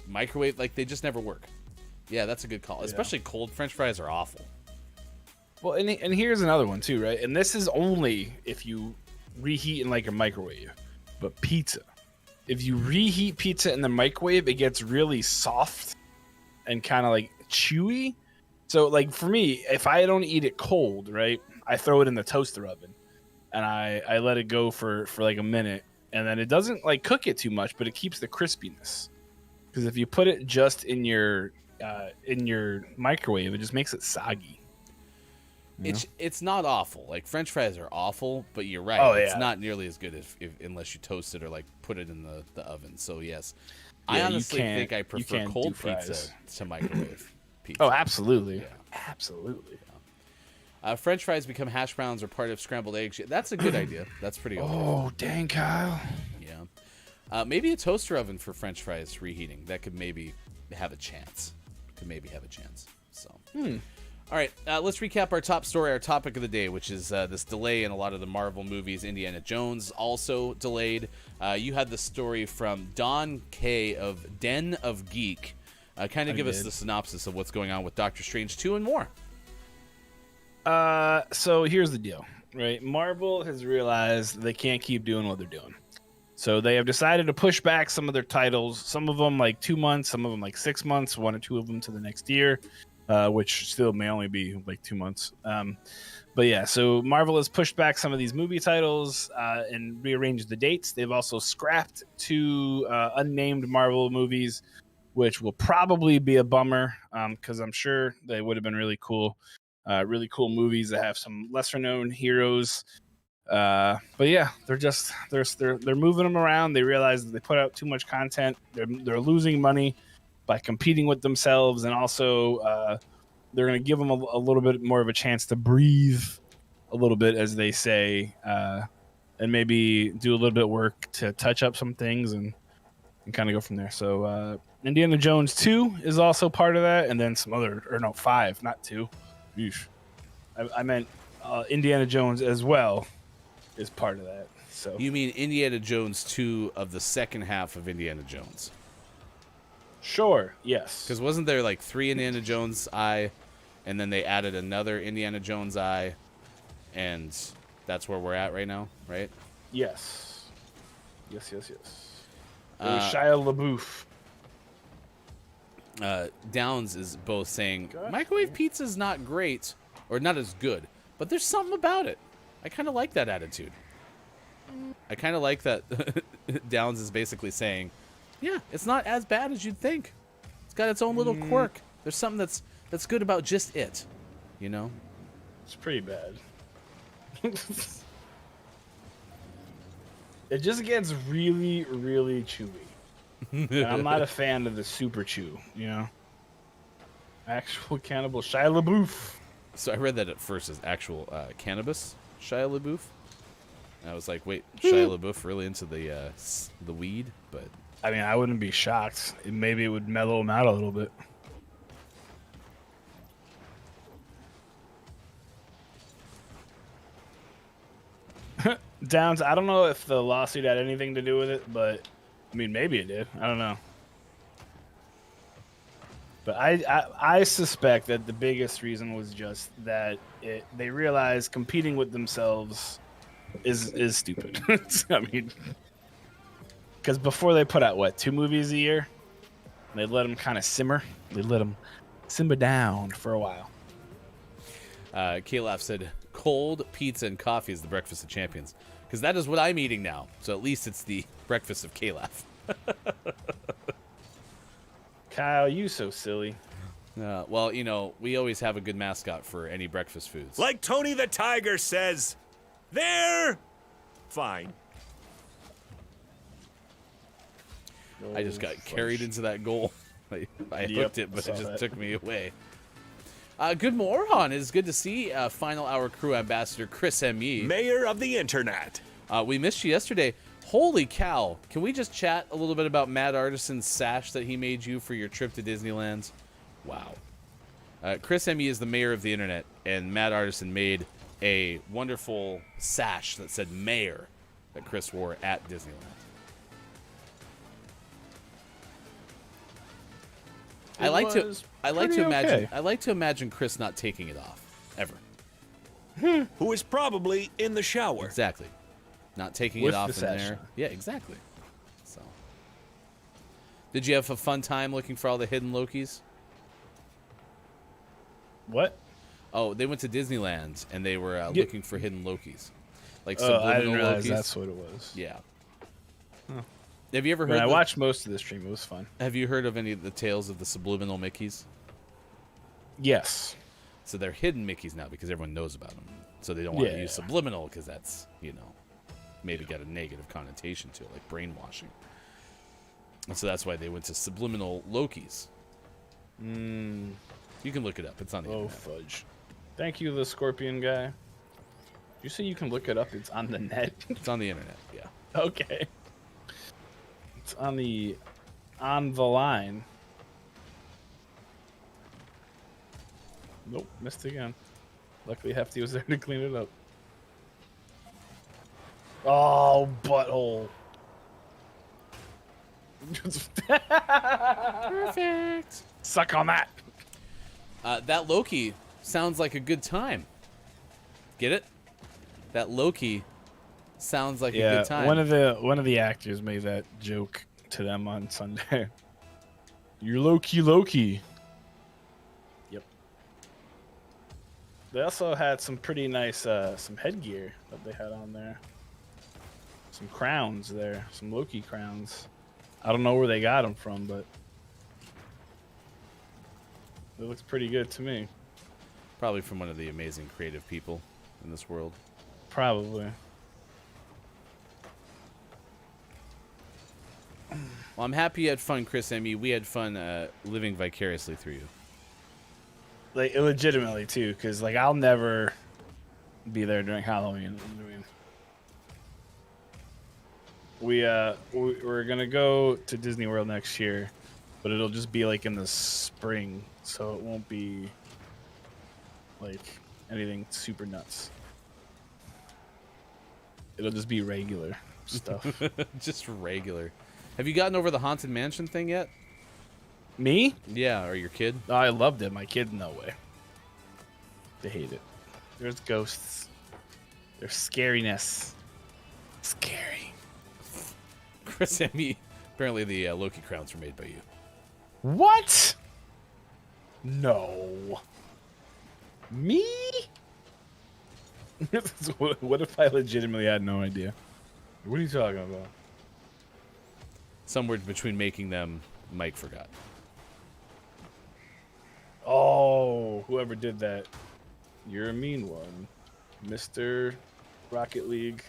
microwave, like, they just never work. Yeah, that's a good call. Especially cold French fries are awful. Well, and here's another one, too, right? And this is only if you reheat in, like, a microwave. But pizza. If you reheat pizza in the microwave, it gets really soft and kind of, like, chewy. So, like, for me, if I don't eat it cold, right, I throw it in the toaster oven. And I let it go for like, a minute. And then it doesn't, like, cook it too much, but it keeps the crispiness. Because if you put it just in your microwave, it just makes it soggy. It's not awful. Like, French fries are awful, but you're right. Oh, it's yeah. not nearly as good unless you toast it or like put it in the oven. So yes, Yeah, I honestly think I prefer cold fries. pizza to microwave pizza. Oh, absolutely. Yeah. Absolutely. French fries become hash browns or part of scrambled eggs. That's a good idea. That's pretty good. Oh, dang, Kyle. Yeah. Maybe a toaster oven for French fries reheating. That could maybe have a chance. So. All right, let's recap our top story, our topic of the day, which is this delay in a lot of the Marvel movies. Indiana Jones also delayed. You had the story from Don K. of Den of Geek. Kind of give us the synopsis of what's going on with Doctor Strange 2 and more. So here's the deal, right? Marvel has realized they can't keep doing what they're doing. So they have decided to push back some of their titles, some of them like 2 months, some of them like 6 months, 1 or 2 of them to the next year. Which still may only be like 2 months. But yeah, so Marvel has pushed back some of these movie titles and rearranged the dates. They've also scrapped 2 unnamed Marvel movies, which will probably be a bummer because I'm sure they would have been really cool movies that have some lesser known heroes. But yeah, they're moving them around. They realize that they put out too much content. They're losing money by competing with themselves, and also they're going to give them a little bit more of a chance to breathe a little bit, as they say, and maybe do a little bit of work to touch up some things and kind of go from there. So Indiana Jones 2 is also part of that, and then some other, or no, 5, not 2. Yeesh. I meant Indiana Jones as well is part of that. So You mean Indiana Jones 2 of the second half of Indiana Jones? Sure, yes. Because wasn't there like 3 Indiana Jones eye, and then they added another Indiana Jones eye, and that's where we're at right now, right? Yes. It was Shia LaBeouf. Downs is both saying microwave pizza is not great or not as good, but there's something about it. I kind of like that attitude. I kind of like that Downs is basically saying, yeah, it's not as bad as you'd think. It's got its own little quirk. There's something that's good about just it, you know? It's pretty bad. It just gets really, really chewy. And I'm not a fan of the super chew, you know? Actual cannibal Shia LaBeouf. So I read that at first as actual cannabis Shia LaBeouf. And I was like, wait, Shia LaBeouf really into the weed? But I mean, I wouldn't be shocked. Maybe it would mellow him out a little bit. Downs, I don't know if the lawsuit had anything to do with it, but I mean, maybe it did. I don't know. But I suspect that the biggest reason was just that they realized competing with themselves is stupid. I mean, because before they put out, what, 2 movies a year? They let them kind of simmer. They let them simmer down for a while. Kalaf said, cold pizza and coffee is the breakfast of champions. Because that is what I'm eating now. So at least it's the breakfast of Kalaf. Kyle, you so silly. Well, you know, we always have a good mascot for any breakfast foods. Like Tony the Tiger says, they're fine. I just got carried into that goal. I hooked it, but it just took me away. Good morning. It's good to see Final Hour crew ambassador Chris M.E. Mayor of the Internet. We missed you yesterday. Holy cow. Can we just chat a little bit about Matt Artison's sash that he made you for your trip to Disneyland? Wow. Chris M.E. is the mayor of the Internet, and Matt Artison made a wonderful sash that said mayor that Chris wore at Disneyland. I like to imagine Chris not taking it off ever. Who is probably in the shower. Exactly. Not taking With it off the in sash there. on. Yeah, exactly. So, did you have a fun time looking for all the hidden Lokis? What? Oh, they went to Disneyland and they were looking for hidden Lokis, like I subliminal didn't realize Lokis. that's what it was. Yeah. Have you ever When heard? I watched most of the stream, it was fun. Have you heard of any of the tales of the subliminal Mickeys? Yes. So they're hidden Mickeys now because everyone knows about them. So they don't want to Yeah. use subliminal because that's, you know, maybe got a negative connotation to it, like brainwashing. And so that's why they went to subliminal Lokis. You can look it up. It's on the Oh, internet. fudge. Thank you, the Scorpion guy. You say you can look it up? It's on the net. It's on the internet, yeah. Okay. It's on the line. Nope, missed again. Luckily, Hefty was there to clean it up. Oh, butthole. Perfect. Suck on that. That Loki sounds like a good time. Get it? That Loki sounds like a good time. one of the actors made that joke to them on Sunday. You're Loki. Yep. They also had some pretty nice some headgear that they had on there. Some crowns there, some Loki crowns. I don't know where they got them from, but it looks pretty good to me. Probably from one of the amazing creative people in this world. Probably. Well, I'm happy you had fun, Chris M.E. We had fun living vicariously through you. Like legitimately too, because like I'll never be there during Halloween. I mean, we're gonna go to Disney World next year, but it'll just be like in the spring, so it won't be like anything super nuts. It'll just be regular stuff. Just regular. Have you gotten over the Haunted Mansion thing yet? Me? Yeah, or your kid? Oh, I loved it. My kid, no way. They hate it. There's ghosts. There's scariness. Scary. Chris M.E. Apparently the Loki crowns were made by you. What? No. Me? What if I legitimately had no idea? What are you talking about? Somewhere between making them, Mike forgot. whoever did that, you're a mean one, Mr. Rocket League.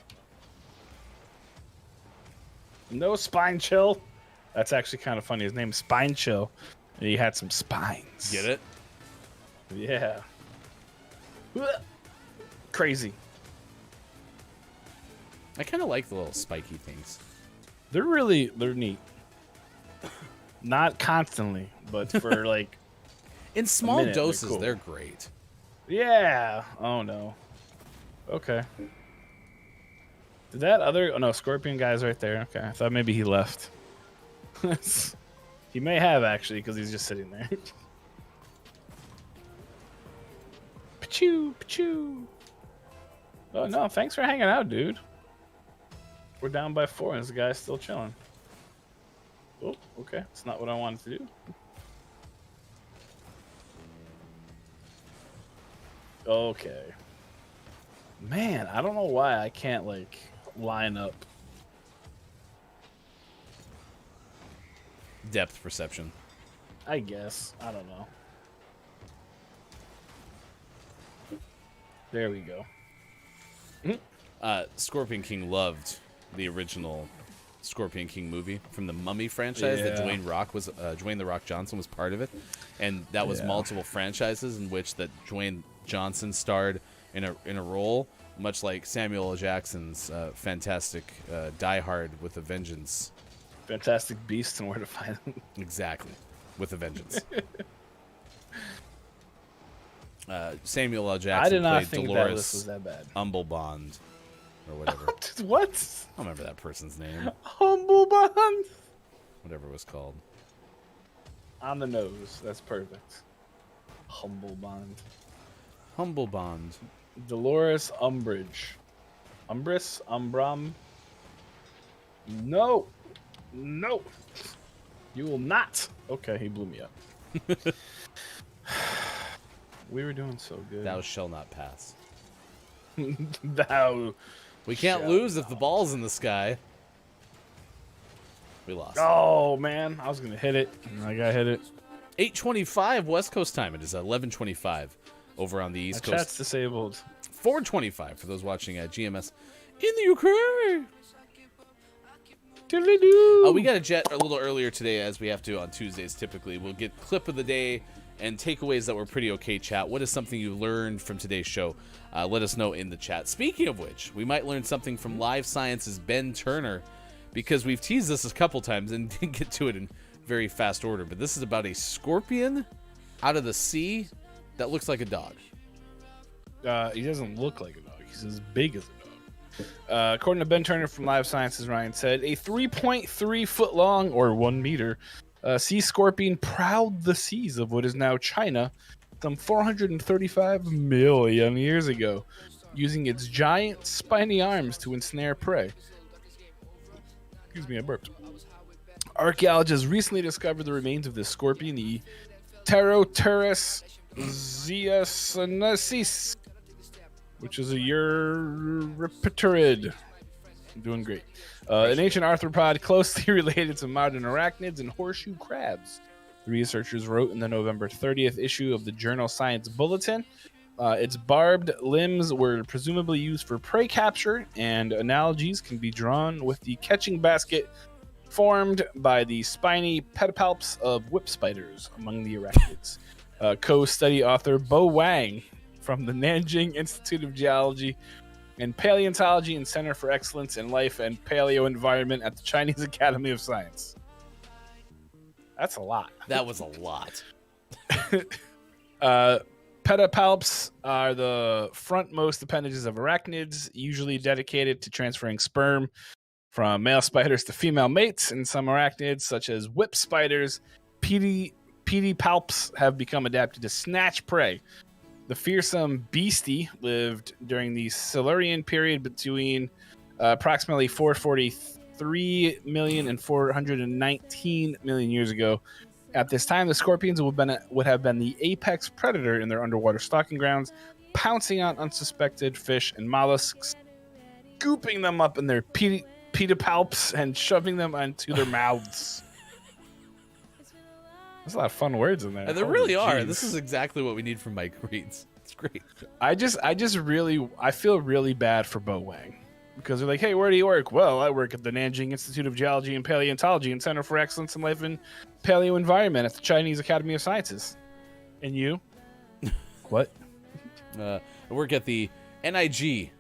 No spine chill. That's actually kind of funny. His name is Spine Chill, and he had some spines. Get it? Yeah. Crazy. I kind of like the little spiky things. They're neat. Not constantly, but for like In small minute, they're doses, cool. they're great. yeah. Oh no. Okay. Did that other? Oh no, Scorpion guy's right there. Okay, I thought maybe he left. He may have actually, because he's just sitting there. Pachoo, pachoo. Oh no, thanks for hanging out, dude. We're down by 4, and this guy's still chilling. Oh, okay. It's not what I wanted to do. Okay. Man, I don't know why I can't, like, line up. Depth perception. I guess. I don't know. There we go. Scorpion King loved the original Scorpion King movie from the Mummy franchise that Yeah. Dwayne The Rock Johnson was part of it, and that was Yeah. multiple franchises in which that Dwayne Johnson starred in a role, much like Samuel L. Jackson's fantastic Die Hard with a Vengeance. Fantastic Beasts and Where to Find Them. Exactly, with a Vengeance. Samuel L. Jackson I did not played think that Dolores list was that bad. Humblebond, or whatever. I What? don't remember that person's name. Humble Bond? Whatever it was called. On the nose. That's perfect. Humble Bond. Humblebond. Dolores Umbridge. Umbris? Umbram? No. No. You will not. Okay, he blew me up. We were doing so good. Thou shall not pass. Thou. We can't Shall lose if the ball's in the sky. We lost. Oh, man. I was going to hit it. And I got hit it. 8:25 West Coast time. It is 11:25 over on the My East chat's Coast. disabled. 4:25 for those watching at GMS in the UK. Doodly-doo. We got a jet a little earlier today, as we have to on Tuesdays typically. We'll get clip of the day and takeaways that were pretty okay, chat. What is something you learned from today's show? Let us know in the chat. Speaking of which, we might learn something from Live Science's Ben Turner, because we've teased this a couple times and didn't get to it in very fast order. But this is about a scorpion out of the sea that looks like a dog. He doesn't look like a dog. He's as big as a dog. According to Ben Turner from Live Sciences, Ryan said, a 3.3 foot long, or 1 meter, sea scorpion prowled the seas of what is now China some 435 million years ago, using its giant spiny arms to ensnare prey. Excuse me, I burped. Archaeologists recently discovered the remains of this scorpion, the Pteroteris ziasinensis, which is a Eurypterid. I'm doing great. An ancient arthropod closely related to modern arachnids and horseshoe crabs. The researchers wrote in the November 30th issue of the journal Science Bulletin. Its barbed limbs were presumably used for prey capture, and analogies can be drawn with the catching basket formed by the spiny pedipalps of whip spiders among the arachnids. Co-study author Bo Wang from the Nanjing Institute of Geology and Paleontology and Center for Excellence in Life and Paleo Environment at the Chinese Academy of Science. That's a lot. That was a lot. Pedipalps are the frontmost appendages of arachnids, usually dedicated to transferring sperm from male spiders to female mates. In some arachnids, such as whip spiders, pedipalps have become adapted to snatch prey. The fearsome beastie lived during the Silurian period between approximately 443 million and 419 million years ago. At this time, the scorpions would have been the apex predator in their underwater stalking grounds, pouncing on unsuspected fish and mollusks, scooping them up in their pedipalps and shoving them into their mouths. There's a lot of fun words in there. And there Holy really are. jeez. This is exactly what we need from Mike Reeds. It's great. I feel really bad for Bo Wang because they're like, hey, where do you work? Well, I work at the Nanjing Institute of Geology and Paleontology and Center for Excellence in Life and Paleo Environment at the Chinese Academy of Sciences. And you? What? I work at the NIGPCELPCAS.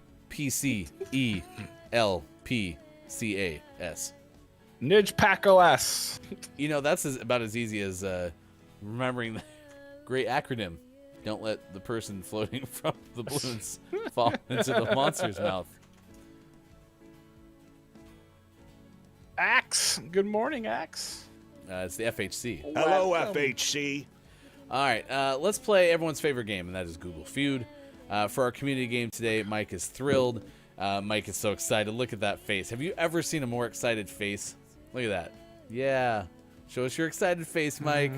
Nij Paco-S. You know, that's about as easy as remembering the great acronym. Don't let the person floating from the balloons fall into the monster's mouth. Axe. Good morning, Axe. It's the FHC. Hello, Welcome. FHC. All right, let's play everyone's favorite game, and that is Google Feud. For our community game today, Mike is thrilled. Mike is so excited. Look at that face. Have you ever seen a more excited face? Look at that. Yeah. Show us your excited face, Mike.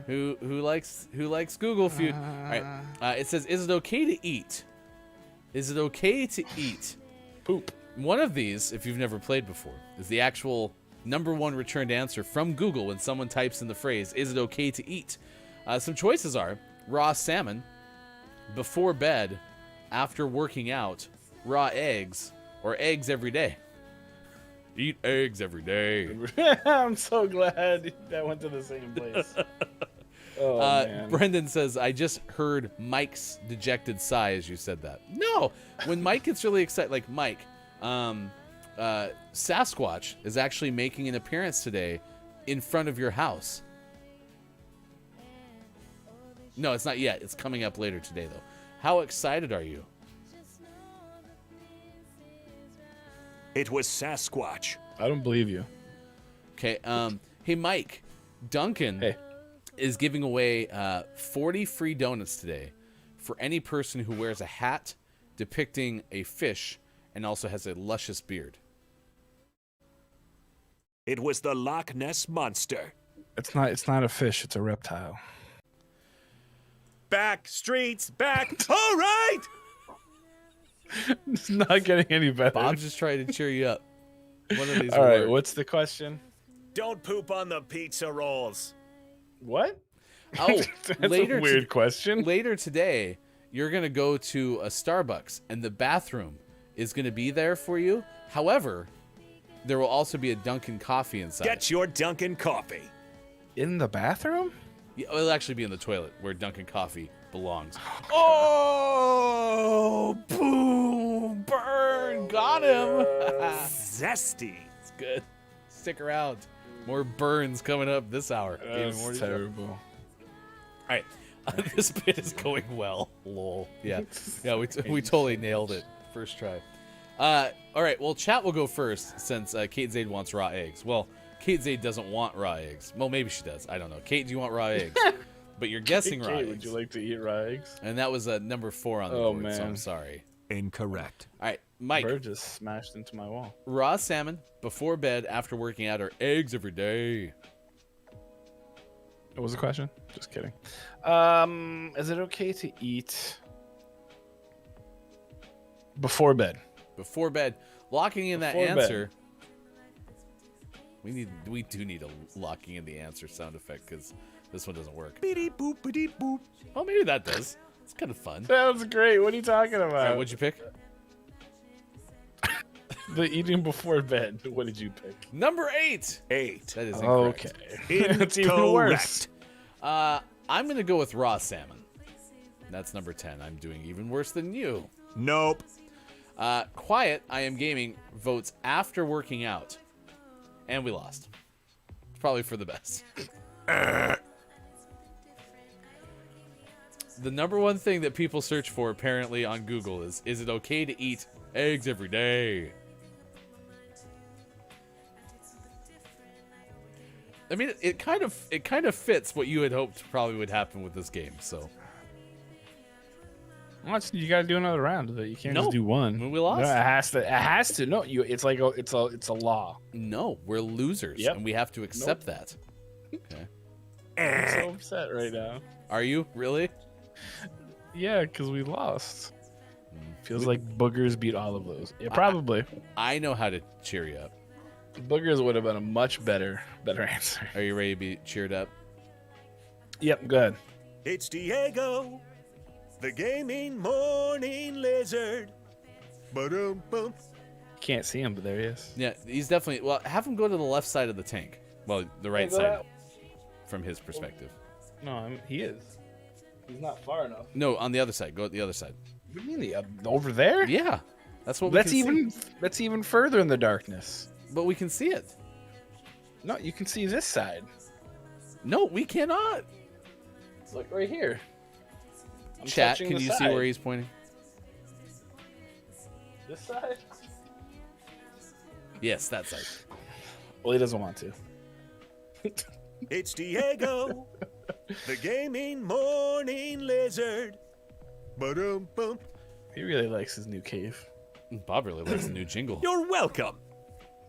Who likes Google Feud? All right. It says, is it okay to eat? Is it okay to eat? Poop. One of these, if you've never played before, is the actual #1 returned answer from Google when someone types in the phrase, is it okay to eat? Some choices are raw salmon, before bed, after working out, raw eggs, or eggs every day. Eat eggs every day. I'm so glad that went to the same place. Oh, man. Brendan says, I just heard Mike's dejected sigh as you said that. No, when Mike gets really excited, like Mike, Sasquatch is actually making an appearance today in front of your house. No, it's not yet. It's coming up later today, though. How excited are you? It was Sasquatch. I don't believe you. Okay. Hey, Mike. Duncan is giving away 40 free donuts today for any person who wears a hat depicting a fish and also has a luscious beard. It was the Loch Ness Monster. It's not a fish. It's a reptile. Back streets back. All right. It's not getting any better. Bob's just trying to cheer you up. One of these. All will right. work. What's the question? Don't poop on the pizza rolls. What? Oh, That's later a weird question. Later today, you're gonna go to a Starbucks, and the bathroom is gonna be there for you. However, there will also be a Dunkin' coffee inside. Get your Dunkin' coffee. In the bathroom? Yeah, it'll actually be in the toilet where Dunkin' coffee belongs. Oh, Boom! Burn! Got him! Zesty. It's good. Stick around. More burns coming up this hour. Game Morning That's Show. terrible. All right. This bit is going well. Lol. Yeah. Yeah, we totally nailed it. First try. All right. Well, chat will go first since Kate Zaid wants raw eggs. Well, Kate Zaid doesn't want raw eggs. Well, maybe she does. I don't know. Kate, do you want raw eggs? But you're guessing raw Kate, eggs. would you like to eat raw eggs? And that was number 4 on the Oh, board, so I'm man. sorry. Incorrect. All right, Mike. Bird just smashed into my wall. Raw salmon before bed after working out or eggs every day? What was the question? Just kidding. Is it okay to eat before bed? Before bed. Locking in that Before bed. answer. We do need a locking in the answer sound effect because this one doesn't work. Beep boop beep boop. Well, maybe that does. It's kind of fun. Sounds great. What are you talking All right, about? what'd you pick? The eating before bed. What did you pick? Number 8. 8. That is incorrect. Okay. It's even worse. I'm gonna go with raw salmon. That's number 10. I'm doing even worse than you. Nope. Quiet. I am gaming. Votes after working out, and we lost. Probably for the best. The number 1 thing that people search for apparently on Google is it okay to eat eggs every day? I mean, it kind of fits what you had hoped probably would happen with this game. So You got to do another round. You can't No. just do one. I mean, we lost. No, it has to. It has to. No, it's like it's a law. no, we're losers, Yep. and we have to accept that. Okay. I'm so upset right now. Are you really? Yeah, because we lost. Feels like boogers beat all of those. Yeah, probably. I know how to cheer you up. Boogers would have been a much better answer. Are you ready to be cheered up? Yep, good. It's Diego, the gaming morning lizard. Ba-dum-bum. Can't see him, but there he is. Yeah, he's definitely. Well, have him go to the left side of the tank. Well, the right go side, that- from his perspective. No, he is. He's not far enough. No, on the other side. Go to the other side. What do you mean over there? Yeah, that's what. That's we can even see. that's even further in the darkness. But we can see it. No, you can see this side. No, we cannot. Look right here. I'm Chat, touching can the you see side. where he's pointing? This side? Yes, that side. Well, he doesn't want to. It's Diego, the gaming morning lizard. Ba-dum-bum. He really likes his new cave. Bob really likes the new jingle. You're welcome.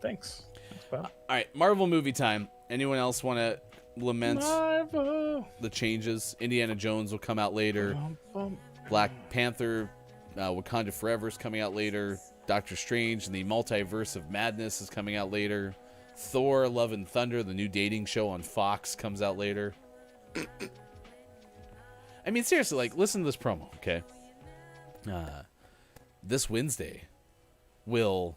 Thanks. Thanks, Bob. All right, Marvel movie time. Anyone else want to lament Marvel. the changes? Indiana Jones will come out later. Black Panther, Wakanda Forever is coming out later. Doctor Strange and the Multiverse of Madness is coming out later. Thor, Love and Thunder, the new dating show on Fox, comes out later. I mean, seriously, like, listen to this promo, okay? This Wednesday, will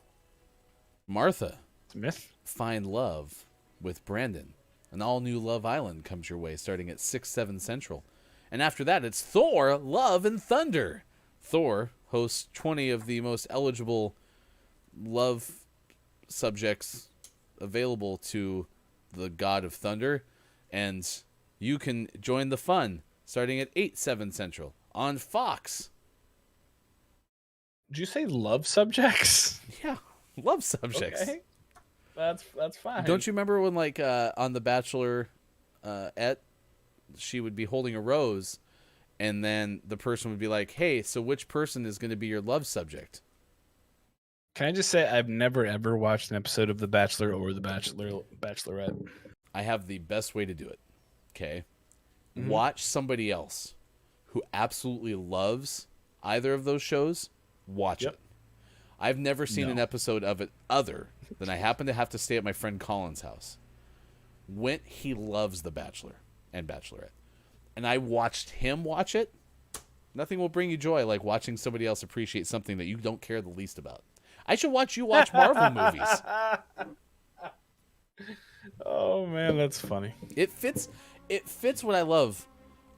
Martha Smith? find love with Brandon? An all-new Love Island comes your way starting at 6, 7 Central. And after that, it's Thor, Love and Thunder. Thor hosts 20 of the most eligible love subjects available to the God of Thunder. And you can join the fun starting at 8, 7 Central on Fox. Did you say love subjects? Yeah, love subjects. Okay. That's fine. Don't you remember when, like, on The Bachelor, she would be holding a rose, and then the person would be like, hey, so which person is going to be your love subject? Can I just say I've never ever watched an episode of The Bachelor or The Bachelorette? I have the best way to do it, okay? Mm-hmm. Watch somebody else who absolutely loves either of those shows, watch it. I've never seen an episode of it other than I happen to have to stay at my friend Colin's house. He loves The Bachelor and Bachelorette. And I watched him watch it. Nothing will bring you joy like watching somebody else appreciate something that you don't care the least about. I should watch you watch Marvel movies. Oh man, that's funny. It fits what I love.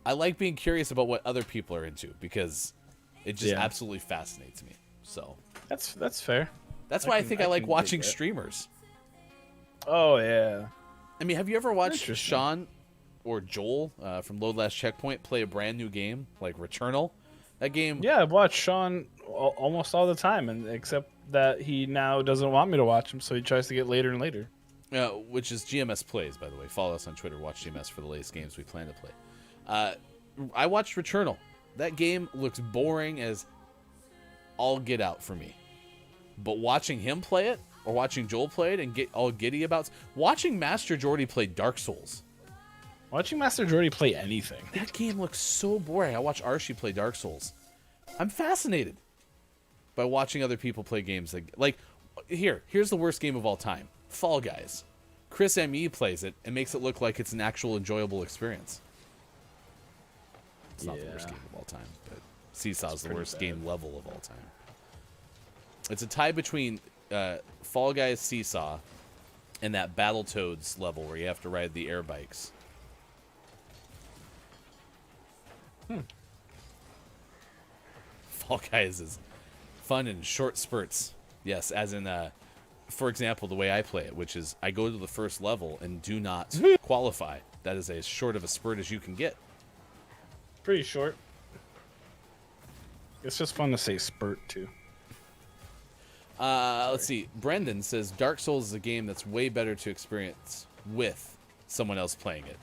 I like being curious about what other people are into because it just absolutely fascinates me. So that's fair. That's why I think I like can watching dig that. streamers. Oh yeah. I mean, have you ever watched Interesting. Sean or Joel from Load Last Checkpoint play a brand new game like Returnal? That game. Yeah, I've watched Sean almost all the time, and except that he now doesn't want me to watch him, so he tries to get later and later. Which is GMS Plays, by the way. Follow us on Twitter. Watch GMS for the latest games we plan to play. I watched Returnal. That game looks boring as all get out for me. But watching him play it, or watching Joel play it and get all giddy about... Watching Master Jordy play Dark Souls. Watching Master Jordy play anything. That game looks so boring. I watch Archie play Dark Souls. I'm fascinated by watching other people play games. Like here's the worst game of all time. Fall Guys. Chris M.E. plays it and makes it look like it's an actual enjoyable experience. It's not the worst game of all time, but Seesaw's the worst game level of all time. It's a tie between Fall Guys Seesaw and that Battletoads level where you have to ride the air bikes. Fall Guys is fun in short spurts. Yes, as in, for example, the way I play it, which is I go to the first level and do not qualify. That is as short of a spurt as you can get. Pretty short. It's just fun to say spurt, too. Let's see. Brendan says Dark Souls is a game that's way better to experience with someone else playing it.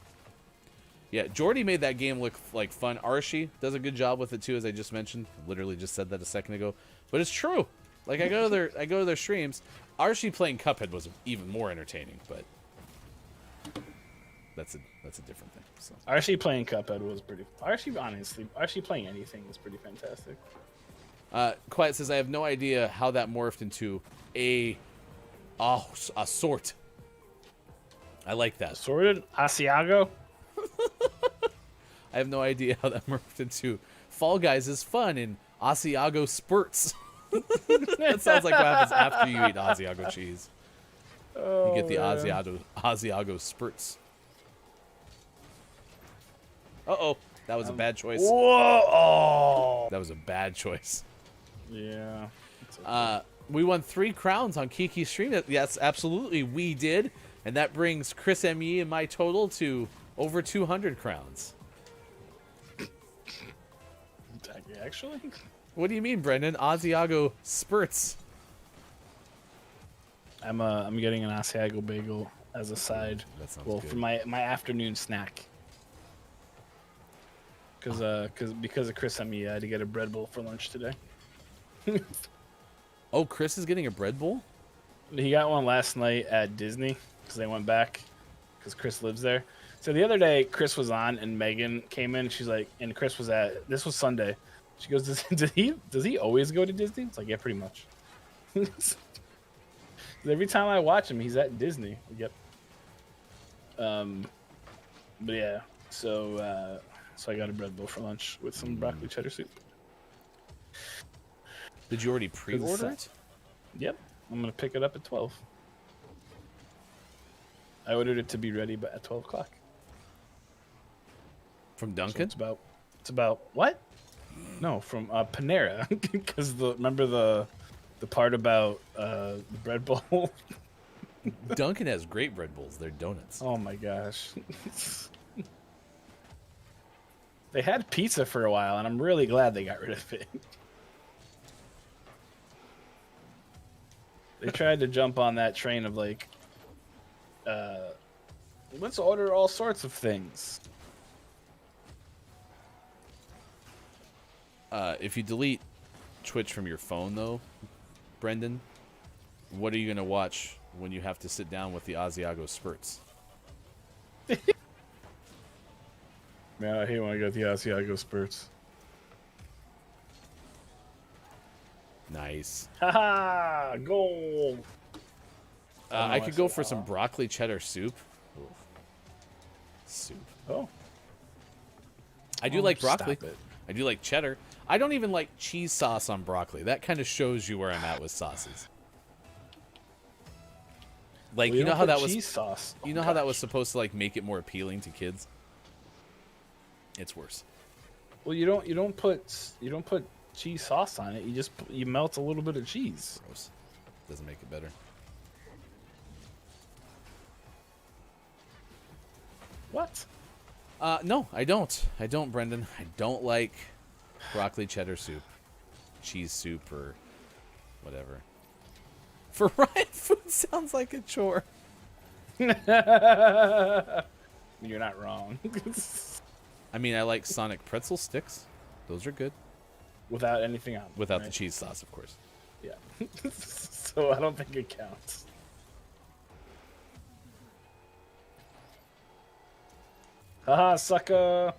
Yeah, Jordy made that game look like fun. Archie does a good job with it too, as I just mentioned. Literally just said that a second ago, but it's true. Like I go to their streams. Archie playing Cuphead was even more entertaining, but that's a different thing. So. Archie playing Cuphead was pretty... Archie playing anything was pretty fantastic. Quiet says I have no idea how that morphed into a sort. I like that. Sorted? Asiago? I have no idea how that morphed into Fall Guys is fun in Asiago spurts. That sounds like what happens after you eat Asiago cheese. You get the Asiago spurts. Uh-oh. That was a bad choice. Whoa! Oh. That was a bad choice. Yeah. We won 3 crowns on Kiki's stream. Yes, absolutely, we did. And that brings Chris M.E. and my total to over 200 crowns. Actually? What do you mean, Brendan? Asiago spurts. I'm getting an Asiago bagel as a side. That sounds well, good. for my afternoon snack. Because of Chris and me, I had to get a bread bowl for lunch today. Oh, Chris is getting a bread bowl? He got one last night at Disney because they went back because Chris lives there. So the other day, Chris was on and Megan came in. She's like, and Chris was this was Sunday. She goes, does he always go to Disney? It's like, yeah, pretty much. Every time I watch him, he's at Disney. Yep. But yeah, so I got a bread bowl for lunch with some broccoli cheddar soup. Did you already pre-order it? Yep. I'm going to pick it up at 12. I ordered it to be ready but at 12 o'clock. From Duncan? So it's about what? No, from Panera. Because remember the part about the bread bowl? Duncan has great bread bowls. They're donuts. Oh my gosh. They had pizza for a while, and I'm really glad they got rid of it. They tried to jump on that train of like, let's order all sorts of things. If you delete Twitch from your phone, though, Brendan, what are you going to watch when you have to sit down with the Asiago spurts? Man, I hate when I get the Asiago spurts. Nice. Haha, goal. I could go for some broccoli cheddar soup. Oof. Soup. Oh. I do like stop broccoli. it. I do like cheddar. I don't even like cheese sauce on broccoli. That kind of shows you where I'm at with sauces. Like, Well, you know how that was cheese sauce. you know how that was supposed to like make it more appealing to kids? It's worse. Well, you don't put cheese sauce on it. You melt a little bit of cheese. Gross. Doesn't make it better. What? No, I don't. I don't, Brendan. I don't like broccoli cheddar soup, cheese soup, or whatever. For Ryan, food sounds like a chore. You're not wrong. I mean, I like Sonic pretzel sticks. Those are good. Without anything on. Without right? the cheese sauce, of course. Yeah. So I don't think it counts. Haha, sucker.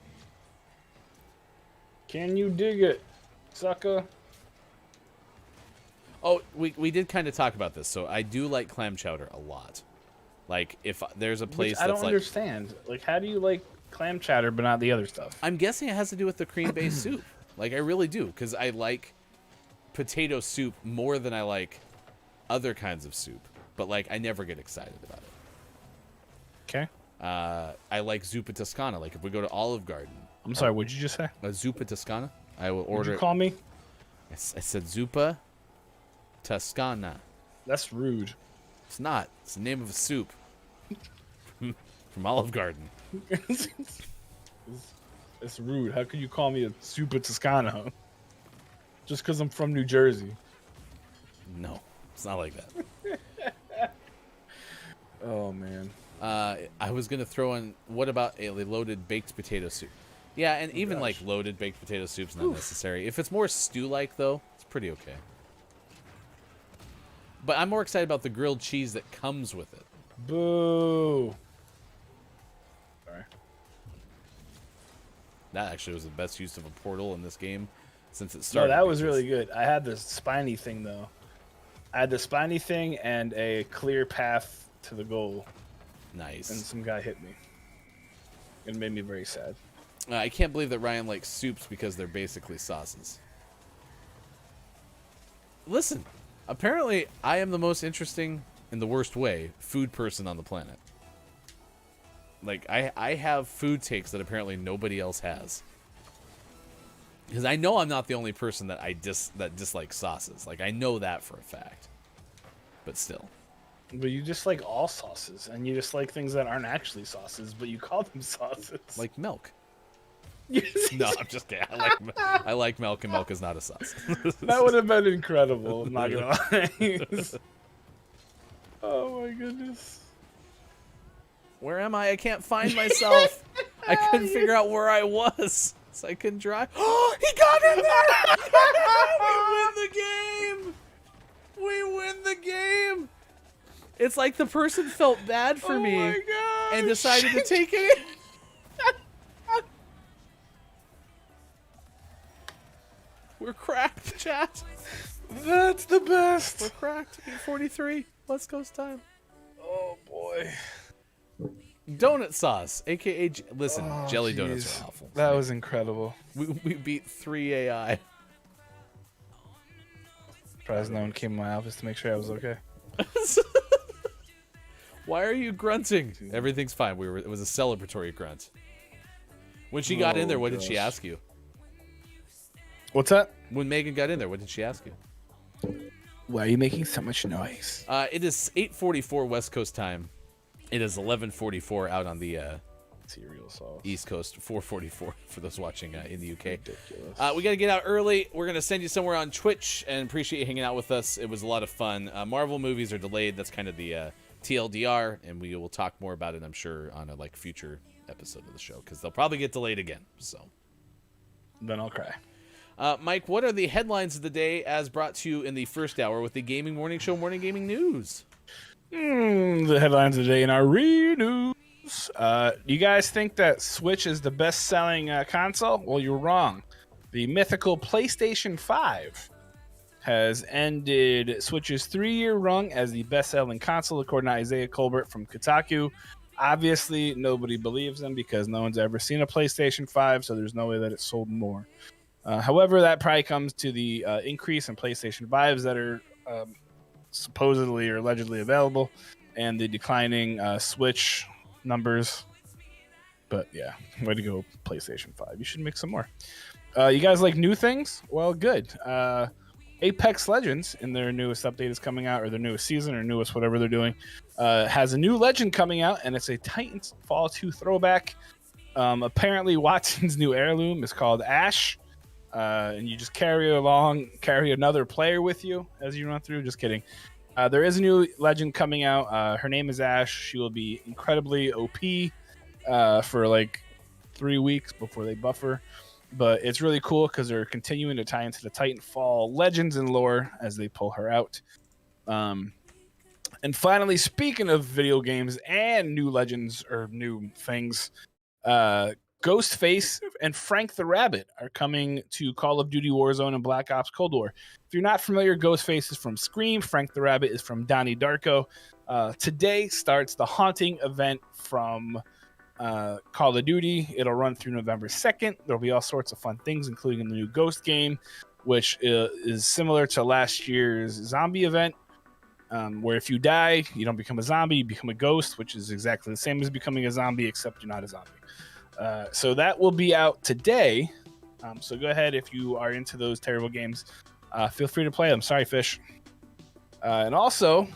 Can you dig it, sucker? Oh, we did kind of talk about this. So I do like clam chowder a lot. Like, if there's a place I that's don't like... understand. Like, how do you like clam chowder but not the other stuff? I'm guessing it has to do with the cream-based soup. Like, I really do, because I like potato soup more than I like other kinds of soup. But, like, I never get excited about it. Okay. I like zuppa toscana. Like, if we go to Olive Garden... I'm sorry, what'd you just say? A zuppa toscana? I will What'd order... you call me? I said zuppa toscana. That's rude. It's not. It's the name of a soup. From Olive Garden. It's rude. How could you call me a super Toscana? Just because I'm from New Jersey. No, it's not like that. Oh, man. I was going to throw in, what about a loaded baked potato soup? Yeah, and even like loaded baked potato soup's not necessary. If it's more stew-like, though, it's pretty okay. But I'm more excited about the grilled cheese that comes with it. Boo. Sorry. That actually was the best use of a portal in this game since it No, started. that was really good. I had the spiny thing, though. I had the spiny thing and a clear path to the goal. Nice. And some guy hit me. It made me very sad. I can't believe that Ryan likes soups because they're basically sauces. Listen, apparently I am the most interesting, in the worst way, food person on the planet. Like, I have food takes that apparently nobody else has. Because I know I'm not the only person that that dislikes sauces. Like, I know that for a fact. But still. But you just like all sauces, and you just like things that aren't actually sauces, but you call them sauces. Like milk. Yes. No, I'm just kidding. I like milk, and milk is not a sauce. That would have been incredible. I'm not gonna lie. Oh my goodness. Where am I? I can't find myself. I couldn't figure out where I was, so I couldn't drive. Oh, he got in there! We win the game! We win the game! It's like the person felt bad for me and decided to take it in. We're cracked, chat. That's the best. We're cracked. 8:43. West Coast time. Oh boy. Donut sauce, aka listen, Oh, jelly geez. donuts are awful. That was incredible. We beat 3 AI. Surprised no one came in my office to make sure I was okay. Why are you grunting? Everything's fine. It was a celebratory grunt. When she got in there, what did she ask you? What's that? When Megan got in there, what did she ask you? Why are you making so much noise? It is 8:44 West Coast time. It is 11:44 out on the Cereal sauce. East Coast. 4:44 for those watching in the UK. Ridiculous. We got to get out early. We're going to send you somewhere on Twitch and appreciate you hanging out with us. It was a lot of fun. Marvel movies are delayed. That's kind of the TLDR, and we will talk more about it, I'm sure, on a future episode of the show because they'll probably get delayed again. So Then I'll cry. Mike, what are the headlines of the day as brought to you in the first hour with the Gaming Morning Show Morning Gaming News? The headlines of the day in our news. You guys think that Switch is the best-selling console? Well, you're wrong. The mythical PlayStation 5 has ended Switch's 3-year run as the best-selling console, according to Isaiah Colbert from Kotaku. Obviously, nobody believes him because no one's ever seen a PlayStation 5, so there's no way that it sold more. However, that probably comes to the increase in PlayStation 5s that are supposedly or allegedly available and the declining Switch numbers. But yeah, way to go, PlayStation 5. You should make some more. You guys like new things? Well, good. Apex Legends in their newest update is coming out, or their newest season, or newest whatever they're doing, has a new legend coming out, and it's a Titanfall 2 throwback. Apparently, Watson's new heirloom is called Ash. And you just carry another player with you as you run through. Just kidding. There is a new legend coming out. Her name is Ash. She will be incredibly OP for 3 weeks before they buff her. But it's really cool because they're continuing to tie into the Titanfall legends and lore as they pull her out. And finally, speaking of video games and new legends or new things, Ghostface and Frank the Rabbit are coming to Call of Duty Warzone and Black Ops Cold War. If you're not familiar, Ghostface is from Scream. Frank the Rabbit is from Donnie Darko. Today starts the Haunting event from Call of Duty. It'll run through November 2nd. There'll be all sorts of fun things, including the new Ghost game, which is similar to last year's zombie event, where if you die, you don't become a zombie, you become a ghost, which is exactly the same as becoming a zombie, except you're not a zombie. So that will be out today. So go ahead if you are into those terrible games. Feel free to play them. Sorry, Fish. And also,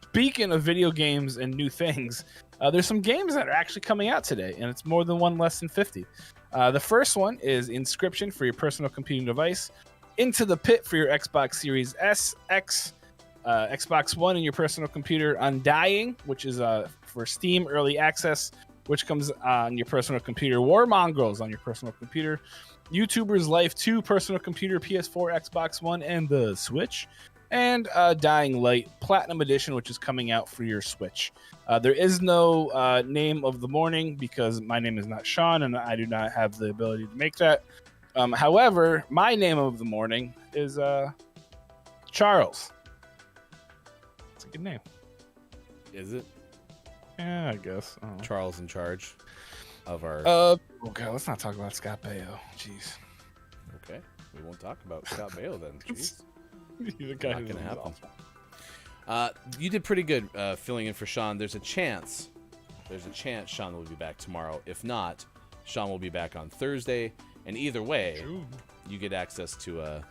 speaking of video games and new things, there's some games that are actually coming out today, and it's more than one less than 50. The first one is Inscription for your personal computing device, Into the Pit for your Xbox Series S, X, Xbox One, and your personal computer, Undying, which is for Steam Early Access, which comes on your personal computer, War Mongrels on your personal computer, YouTuber's Life 2, personal computer, PS4, Xbox One, and the Switch, and Dying Light Platinum Edition, which is coming out for your Switch. There is no name of the morning because my name is not Sean, and I do not have the ability to make that. However, my name of the morning is Charles. It's a good name. Is it? Yeah, I guess. Charles in charge. of our. Okay, let's not talk about Scott Baio. Jeez. Okay, we won't talk about Scott Baio then. Jeez, The guy not who's gonna happen. awful. You did pretty good filling in for Sean. There's a chance Sean will be back tomorrow. If not, Sean will be back on Thursday. And either way, you get access to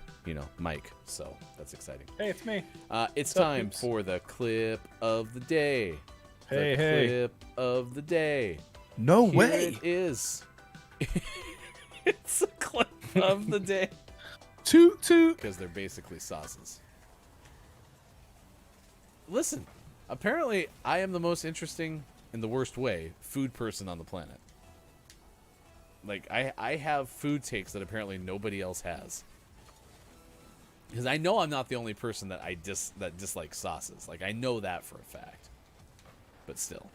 Mike. So that's exciting. Hey, it's me. It's What's up, time peeps? for the clip of the day. Hey, the hey. clip of the day. No Here way. it is. It's a clip of the day. Toot toot. Because they're basically sauces. Listen, apparently I am the most interesting, in the worst way, food person on the planet. Like, I have food takes that apparently nobody else has. Because I know I'm not the only person that that dislikes sauces. Like, I know that for a fact. But still.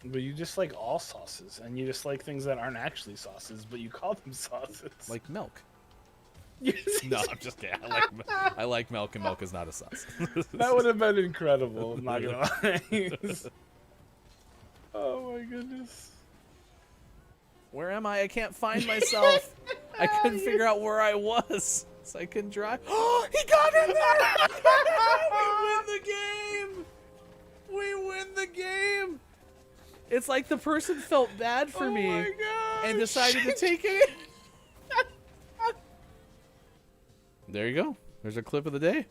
But you just like all sauces, and you just like things that aren't actually sauces, but you call them sauces. Like milk. Yes. No, I'm just kidding. I like milk, and milk is not a sauce. That would have been incredible. I'm not gonna lie. Oh my goodness. Where am I? I can't find myself. I couldn't figure out where I was, so I couldn't drive. Oh, he got in there! We win the game! We win the game! It's like the person felt bad for me and decided to take it in. There you go. There's a clip of the day. It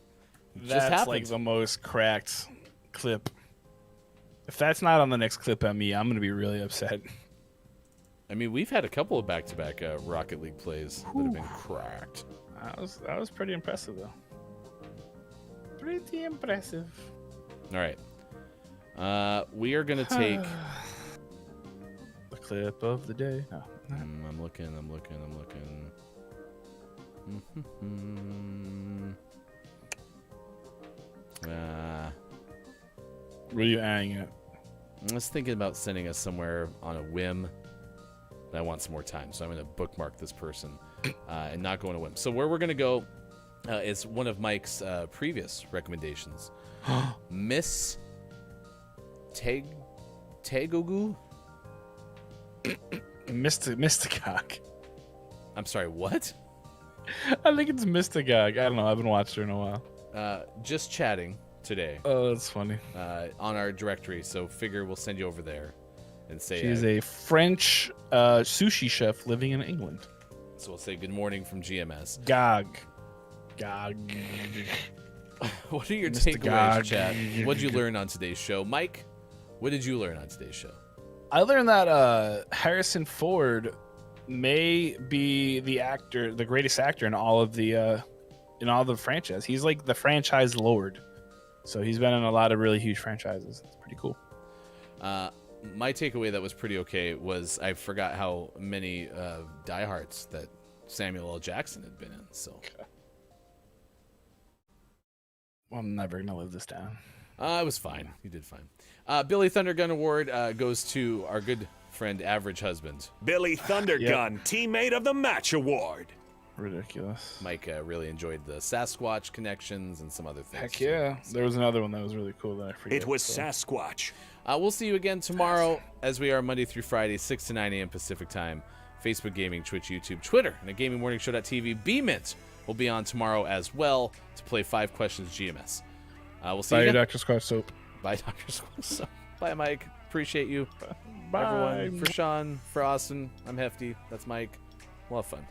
just That's happened. like the most cracked clip. If that's not on the next clip at me, I'm gonna be really upset. I mean, we've had a couple of back-to-back Rocket League plays that have been cracked. That was pretty impressive though. Pretty impressive. All right. We are gonna take. The clip of the day. No. I'm looking. Where are you eyeing it? I was thinking about sending us somewhere on a whim. And I want some more time, so I'm going to bookmark this person and not go on a whim. So where we're going to go is one of Mike's previous recommendations. Miss Tegogu? Mysticock. I'm sorry, what? I think it's Mysticock. I don't know. I haven't watched her in a while. Just chatting today Oh, that's funny. on our directory, so figure we'll send you over there and say... She's a French sushi chef living in England. So we'll say good morning from GMS. Gog. What are your Mr. takeaways, Gog. chat? What did you learn on today's show? Mike, what did you learn on today's show? I learned that Harrison Ford may be the greatest actor in all the franchise. He's like the franchise lord. So he's been in a lot of really huge franchises. It's pretty cool. My takeaway that was pretty okay was I forgot how many diehards that Samuel L. Jackson had been in. So I'm never gonna live this down. it was fine. You did fine. Billy Thundergun Award goes to our good friend, Average Husband. Billy Thundergun, Teammate of the Match Award. Ridiculous. Mike really enjoyed the Sasquatch connections and some other things. Heck too. yeah. There was another one that was really cool that I forget. It was so. Sasquatch. We'll see you again tomorrow, as we are Monday through Friday, 6 to 9 a.m. Pacific time. Facebook Gaming, Twitch, YouTube, Twitter, and at GamingMorningShow.tv. B-Mint will be on tomorrow as well to play 5 Questions GMS. We'll see Bye, you again. Dr. Scott Soap. Bye, Dr. Squirrel. Bye, Mike. Appreciate you. Bye. Everyone. For Sean, for Austin, I'm Hefty. That's Mike. We'll have fun.